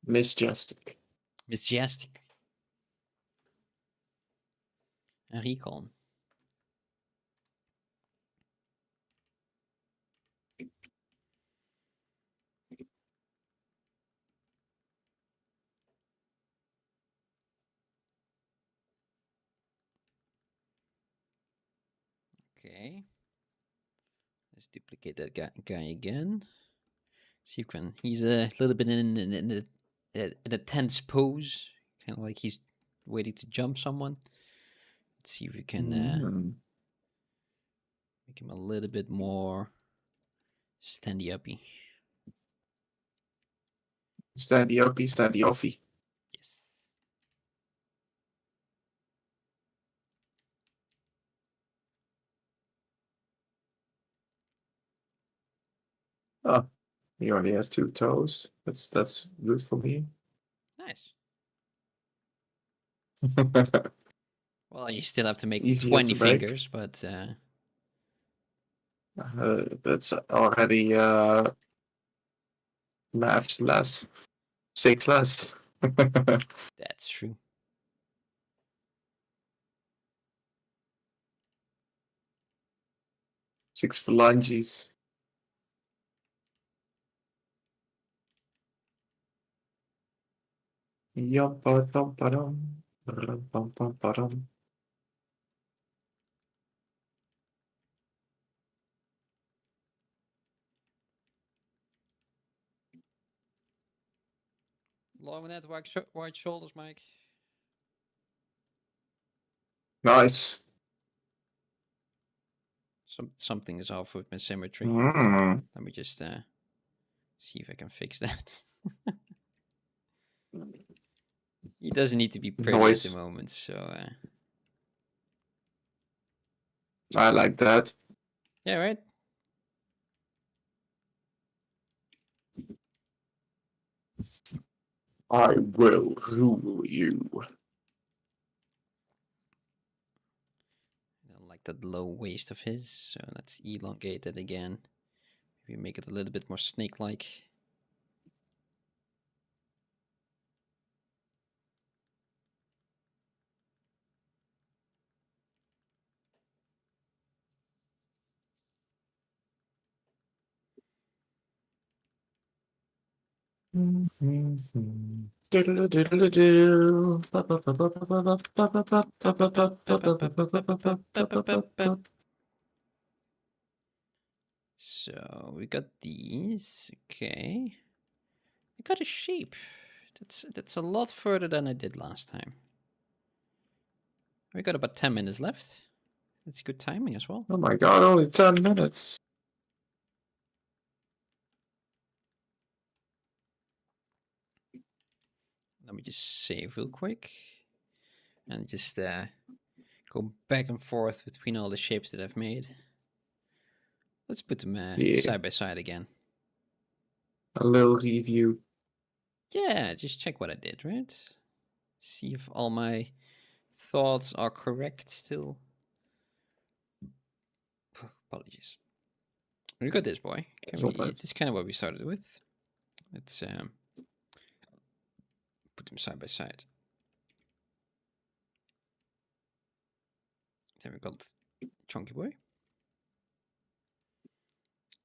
Majestic. Majestic. En recalm. Okay. Let's duplicate that guy again. See if we can. He's a little bit in a tense pose, kind of like he's waiting to jump someone. Let's see if we can make him a little bit more standy uppy. Standy uppy, standy offy. Yes. Oh, he only has 2 toes. That's good for me. Nice. Well, you still have to make Easier 20 to make. fingers, but that's already maths less. 6 less. that's true. Six phalanges. Long net, wide shoulders, Mike. Nice. Something is off with my symmetry. Mm. Let me just see if I can fix that. He doesn't need to be pretty at the moment, so... I like that. Yeah, right? I will rule you. I don't like that low waist of his, so let's elongate it again. Maybe make it a little bit more snake-like. So we got these. Okay. I got a shape. That's a lot further than I did last time. We got about 10 minutes left. That's good timing as well. Oh my god, only 10 minutes. Let me just save real quick. And just go back and forth between all the shapes that I've made. Let's put them side by side again. A little review. Yeah, just check what I did, right? See if all my thoughts are correct still. Apologies. We got this, boy. This is kind of what we started with. Let's put them side by side. Then we got Chunky Boy.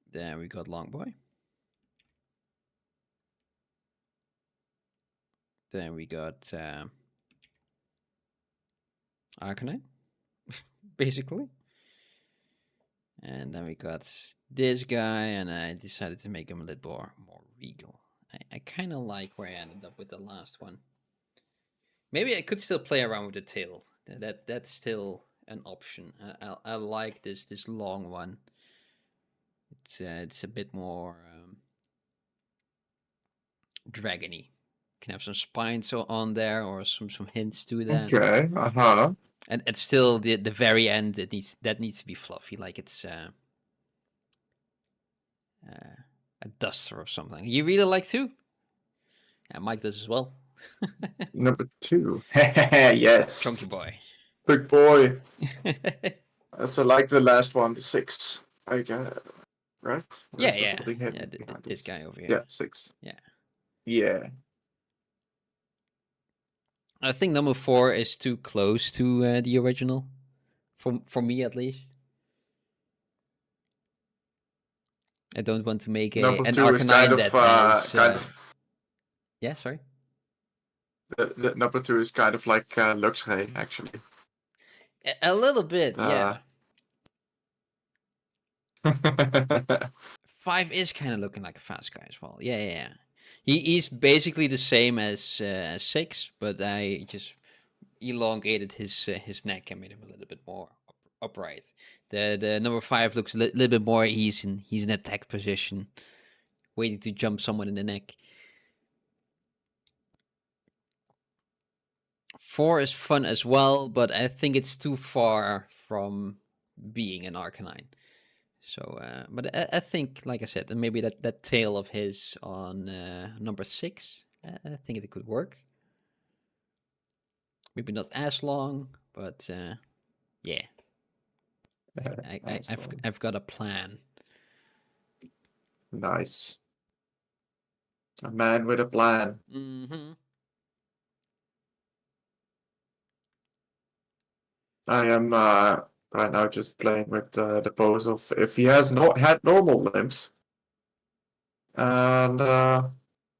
Then we got Long Boy. Then we got Arcanine, basically. And then we got this guy, and I decided to make him a little more regal. I kind of like where I ended up with the last one. Maybe I could still play around with the tail. That's still an option. I like this long one. It's a bit more dragony. Can have some spines on there, or some hints to that. Okay, And it's still the very end. That needs to be fluffy, like it's a duster or something. You really like to? Yeah, Mike does as well. Number 2. Yes. Chunky Boy. Big boy. So like the last one, the 6. I guess. Right? Yeah. This guy over here. Yeah, 6. Yeah. Yeah. I think number 4 is too close to the original, for me at least. I don't want to make an Arcanine that has. Yeah, sorry. The number 2 is kind of like Luxray, actually. A little bit, yeah. 5 is kind of looking like a fast guy as well. Yeah. He's basically the same as 6, but I just elongated his neck and made him a little bit more upright. The number 5 looks a little bit more. He's in attack position, waiting to jump someone in the neck. 4 is fun as well, but I think it's too far from being an Arcanine. So, but I think, like I said, maybe that tail of his on number 6, I think it could work. Maybe not as long, but yeah. I've got a plan. Nice. A man with a plan. Mm-hmm. I am right now just playing with the pose of if he has not had normal limbs. And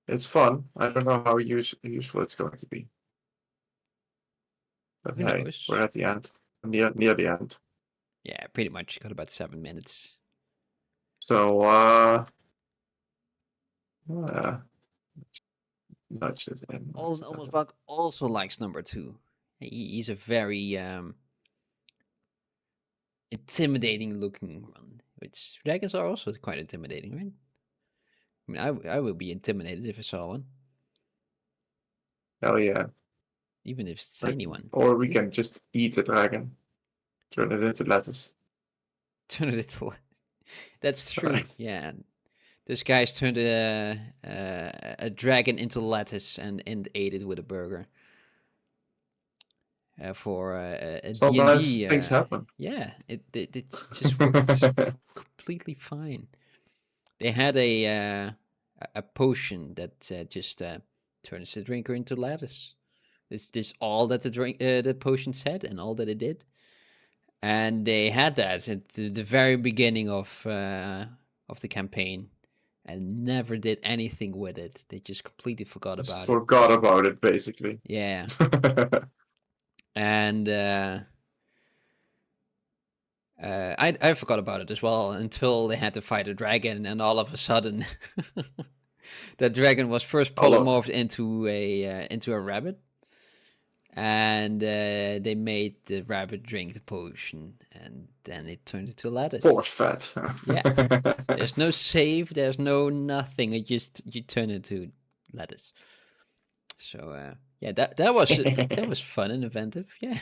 It's fun. I don't know how useful it's going to be. But Who hey, knows? we're at the end. Near the end. Yeah, pretty much. Got about 7 minutes. So, nudges in. Almost Buck also likes number 2. He's a very intimidating looking one, which dragons are also quite intimidating, right? I mean, I would be intimidated if I saw one, Hell yeah. even if it's a tiny one. Or we can just eat a dragon. Turn it into lettuce. Turn it into... That's true, Right. yeah. This guy's turned a dragon into lettuce and ate it with a burger. For a Sometimes D&D, things happen. yeah, it just works completely fine. They had a potion that just turns the drinker into lettuce. This all that the potion said and all that it did. And they had that at the very beginning of the campaign, and never did anything with it. They just completely forgot about it. Forgot about it, basically. Yeah. And I forgot about it as well until they had to fight a dragon, and all of a sudden, that dragon was first polymorphed into a rabbit, and they made the rabbit drink the potion, and then it turned into lettuce. Force fed. Yeah, there's no save, there's no nothing. It just you turn into lettuce. So yeah, that was fun and inventive. Yeah,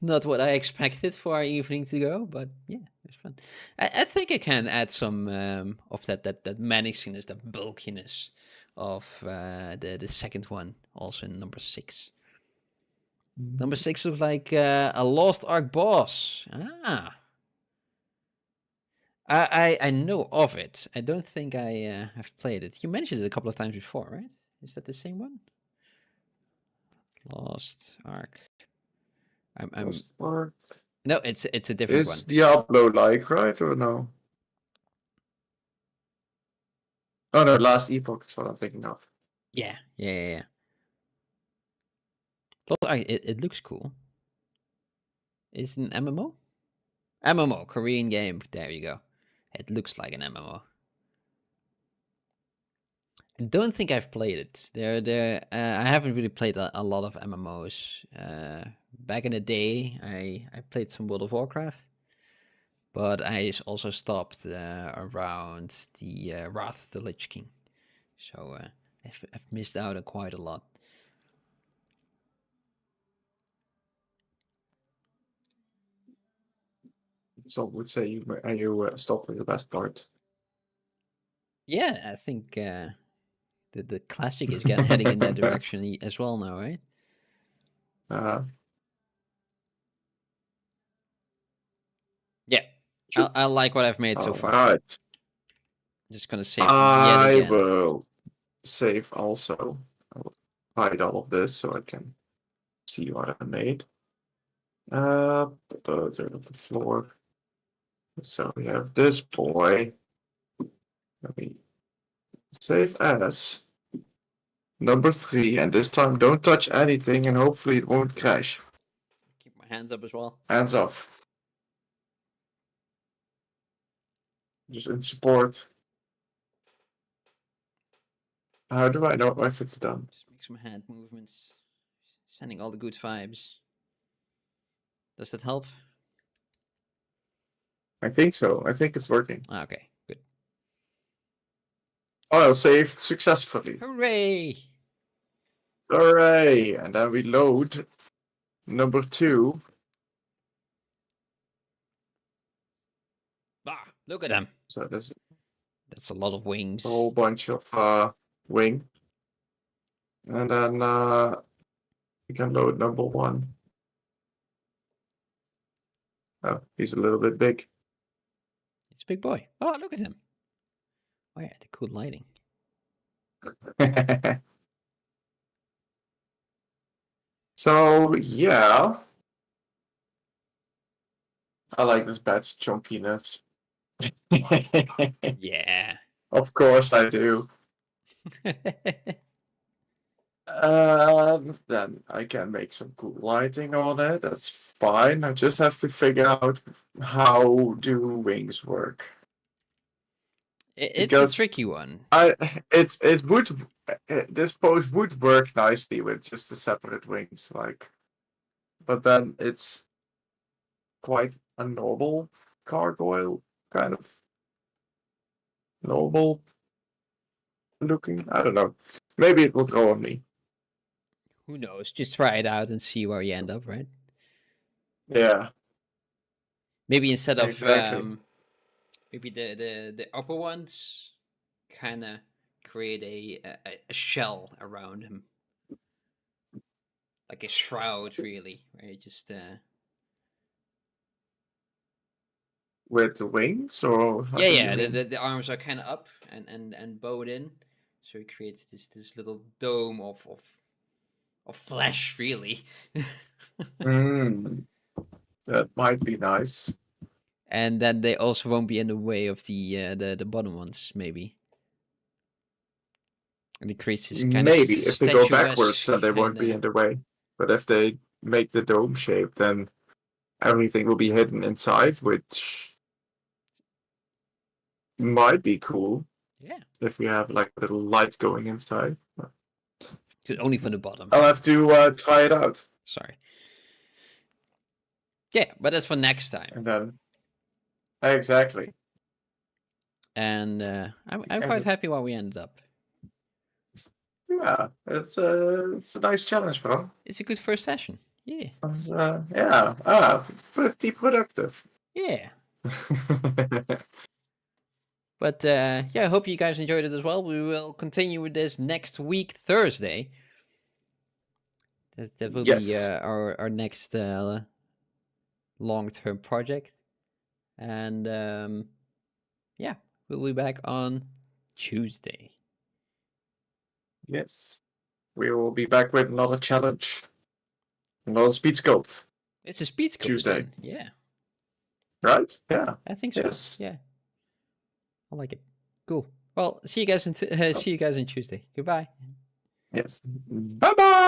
not what I expected for our evening to go, but yeah, it was fun. I think I can add some of that menaciness, that bulkiness of the second one, also in number 6. Number 6 looks like a Lost Ark boss. I know of it. I don't think I have played it. You mentioned it a couple of times before, right? Is that the same one? Lost Ark. Lost Ark. No, it's a different one. Is Diablo-like, right, or no? Oh no, Last Epoch is what I'm thinking of. Yeah. Lost Ark, it looks cool. It's an MMO? MMO, Korean game. There you go. It looks like an MMO. I don't think I've played it. I haven't really played a lot of MMOs. Back in the day, I played some World of Warcraft, but I also stopped around the Wrath of the Lich King. So I've missed out on quite a lot. Some would say you stopped with the best part. Yeah, I think the classic is heading in that direction as well now, right? Yeah, I like what I've made so far. Right. I'm just gonna save yet again. I will save also. I'll hide all of this so I can see what I made. Birds are on the floor. So we have this boy. Let me save as number 3, and this time don't touch anything, and hopefully it won't crash. Keep my hands up as well. Hands off. Just in support. How do I know if it's done? Just make some hand movements, sending all the good vibes. Does that help? I think so. I think it's working. Okay, good. File saved successfully. Hooray! Hooray! And then we load number 2. Look at them. So that's a lot of wings. A whole bunch of wing. And then we can load number 1. Oh, he's a little bit big. It's a big boy. Oh, look at him. Oh yeah, the cool lighting. So yeah, I like this bat's chunkiness. Yeah. Of course I do. Then I can make some cool lighting on it. That's fine. I just have to figure out how do wings work. It's a tricky one. It would this pose would work nicely with just the separate wings, like, but then it's quite a normal gargoyle, kind of normal looking. I don't know. Maybe it will grow on me. Who knows? Just try it out and see where you end up, right? Yeah. Maybe instead of Exactly. maybe the upper ones kind of create a shell around him, like a shroud, really, right? Just With the wings, or how yeah, do you yeah. mean? The arms are kind of up and bowed in, so it creates this little dome of flesh, really. That might be nice. And then they also won't be in the way of the bottom ones, maybe. And it creates this kind of Maybe if they go backwards, statuesque then they won't kind be of. in the way. But if they make the dome shape, then everything will be hidden inside, which might be cool. Yeah. If we have like little lights going inside. Only from the bottom. I'll have to try it out. Sorry. Yeah, but that's for next time. And then exactly. And I'm quite happy where we ended up. Yeah, it's a nice challenge, bro. It's a good first session. Yeah. Pretty productive. Yeah. But yeah, I hope you guys enjoyed it as well. We will continue with this next week, Thursday. That will be our next long-term project. And yeah, we'll be back on Tuesday. Yes. We will be back with another challenge. Another speed sculpt. It's a speed sculpt Tuesday. again. Yeah. Right? Yeah. I think so. Yes. Yeah. I like it. Cool. Well, see you guys on Tuesday. Goodbye. Yes. Bye-bye.